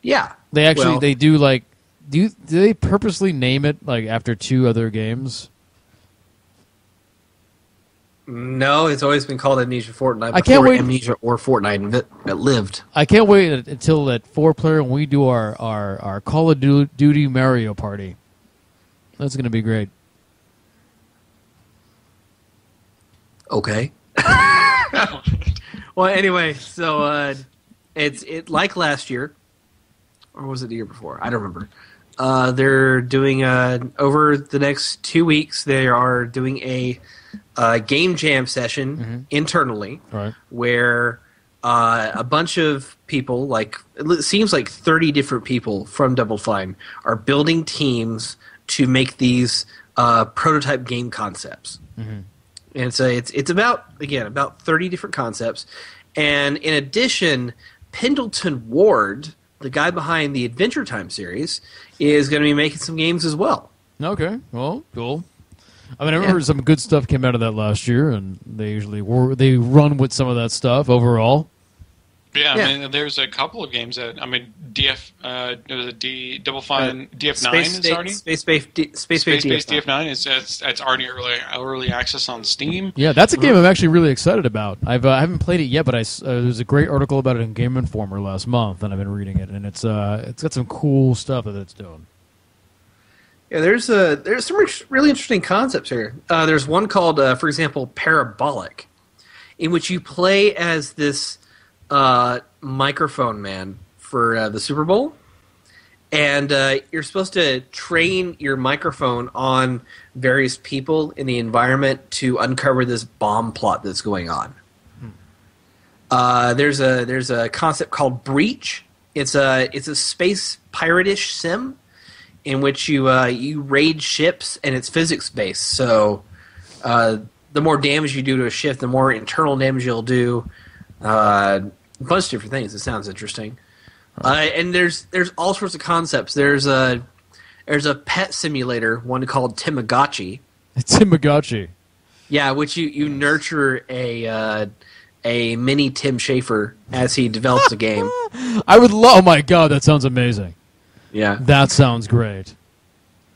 Yeah. They actually Well- they do like do they purposely name it like after two other games? No, it's always been called Amnesia Fortnite before I can't wait- Amnesia or Fortnite it lived. I can't wait until that 4-player when we do our Call of Duty Mario Party. That's going to be great. Okay. Well, anyway, so it's like last year, or was it the year before? I don't remember. They're doing over the next 2 weeks. They are doing a game jam session internally, Right. where a bunch of people, like it seems like 30 different people from Double Fine, are building teams to make these prototype game concepts. And so it's about 30 different concepts. And in addition, Pendleton Ward, the guy behind the Adventure Time series, is going to be making some games as well. Okay. Well, cool. I mean, I remember some good stuff came out of that last year, and they usually they run with some of that stuff overall. Yeah, I mean, there's a couple of games that there's a Double Fine DF9 is already Space-based DF9 is it's already early access on Steam. Yeah, that's a game I'm actually really excited about. I haven't played it yet, but there's a great article about it in Game Informer last month, and I've been reading it, and it's got some cool stuff that it's doing. Yeah, there's some really interesting concepts here. There's one called, for example, Parabolic, in which you play as this microphone man for the Super Bowl, and you're supposed to train your microphone on various people in the environment to uncover this bomb plot that's going on. There's a concept called Breach. It's a space pirate-ish sim in which you raid ships, and it's physics based. So the more damage you do to a ship, the more internal damage you'll do. A bunch of different things. It sounds interesting. And there's all sorts of concepts. There's a pet simulator, one called Tamagotchi. Tamagotchi. Yeah, which you nurture a mini Tim Schafer as he develops a game. I would love. Oh my god, that sounds amazing. Yeah, that sounds great.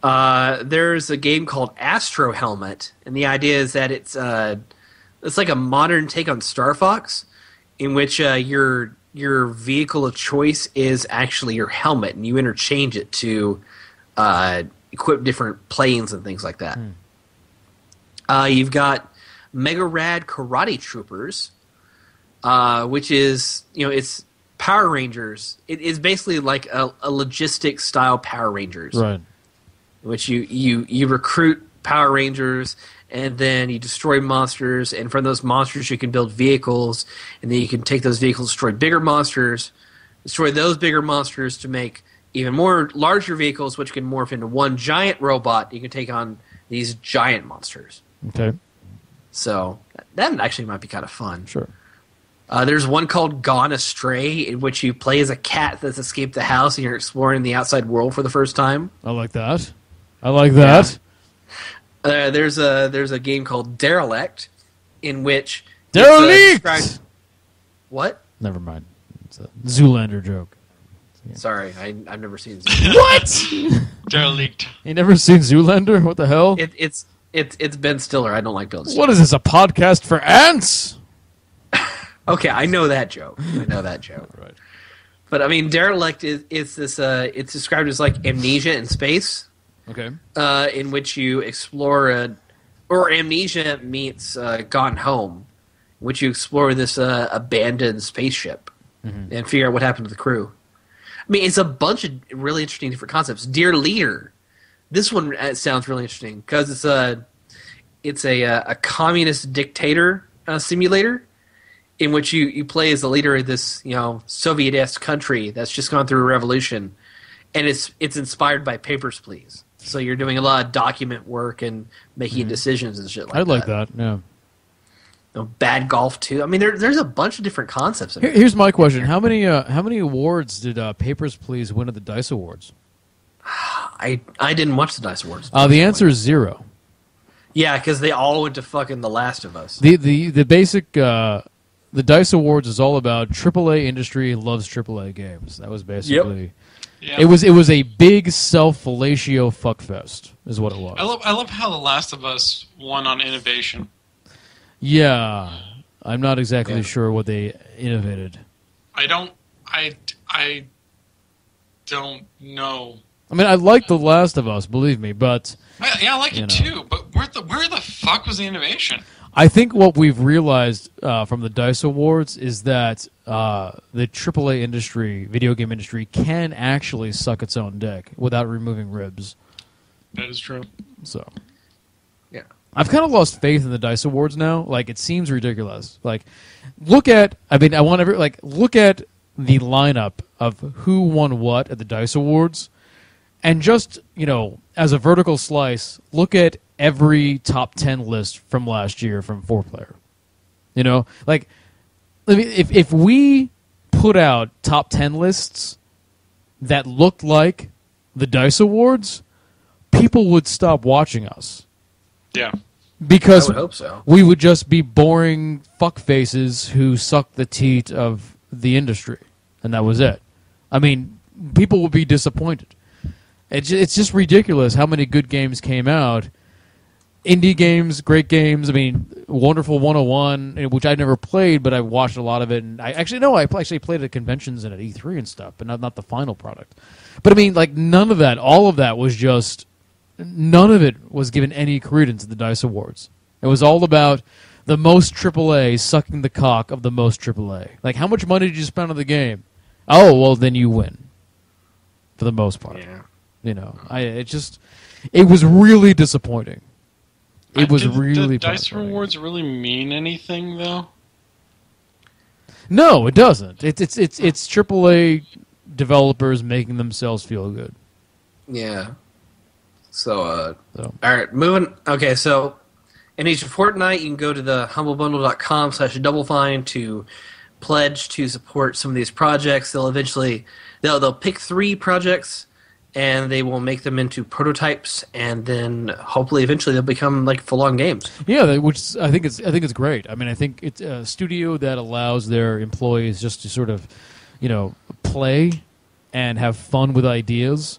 There's a game called Astro Helmet, and the idea is that it's like a modern take on Star Fox, in which your vehicle of choice is actually your helmet, and you interchange it to equip different planes and things like that. You've got Mega Rad Karate Troopers, which is, it's Power Rangers. It is basically like a logistic style Power Rangers, right? In which you recruit Power Rangers, and then you destroy monsters, and from those monsters you can build vehicles, and then you can take those vehicles, destroy bigger monsters, destroy those bigger monsters to make even more larger vehicles, which can morph into one giant robot. You can take on these giant monsters. Okay. So that actually might be kind of fun. Sure. There's one called Gone Astray, in which you play as a cat that's escaped the house and you're exploring the outside world for the first time. I like that. Yeah. There's a game called Derelict, in which Derelict. What? Never mind. It's a Zoolander joke. Yeah. Sorry, I've never seen Zoolander. What? Derelict. You never seen Zoolander? What the hell? It's Ben Stiller. I don't like Ben Stiller. What is this? A podcast for ants? Okay, I know that joke. Right. But I mean, Derelict is this. It's described as like Amnesia in space. Okay. In which you explore or Amnesia meets Gone Home, in which you explore this abandoned spaceship and figure out what happened to the crew. I mean, it's a bunch of really interesting different concepts. Dear Leader, this one sounds really interesting because it's a communist dictator simulator in which you play as the leader of this Soviet-esque country that's just gone through a revolution, and it's inspired by Papers, Please. So you're doing a lot of document work and making decisions and shit like that. I'd like that, yeah. Bad Golf too. I mean, there's a bunch of different concepts. Here's my question: How many awards did Papers, Please win at the DICE Awards? I didn't watch the DICE Awards. The answer is 0. Yeah, because they all went to fucking The Last of Us. The basic the DICE Awards is all about AAA industry loves AAA games. That was basically. Yep. Yeah. It was a big self-fellatio fuckfest, is what it was. I love how The Last of Us won on innovation. Yeah, I'm not exactly sure what they innovated. I don't know. I mean, I like The Last of Us, believe me, but I like it too. But where the fuck was the innovation? I think what we've realized from the DICE Awards is that the AAA industry, video game industry, can actually suck its own dick without removing ribs. That is true. So, yeah, I've kind of lost faith in the DICE Awards now. Like, it seems ridiculous. Like, look at the lineup of who won what at the DICE Awards, and just as a vertical slice, look at every top 10 list from last year from 4Player. If we put out top 10 lists that looked like the DICE Awards, people would stop watching us. Yeah. Because I would hope so. We would just be boring fuckfaces who suck the teat of the industry, and that was it. I mean, people will be disappointed. It's just ridiculous how many good games came out. Indie games, great games. I mean, Wonderful 101, which I never played, but I watched a lot of it. And I actually played at conventions and at E3 and stuff, but not the final product. But I mean, like, none of that, all of that was just, none of it was given any credence at the DICE Awards. It was all about the most AAA sucking the cock of the most AAA. Like, how much money did you spend on the game? Oh, well, then you win. For the most part. Yeah. You know, it was really disappointing. It was really Did DICE disappointing. Rewards really mean anything, though? No, it doesn't. It's AAA developers making themselves feel good. Yeah. So, all right, moving. Okay, so in each fortnight, you can go to the humblebundle.com/doublefine to pledge to support some of these projects. They'll pick 3 projects, and they will make them into prototypes, and then hopefully eventually they'll become like full-on games. Yeah, which I think it's great. I mean, I think it's a studio that allows their employees just to sort of, play and have fun with ideas,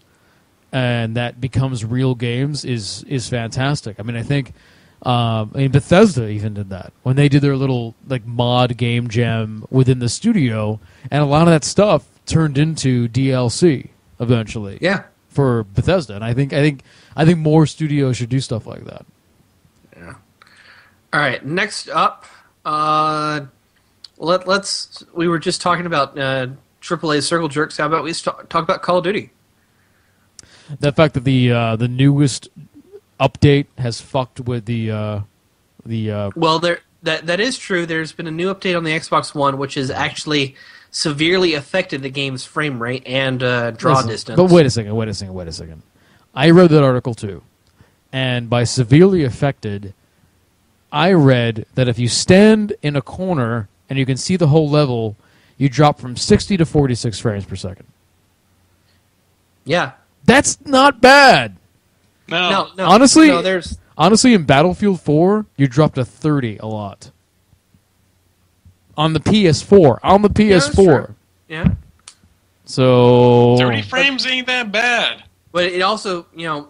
and that becomes real games is fantastic. I mean, I think Bethesda even did that when they did their little like mod game jam within the studio, and a lot of that stuff turned into DLC eventually. Yeah. For Bethesda, and I think more studios should do stuff like that. Yeah. All right. Next up, let's. We were just talking about AAA circle jerks. How about we talk about Call of Duty? The fact that the newest update has fucked with the Well, that is true. There's been a new update on the Xbox One, which has actually severely affected the game's frame rate and draw distance. But wait a second. I read that article too, and by severely affected, I read that if you stand in a corner and you can see the whole level, you drop from 60 to 46 frames per second. Yeah. That's not bad. No. Honestly, there's in Battlefield 4, you dropped to 30 a lot. On the PS4. Yeah. So 30 frames ain't that bad. But it also,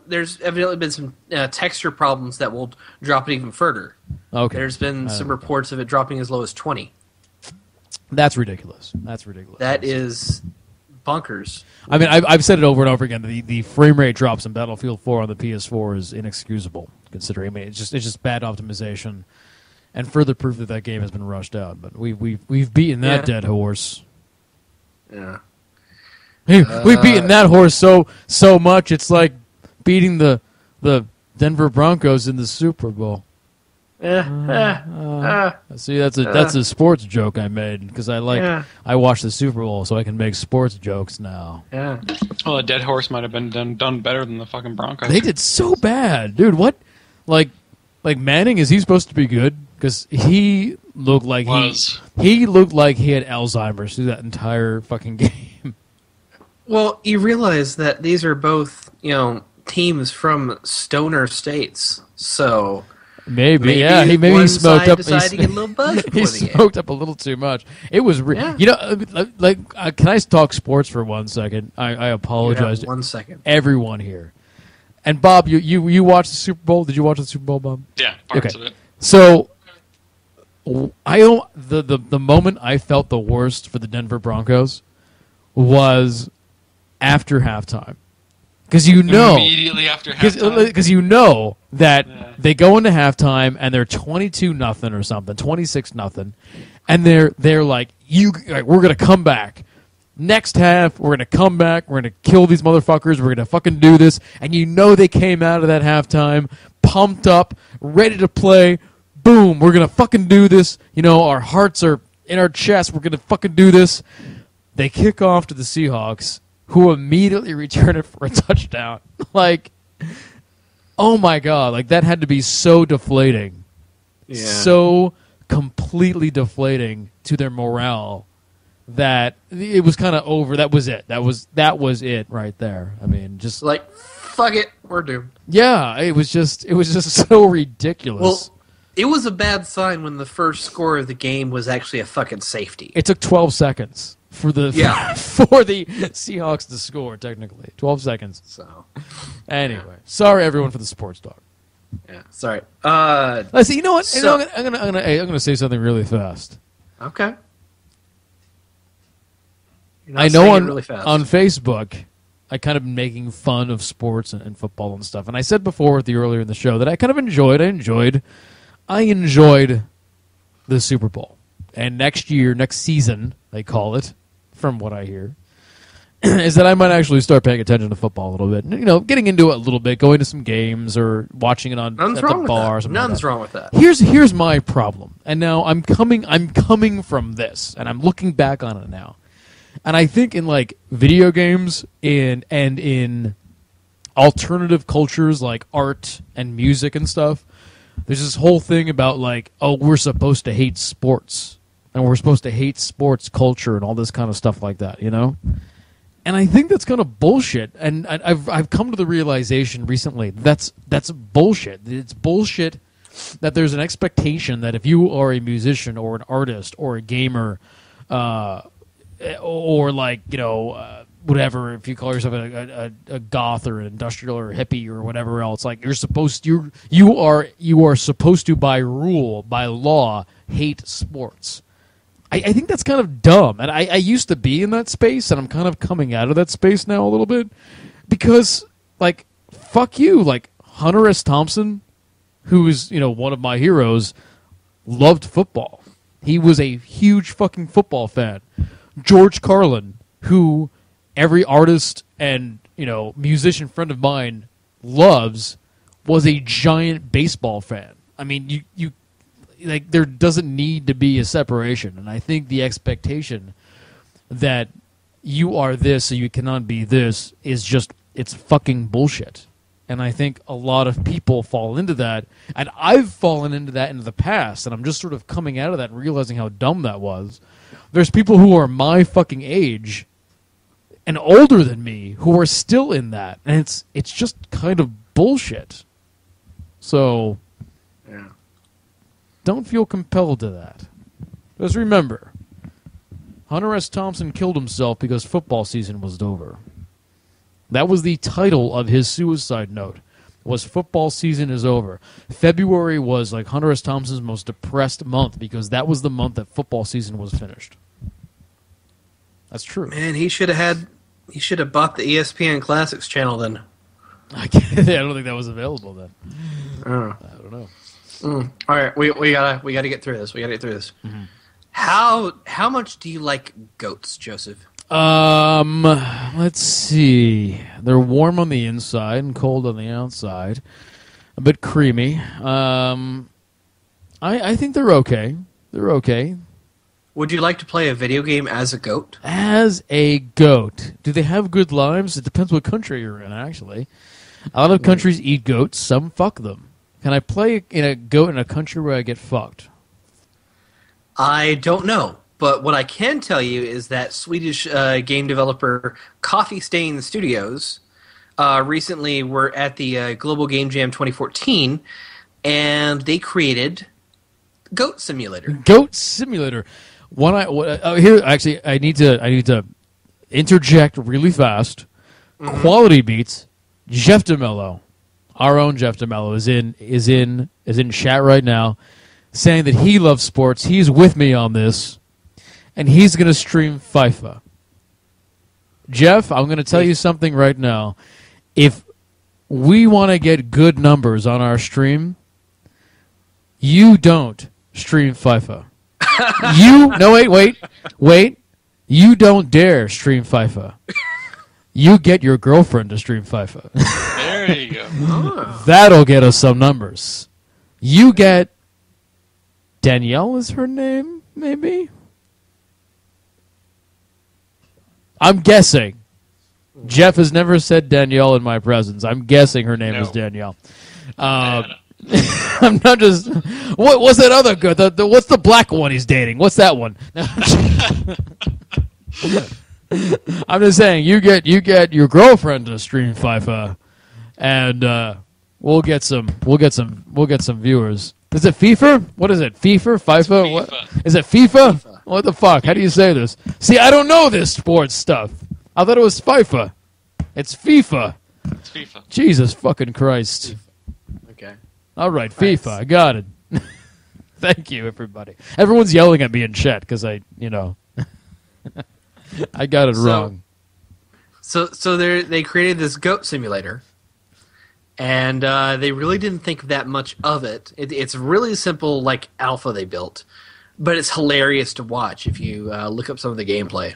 there's evidently been some texture problems that will drop it even further. Okay. There's been some reports of it dropping as low as 20. That's ridiculous. That is bonkers. I mean, I've said it over and over again. The frame rate drops in Battlefield 4 on the PS4 is inexcusable, considering. I mean, it's just bad optimization, and further proof that game has been rushed out. But we've beaten that dead horse. Yeah. We've beaten that horse so much. It's like beating the Denver Broncos in the Super Bowl. See, that's a sports joke I made because I watch the Super Bowl, so I can make sports jokes now. Yeah. Well, a dead horse might have been done better than the fucking Broncos. They did so bad, dude. What? Like Manning, is he supposed to be good? Because he looked like he looked like he had Alzheimer's through that entire fucking game. Well, you realize that these are both, teams from stoner states, so Maybe he smoked up. Decided to get a little buzz He smoked up a little too much. It was, can I talk sports for 1 second? I apologize to 1 second. everyone here. And Bob, you watched the Super Bowl? Did you watch the Super Bowl, Bob? Yeah, parts of it. So, the moment I felt the worst for the Denver Broncos was after halftime. Because immediately after halftime. Because that they go into halftime and they're 22-0 or something, 26-0, and they're like, we're gonna come back. Next half, we're gonna come back. We're gonna kill these motherfuckers. We're gonna fucking do this. And they came out of that halftime pumped up, ready to play. Boom, we're gonna fucking do this. Our hearts are in our chest. We're gonna fucking do this. They kick off to the Seahawks, who immediately return it for a touchdown. Oh my God, that had to be so deflating. Yeah. So completely deflating to their morale that it was kind of over. That was it. That was it right there. I mean, just fuck it, we're doomed. Yeah, it was just so ridiculous. Well, It was a bad sign when the first score of the game was actually a fucking safety. It took 12 seconds for the for the Seahawks to score. Technically, 12 seconds. So, anyway, sorry everyone for the sports talk. Yeah, sorry. Let's see. You know what? So, I'm gonna say something really fast. Okay. I know really on Facebook, I kind of been making fun of sports and football and stuff, and I said before earlier in the show that I kind of enjoyed the Super Bowl, and next season they call it, from what I hear, is that I might actually start paying attention to football a little bit. You know, getting into it a little bit, going to some games or watching it at the bar or something. Nothing's wrong with that. Here's my problem, and now I'm coming from this, and I'm looking back on it now, and I think in like video games and in alternative cultures like art and music and stuff, there's this whole thing about like, oh, we're supposed to hate sports, and we're supposed to hate sports culture and all this kind of stuff like that, you know. And I think that's kind of bullshit. And I've come to the realization recently that's bullshit. It's bullshit that there's an expectation that if you are a musician or an artist or a gamer, or like, you know, whatever, if you call yourself a goth or an industrial or a hippie or whatever else, like you are supposed to by law hate sports. I think that's kind of dumb, and I used to be in that space, and I'm kind of coming out of that space now a little bit, because, like, fuck you, like, Hunter S. Thompson, who is, you know, one of my heroes, loved football. He was a huge fucking football fan. George Carlin, who every artist and, you know, musician friend of mine loves, was a giant baseball fan. I mean, you like, there doesn't need to be a separation, and I think the expectation that you are this so you cannot be this is just, it's fucking bullshit. And I think a lot of people fall into that, and I've fallen into that in the past, and I'm just sort of coming out of that and realizing how dumb that was. There's people who are my fucking age and older than me who are still in that, and it's just kind of bullshit. So, yeah. Don't feel compelled to that. Just remember, Hunter S. Thompson killed himself because football season was over. That was the title of his suicide note, was football season is over. February was like Hunter S. Thompson's most depressed month because that was the month that football season was finished. That's true. Man, he should have bought the ESPN Classics channel then. I don't think that was available then. I don't know. All right, we gotta get through this. Mm-hmm. How much do you like goats, Joseph? Let's see. They're warm on the inside and cold on the outside. A bit creamy. I think they're okay. They're okay. Would you like to play a video game as a goat? As a goat. Do they have good lives? It depends what country you're in, actually. A lot of countries eat goats. Some fuck them. Can I play in a goat in a country where I get fucked? I don't know. But what I can tell you is that Swedish game developer Coffee Stain Studios recently were at the Global Game Jam 2014, and they created Goat Simulator. Goat Simulator. Here, actually, I need to interject really fast. Mm-hmm. Quality Beats. Jeff DeMello, our own Jeff DeMello, is in chat right now, saying that he loves sports. He's with me on this. And he's going to stream FIFA. Jeff, I'm going to tell you something right now. If we want to get good numbers on our stream, you don't stream FIFA. Wait. You don't dare stream FIFA. You get your girlfriend to stream FIFA. There you go. That'll get us some numbers. You get Danielle is her name, maybe? I'm guessing. Jeff has never said Danielle in my presence. I'm guessing her name is Danielle. I'm not just. What's that other good? What's the black one he's dating? What's that one? I'm just saying you get your girlfriend to stream FIFA, and we'll get some viewers. Is it FIFA? What is it? FIFA? FIFA? FIFA. What? Is it FIFA? FIFA. What the fuck? How do you say this? See, I don't know this sports stuff. I thought it was FIFA. It's FIFA. It's FIFA. Jesus fucking Christ. Okay. All right, FIFA. I got it. Thank you, everybody. Everyone's yelling at me in chat because I got it wrong. So they created this goat simulator, and they really didn't think that much of it. It's really simple, like alpha they built, but it's hilarious to watch if you look up some of the gameplay.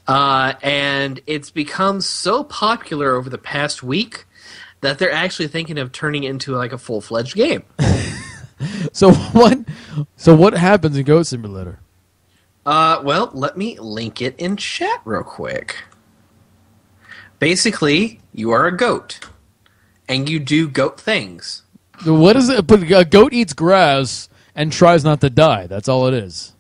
And it's become so popular over the past week that they're actually thinking of turning it into like a full-fledged game. So what happens in Goat Simulator? Well, let me link it in chat real quick. Basically, you are a goat, and you do goat things. What is it? But a goat eats grass and tries not to die. That's all it is.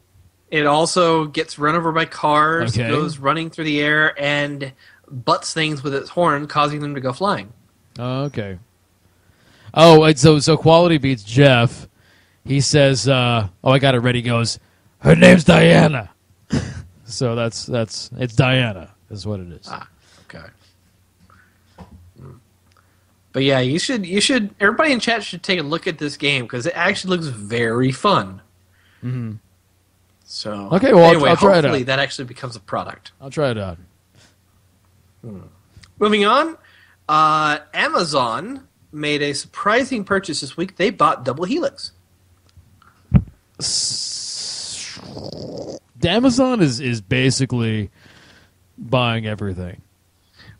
It also gets run over by cars, Okay. goes running through the air, and butts things with its horn, causing them to go flying. Oh, okay. Oh, so Quality Beats Jeff. He says, "Oh, I got it ready." He goes, "Her name's Diana." So it's Diana is what it is. Ah, okay. But yeah, you should. Everybody in chat should take a look at this game because it actually looks very fun. Mm-hmm. So Okay, well, anyway, I'll try it hopefully out. that actually becomes a product. I'll try it out. Moving on, Amazon made a surprising purchase this week. They bought Double Helix. Amazon is basically buying everything.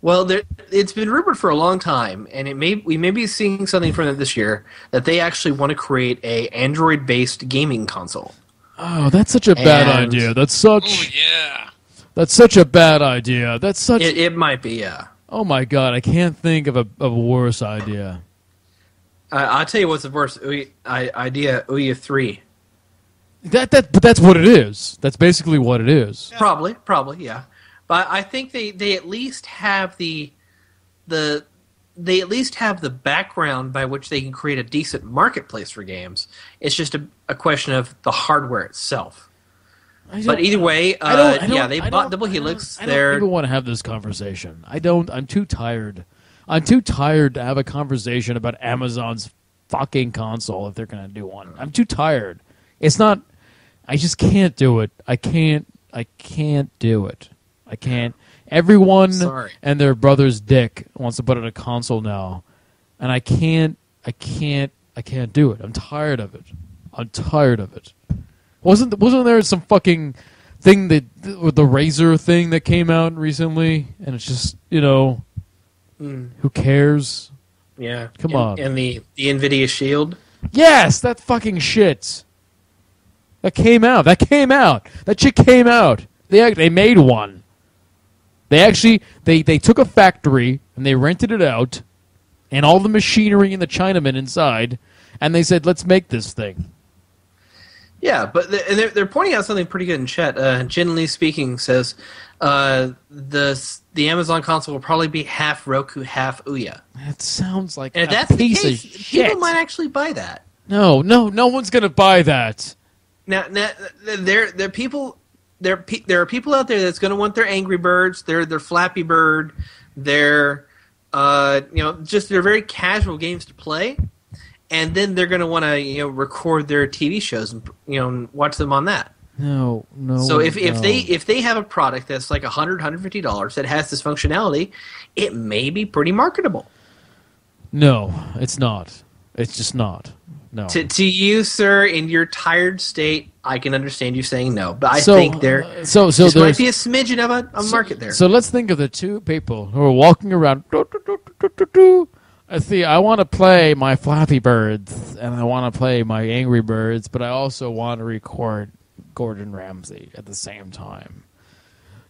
Well, it's been rumored for a long time, and we may be seeing something from them this year that they actually want to create a Android-based gaming console. Oh, that's such a bad And- idea. That's Oh such yeah. that's such a bad idea. That's such. It might be, yeah. Oh my god, I can't think of a worse idea. I'll tell you what's the worst idea. Ouya 3. But that's what it is. That's basically what it is. Probably, yeah. But I think they at least have the background by which they can create a decent marketplace for games. It's just a question of the hardware itself. But either way, they bought Double Helix. I don't even want to have this conversation. I don't. I'm too tired. I'm too tired to have a conversation about Amazon's fucking console if they're going to do one. I'm too tired. It's not. I just can't do it. I can't do it. I can't. Everyone and their brother's dick wants to put out a console now, and I can't do it. I'm tired of it. Wasn't there some fucking thing with the Razer thing that came out recently, and it's just who cares? Yeah, Come on. And the NVIDIA Shield. Yes, that fucking shit. That came out. That shit came out. They made one. They took a factory and they rented it out, and all the machinery and the Chinamen inside, and they said, "Let's make this thing." Yeah, but they're pointing out something pretty good in chat. Jin Lee speaking says the Amazon console will probably be half Roku, half Ouya. That sounds like And if a that's the piece case, of shit. people might actually buy that. No one's gonna buy that. Now there are people out there that's going to want their Angry Birds, their Flappy Bird, their just their very casual games to play, and then they're going to want to record their TV shows and watch them on that. No. So if they have a product that's like $150 that has this functionality, it may be pretty marketable. No, it's not. It's just not. No. To you, sir, in your tired state, I can understand you saying no, but I think there might be a smidgen of a market there. So let's think of the two people who are walking around. I want to play my Flappy Birds and I want to play my Angry Birds, but I also want to record Gordon Ramsay at the same time.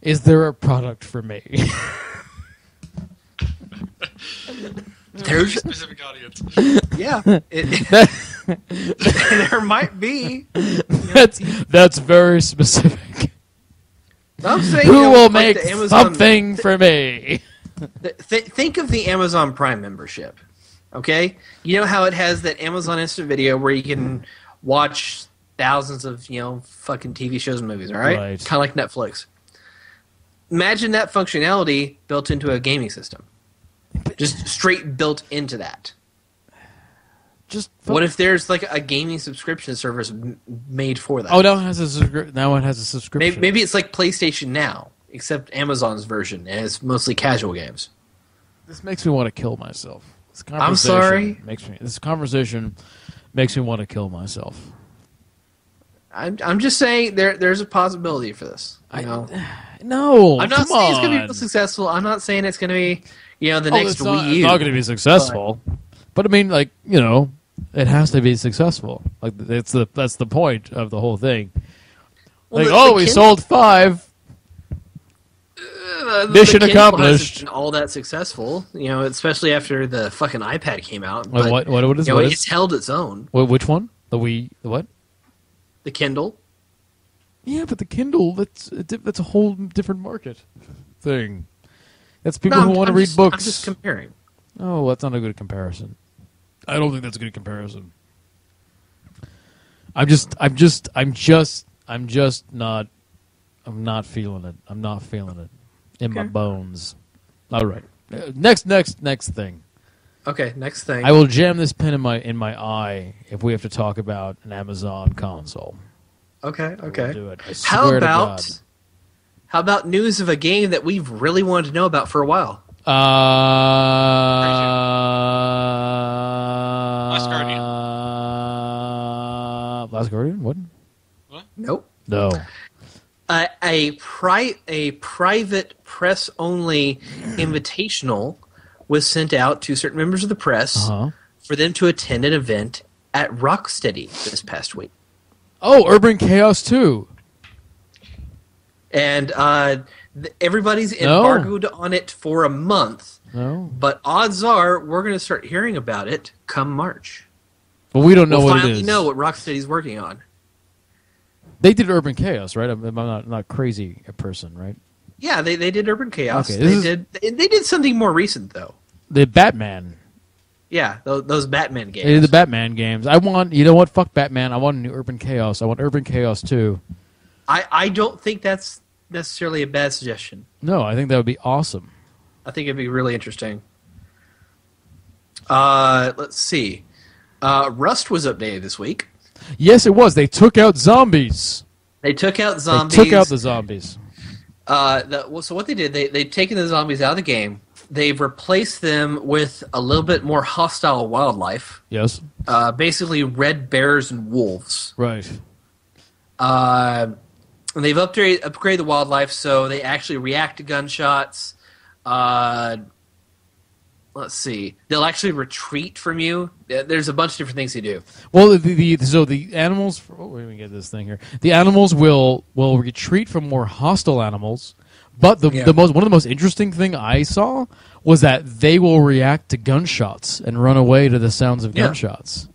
Is there a product for me? There's a specific audience. Yeah, there might be. That's very specific. I'm saying, Who will like make the Amazon, something for me? Think of the Amazon Prime membership. Okay? You know how it has that Amazon Instant Video where you can watch thousands of, fucking TV shows and movies, all right? Right. Kind of like Netflix. Imagine that functionality built into a gaming system. Just straight built into that. What if there's like a gaming subscription service made for that? Oh, now it has a subscription. Maybe it's like PlayStation Now, except Amazon's version, and it's mostly casual games. This makes me want to kill myself. I'm sorry. This conversation makes me want to kill myself. I'm just saying there's a possibility for this. No, I'm not saying it's going to be successful. I'm not saying it's going to be the next Wii U. It's not going to be successful. But I mean, it has to be successful. Like that's the point of the whole thing. Well, we sold 5. Mission accomplished. Hasn't been all that successful, especially after the fucking iPad came out. What is it's held its own. Which one? The Wii? The what? The Kindle. Yeah, but the Kindle that's a whole different market thing. That's people who want to read books. I'm just comparing. Oh, that's not a good comparison. I don't think that's a good comparison. I'm not feeling it. I'm not feeling it in my bones. All right. Next thing. Okay, next thing. I will jam this pin in my eye if we have to talk about an Amazon console. Okay. We'll do it. I swear to God. How about news of a game that we've really wanted to know about for a while? Last Guardian. Last Guardian? What? Nope. No. A private press-only invitational was sent out to certain members of the press for them to attend an event at Rocksteady this past week. Oh, Urban Chaos 2. And everybody's embargoed on it for a month. No. But odds are we're going to start hearing about it come March. But we don't know what it is. We'll finally know what Rocksteady's working on. They did Urban Chaos, right? I'm not crazy a person, right? Yeah, they did Urban Chaos. Okay, they did something more recent though. The Batman. Yeah, those Batman games. They did the Batman games. I want, you know what? Fuck Batman. I want a new Urban Chaos. I want Urban Chaos 2. I don't think that's necessarily a bad suggestion. No, I think that would be awesome. I think it'd be really interesting. Let's see. Rust was updated this week. Yes, it was. They took out zombies. They took out zombies. They took out the zombies. So what they did, they've taken the zombies out of the game. They've replaced them with a little bit more hostile wildlife. Yes. Basically red bears and wolves. Right. And they've upgraded the wildlife so they actually react to gunshots. Let's see. They'll actually retreat from you. There's a bunch of different things they do. Well, so the animals. Let me get this thing here. The animals will retreat from more hostile animals, but one of the most interesting thing I saw was that they will react to gunshots and run away to the sounds of gunshots.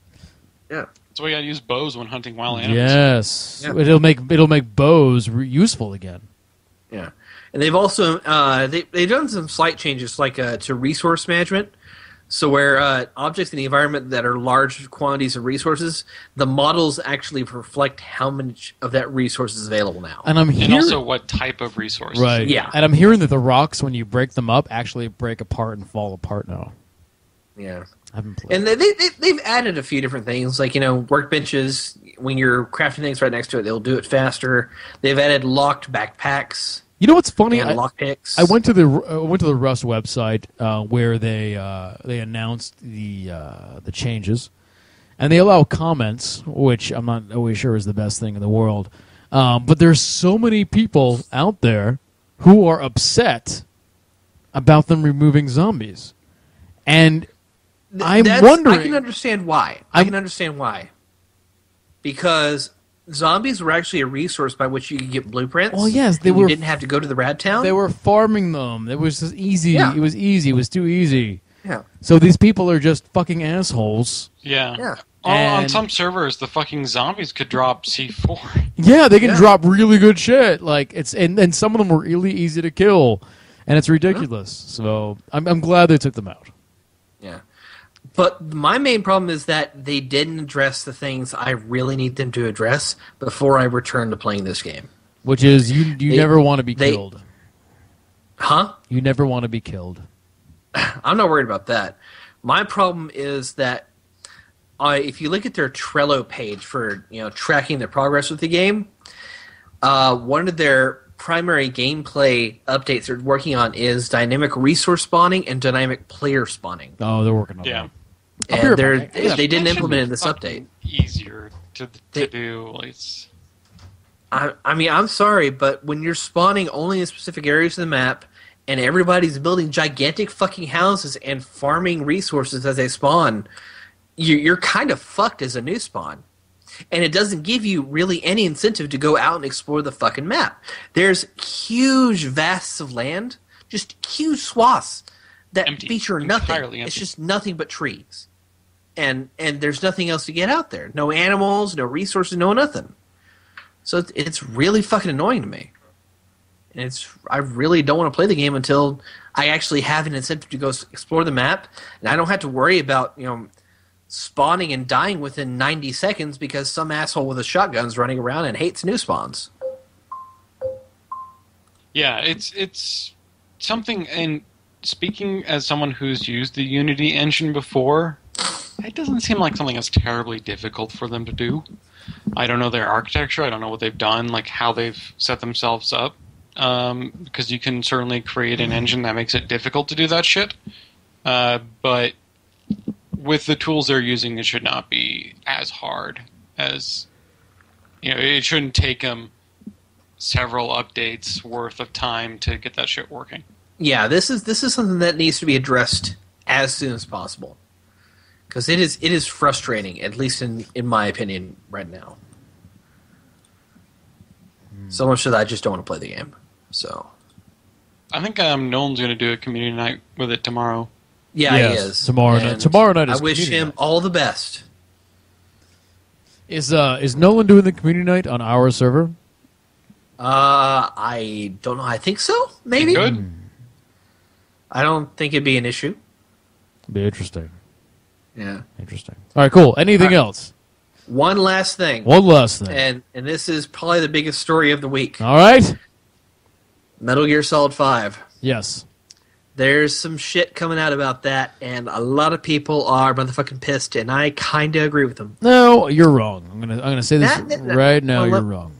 Yeah. That's why you got to use bows when hunting wild animals. Yes. Yeah. It'll make bows useful again. Yeah. And they've also they've done some slight changes, like to resource management. So where objects in the environment that are large quantities of resources, the models actually reflect how much of that resource is available now. And and also what type of resources. Right. Yeah. And I'm hearing that the rocks, when you break them up, actually break apart and fall apart now. Yeah. I haven't played. And they've added a few different things, like workbenches. When you're crafting things right next to it, they'll do it faster. They've added locked backpacks. You know what's funny? Lockpicks. I went to the Rust website where they announced the changes, and they allow comments, which I'm not always sure is the best thing in the world. But there's so many people out there who are upset about them removing zombies, and I'm wondering. I can understand why. I can understand why. Because zombies were actually a resource by which you could get blueprints. Well, yes, you didn't have to go to the Rad Town. They were farming them. It was just easy. Yeah. It was easy. It was too easy. Yeah. So these people are just fucking assholes. Yeah. Yeah. On some servers, the fucking zombies could drop C4. Yeah, they can drop really good shit. Like and some of them were really easy to kill, and it's ridiculous. So I'm glad they took them out. Yeah. But my main problem is that they didn't address the things I really need them to address before I return to playing this game. Which is, you never want to be killed. Huh? You never want to be killed. I'm not worried about that. My problem is that if you look at their Trello page for tracking their progress with the game, one of their primary gameplay updates they're working on is dynamic resource spawning and dynamic player spawning. Oh, they're working on that. And they didn't implement it in this update. Easier to do. I mean, I'm sorry, but when you're spawning only in specific areas of the map and everybody's building gigantic fucking houses and farming resources as they spawn, you're kind of fucked as a new spawn. And it doesn't give you really any incentive to go out and explore the fucking map. There's huge vasts of land, just huge swaths that feature nothing. It's just nothing but trees. And there's nothing else to get out there. No animals, no resources, no nothing. So it's really fucking annoying to me. And I really don't want to play the game until I actually have an incentive to go explore the map, and I don't have to worry about spawning and dying within 90 seconds because some asshole with a shotgun's running around and hates new spawns. Yeah, it's something. And speaking as someone who's used the Unity engine before, it doesn't seem like something that's terribly difficult for them to do. I don't know their architecture. I don't know what they've done, like how they've set themselves up. Because you can certainly create an engine that makes it difficult to do that shit. But with the tools they're using, it should not be as hard as... it shouldn't take them several updates worth of time to get that shit working. Yeah, this is something that needs to be addressed as soon as possible. Because it is frustrating, at least in my opinion, right now. So much that I just don't want to play the game. So, I think Nolan's going to do a community night with it tomorrow. Yeah, he is. Tomorrow night. Tomorrow night is I wish him all the best. Is Nolan doing the community night on our server? I don't know. I think so. Maybe. Good. I don't think it'd be an issue. Be interesting. Yeah. Interesting. All right, cool. Anything else? One last thing. And this is probably the biggest story of the week. All right. Metal Gear Solid 5. Yes. There's some shit coming out about that, and a lot of people are motherfucking pissed, and I kind of agree with them. No, you're wrong. I'm gonna say this right now. You're wrong.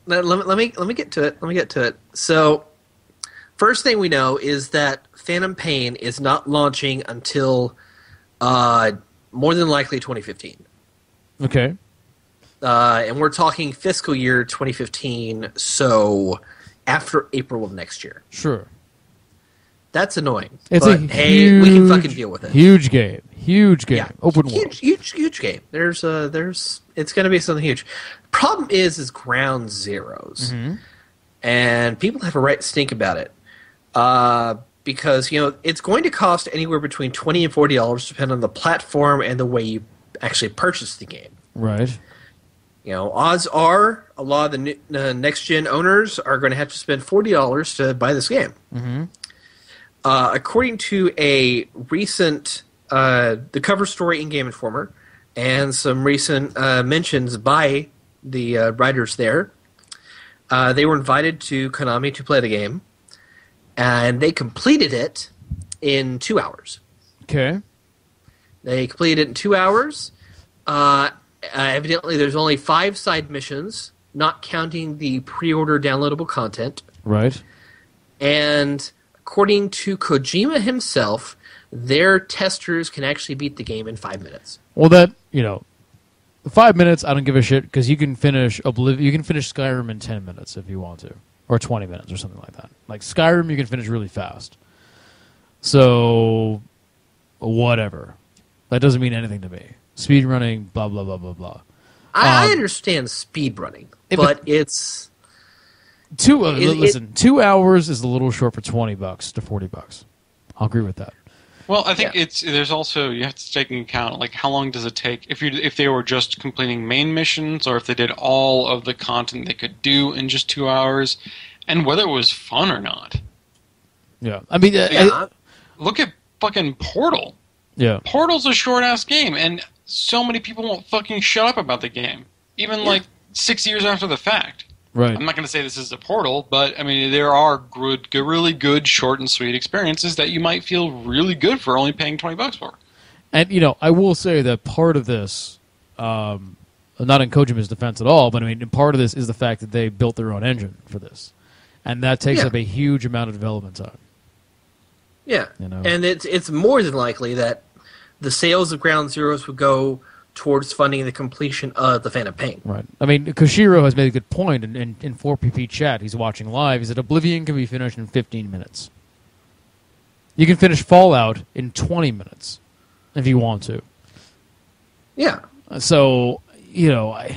Let me get to it. So, first thing we know is that Phantom Pain is not launching until more than likely 2015. Okay. And we're talking fiscal year 2015, so after April of next year. Sure. That's annoying. It's but, hey, we can fucking deal with it. Huge game. Yeah, open world. Huge game. There's it's going to be something huge. Problem is ground zeros. Mm-hmm. And people have a right to stink about it. Because, it's going to cost anywhere between $20 and $40 depending on the platform and the way you actually purchase the game. Right. Odds are a lot of the next-gen owners are going to have to spend $40 to buy this game. Mm-hmm. According to a recent the cover story in Game Informer and some recent mentions by the writers there, they were invited to Konami to play the game, and they completed it in 2 hours. Okay. They completed it in 2 hours. Evidently, there's only 5 side missions, not counting the pre-order downloadable content. Right. And according to Kojima himself, their testers can actually beat the game in 5 minutes. Well, 5 minutes, I don't give a shit, because you can finish Skyrim in 10 minutes if you want to. Or 20 minutes or something like that. Like Skyrim, you can finish really fast. So, whatever. That doesn't mean anything to me. Speedrunning, blah, blah, blah, blah, blah. I understand speedrunning, but it's... Listen, 2 hours is a little short for $20 to $40. I'll agree with that. Well, I think there's also, you have to take into account, like, how long does it take if they were just completing main missions, or if they did all of the content they could do in just 2 hours, and whether it was fun or not. Yeah, I mean, look at fucking Portal. Yeah. Portal's a short-ass game, and so many people won't fucking shut up about the game. Even, 6 years after the fact. Right. I'm not going to say this is a Portal, but, I mean, there are really good, short and sweet experiences that you might feel really good for only paying $20 for. And, I will say that part of this, not in Kojima's defense at all, but, I mean, part of this is the fact that they built their own engine for this. And that takes up a huge amount of development time. Yeah, and it's more than likely that the sales of Ground Zeroes would go towards funding the completion of the Phantom Pain. Right. I mean, Koshiro has made a good point in 4PP chat. He's watching live. He said Oblivion can be finished in 15 minutes. You can finish Fallout in 20 minutes if you want to. Yeah. So, I'm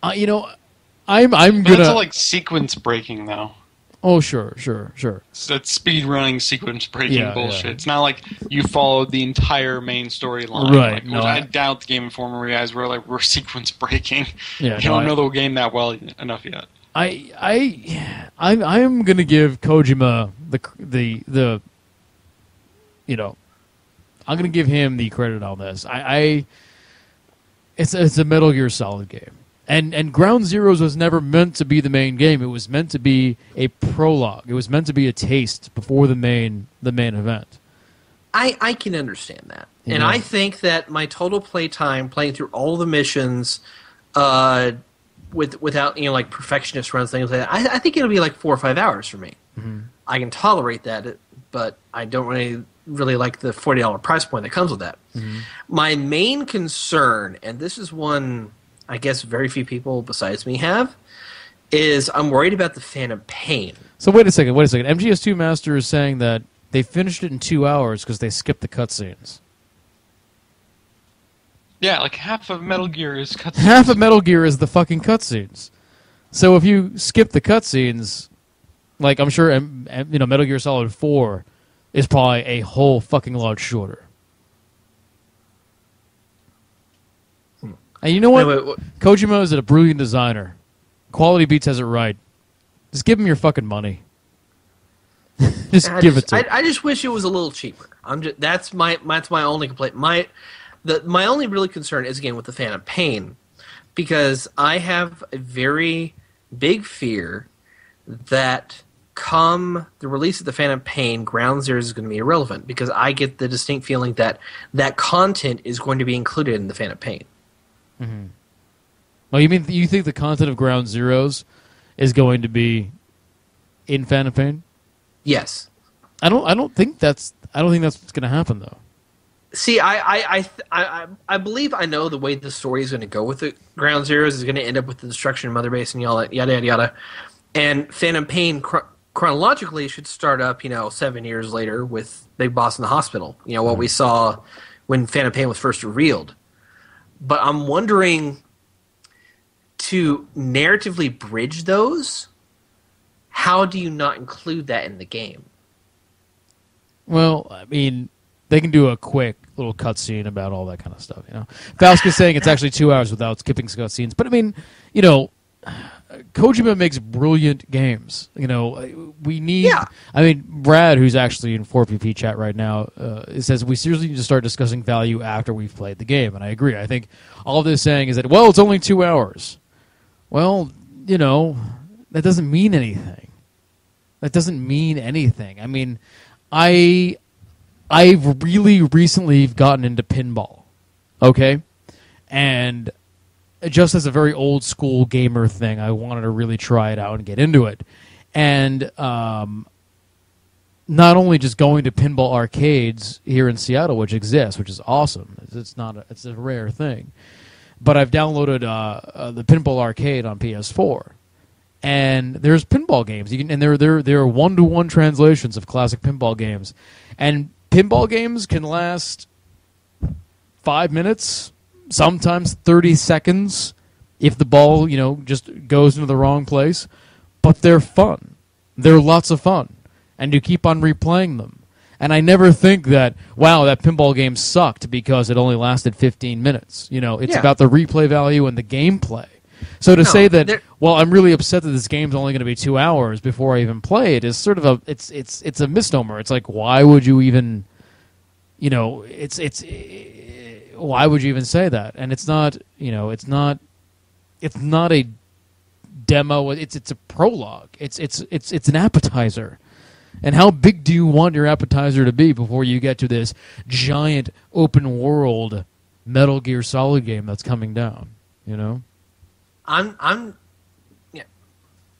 But gonna that's sequence breaking, though. Oh, sure. So that's speed-running, sequence-breaking bullshit. Yeah. It's not like you followed the entire main storyline. Right. Which I doubt the Game Informer guys were sequence-breaking. Yeah, you don't know the game that well enough yet. I'm gonna give Kojima the I'm gonna give him the credit on this. It's a Metal Gear Solid game. And Ground Zeroes was never meant to be the main game. It was meant to be a prologue. It was meant to be a taste before the main event. I can understand that. And I think that my total play time playing through all the missions without perfectionist runs, things like that, I think it'll be 4 or 5 hours for me. Mm-hmm. I can tolerate that, but I don't really like the $40 price point that comes with that. Mm-hmm. My main concern, and this is one I guess very few people besides me have, is I'm worried about the Phantom Pain. So wait a second. MGS2 Master is saying that they finished it in 2 hours because they skipped the cutscenes. Yeah, half of Metal Gear is cutscenes. Half of Metal Gear is the fucking cutscenes. So if you skip the cutscenes, I'm sure Metal Gear Solid 4 is probably a whole fucking lot shorter. And you know what? Kojima is a brilliant designer. Quality Beats has it right. Just give him your fucking money. Give it to him. I just wish it was a little cheaper. That's my only complaint. My only really concern is, again, with the Phantom Pain, because I have a very big fear that come the release of the Phantom Pain, Ground Zeroes is going to be irrelevant, because I get the distinct feeling that content is going to be included in the Phantom Pain. Mm-hmm. Well, you think the content of Ground Zeroes is going to be in Phantom Pain? Yes. I don't think that's what's going to happen, though. See, I believe I know the way the story is going to go with the Ground Zeroes is going to end up with the destruction of Mother Base and yada yada yada, and Phantom Pain chronologically should start up 7 years later with Big Boss in the hospital. What we saw when Phantom Pain was first revealed. But I'm wondering, to narratively bridge those, how do you not include that in the game? Well, I mean, they can do a quick little cutscene about all that kind of stuff. Fauska's saying it's actually 2 hours without skipping cutscenes. But I mean, Kojima makes brilliant games. We need. Yeah. I mean, Brad, who's actually in 4PP chat right now, says we seriously need to start discussing value after we've played the game, and I agree. I think all of this saying is that it's only 2 hours. Well, that doesn't mean anything. That doesn't mean anything. I mean, I've really recently gotten into pinball, okay, and just as a very old school gamer thing, I wanted to really try it out and get into it. And not only just going to pinball arcades here in Seattle, which exists, which is awesome. It's a rare thing. But I've downloaded the Pinball Arcade on PS4. And there's pinball games. And there are one-to-one translations of classic pinball games. And pinball games can last 5 minutes, sometimes 30 seconds if the ball, just goes into the wrong place. But they're fun. They're lots of fun. And you keep on replaying them. And I never think that, wow, that pinball game sucked because it only lasted 15 minutes. It's about the replay value and the gameplay. So to say that, well, I'm really upset that this game's only going to be 2 hours before I even play it is sort of it's a misnomer. It's like, why would you even why would you even say that? And it's not a demo. It's a prologue. It's an appetizer. And how big do you want your appetizer to be before you get to this giant open world Metal Gear Solid game that's coming down? I'm yeah.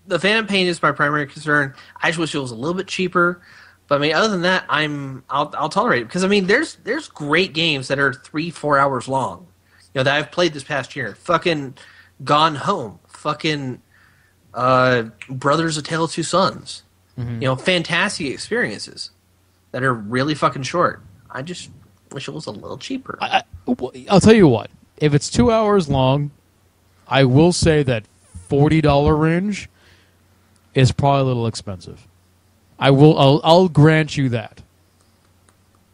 The Phantom Pain is my primary concern. I just wish it was a little bit cheaper. But I mean, other than that, I'll tolerate it because I mean, there's great games that are 3-4 hours long, that I've played this past year. Fucking Gone Home, fucking Brothers: A Tale of Two Sons. Mm-hmm. Fantastic experiences that are really fucking short. I just wish it was a little cheaper. I'll tell you what, if it's 2 hours long, I will say that $40 range is probably a little expensive. I'll grant you that.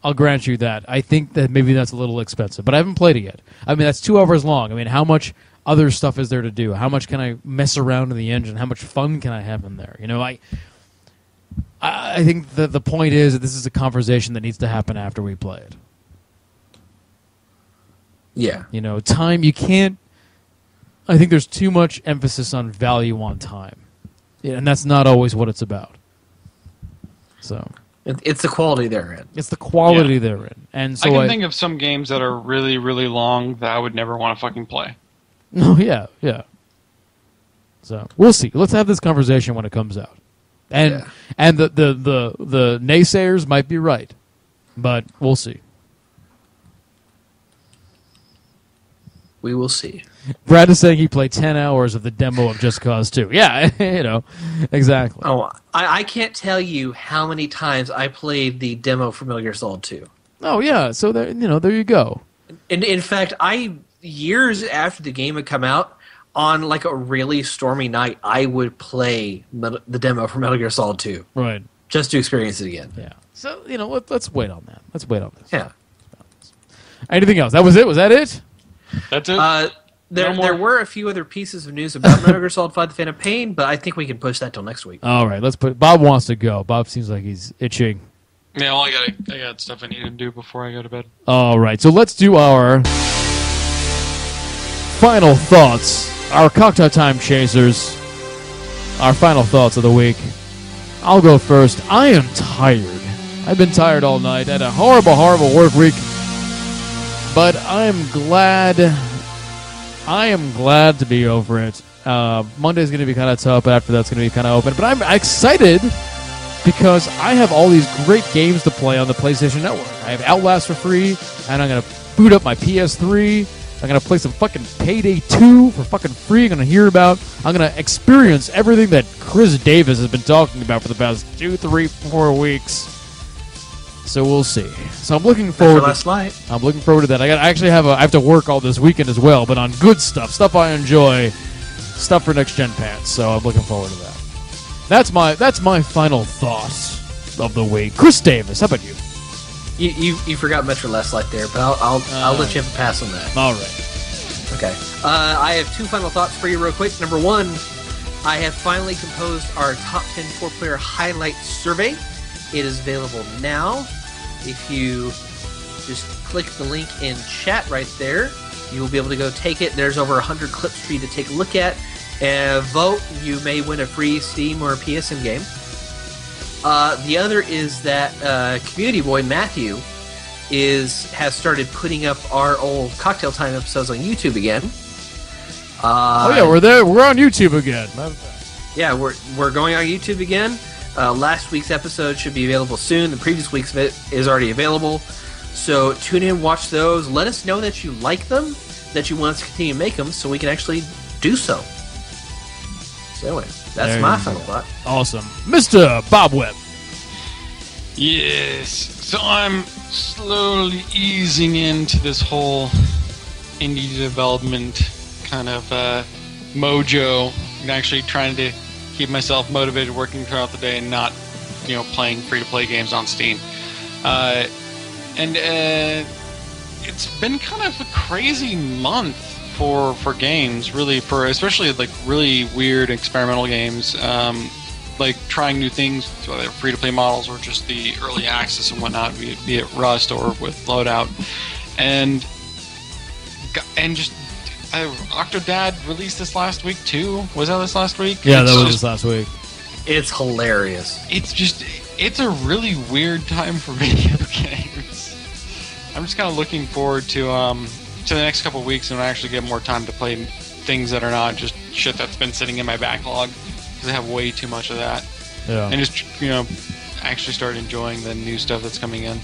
I think that maybe that's a little expensive, but I haven't played it yet. I mean, that's 2 hours long. I mean, how much other stuff is there to do? How much can I mess around in the engine? How much fun can I have in there? I think that the point is that this is a conversation that needs to happen after we play it. Yeah. Time, you can't... I think there's too much emphasis on value on time. And that's not always what it's about. So it's the quality they're in. It's the quality they're in. And so I can think of some games that are really, really long that I would never want to fucking play. No, yeah. So we'll see. Let's have this conversation when it comes out. And the naysayers might be right, but we'll see. We will see. Brad is saying he played 10 hours of the demo of Just Cause 2. Yeah, exactly. Oh, I can't tell you how many times I played the demo for Metal Gear Solid 2. Oh, yeah. So, there you go. In fact, years after the game had come out, on like a really stormy night, I would play the demo for Metal Gear Solid 2. Right. Just to experience it again. Yeah. So, let's wait on that. Let's wait on this. Yeah. Anything else? That was it? Was that it? That's it. There were a few other pieces of news about Metal Gear Solid 5: The Phantom Pain, but I think we can push that till next week. All right, let's put. Bob wants to go. Bob seems like he's itching. Yeah, well, I got stuff I need to do before I go to bed. All right, so let's do our final thoughts, our cocktail time chasers, our final thoughts of the week. I'll go first. I am tired. I've been tired all night. Had a horrible, horrible work week. But I'm glad to be over it. Monday's going to be kind of tough, but after that's going to be kind of open. But I'm excited because I have all these great games to play on the PlayStation Network. I have Outlast for free, and I'm going to boot up my PS3. I'm going to play some fucking Payday 2 for fucking free. I'm going to experience everything that Chris Davis has been talking about for the past 2, 3, 4 weeks. So we'll see. So I'm looking forward. I'm looking forward to that. I have to work all this weekend as well, but on good stuff I enjoy, stuff for next gen pants. So I'm looking forward to that. That's my final thoughts of the week. Chris Davis, how about you? You forgot Metro Last Light there, but I'll let you have a pass on that. All right. Okay. I have two final thoughts for you real quick. Number one, I have finally composed our top 10 4-player highlight survey. It is available now. If you just click the link in chat right there, you will be able to go take it. There's over 100 clips for you to take a look at. Vote. You may win a free Steam or a PSN game. The other is that community boy Matthew has started putting up our old Cocktail Time episodes on YouTube again. We're there. We're on YouTube again. Yeah, we're going on YouTube again. Last week's episode should be available soon. The previous week's of it is already available. So tune in, watch those. Let us know that you like them, that you want us to continue to make them, so we can actually do so. So anyway, that's my final thought. Awesome. Mr. Bob Webb. Yes. So I'm slowly easing into this whole indie development kind of mojo, and actually trying to keep myself motivated working throughout the day and not, playing free-to-play games on Steam. And it's been kind of a crazy month for games, really, especially like really weird experimental games. like trying new things, whether free-to-play models or just the early access and whatnot, be it Rust or with Loadout, and just Octodad released this last week too. Was that this last week? Yeah, that was this last week. It's hilarious. It's a really weird time for video games. I'm just kind of looking forward to the next couple of weeks when I actually get more time to play things that are not just shit that's been sitting in my backlog, because I have way too much of that. Yeah. And just actually start enjoying the new stuff that's coming in.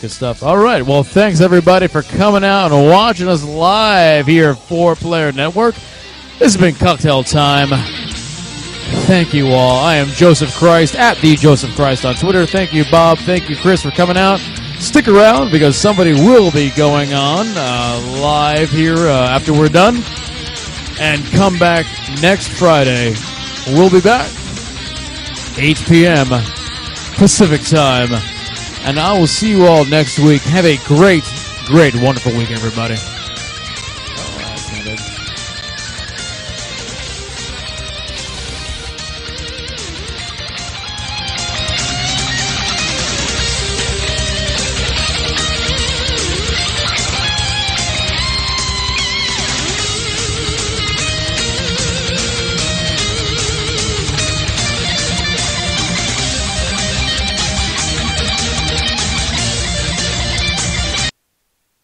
Good stuff. All right. Well, thanks everybody for coming out and watching us live here at 4-Player Network. This has been Cocktail Time. Thank you all. I am Joseph Christ at the Joseph Christ on Twitter. Thank you, Bob. Thank you, Chris, for coming out. Stick around because somebody will be going on live here after we're done. And come back next Friday. We'll be back 8 p.m. Pacific Time. And I will see you all next week. Have a great, great, wonderful week, everybody.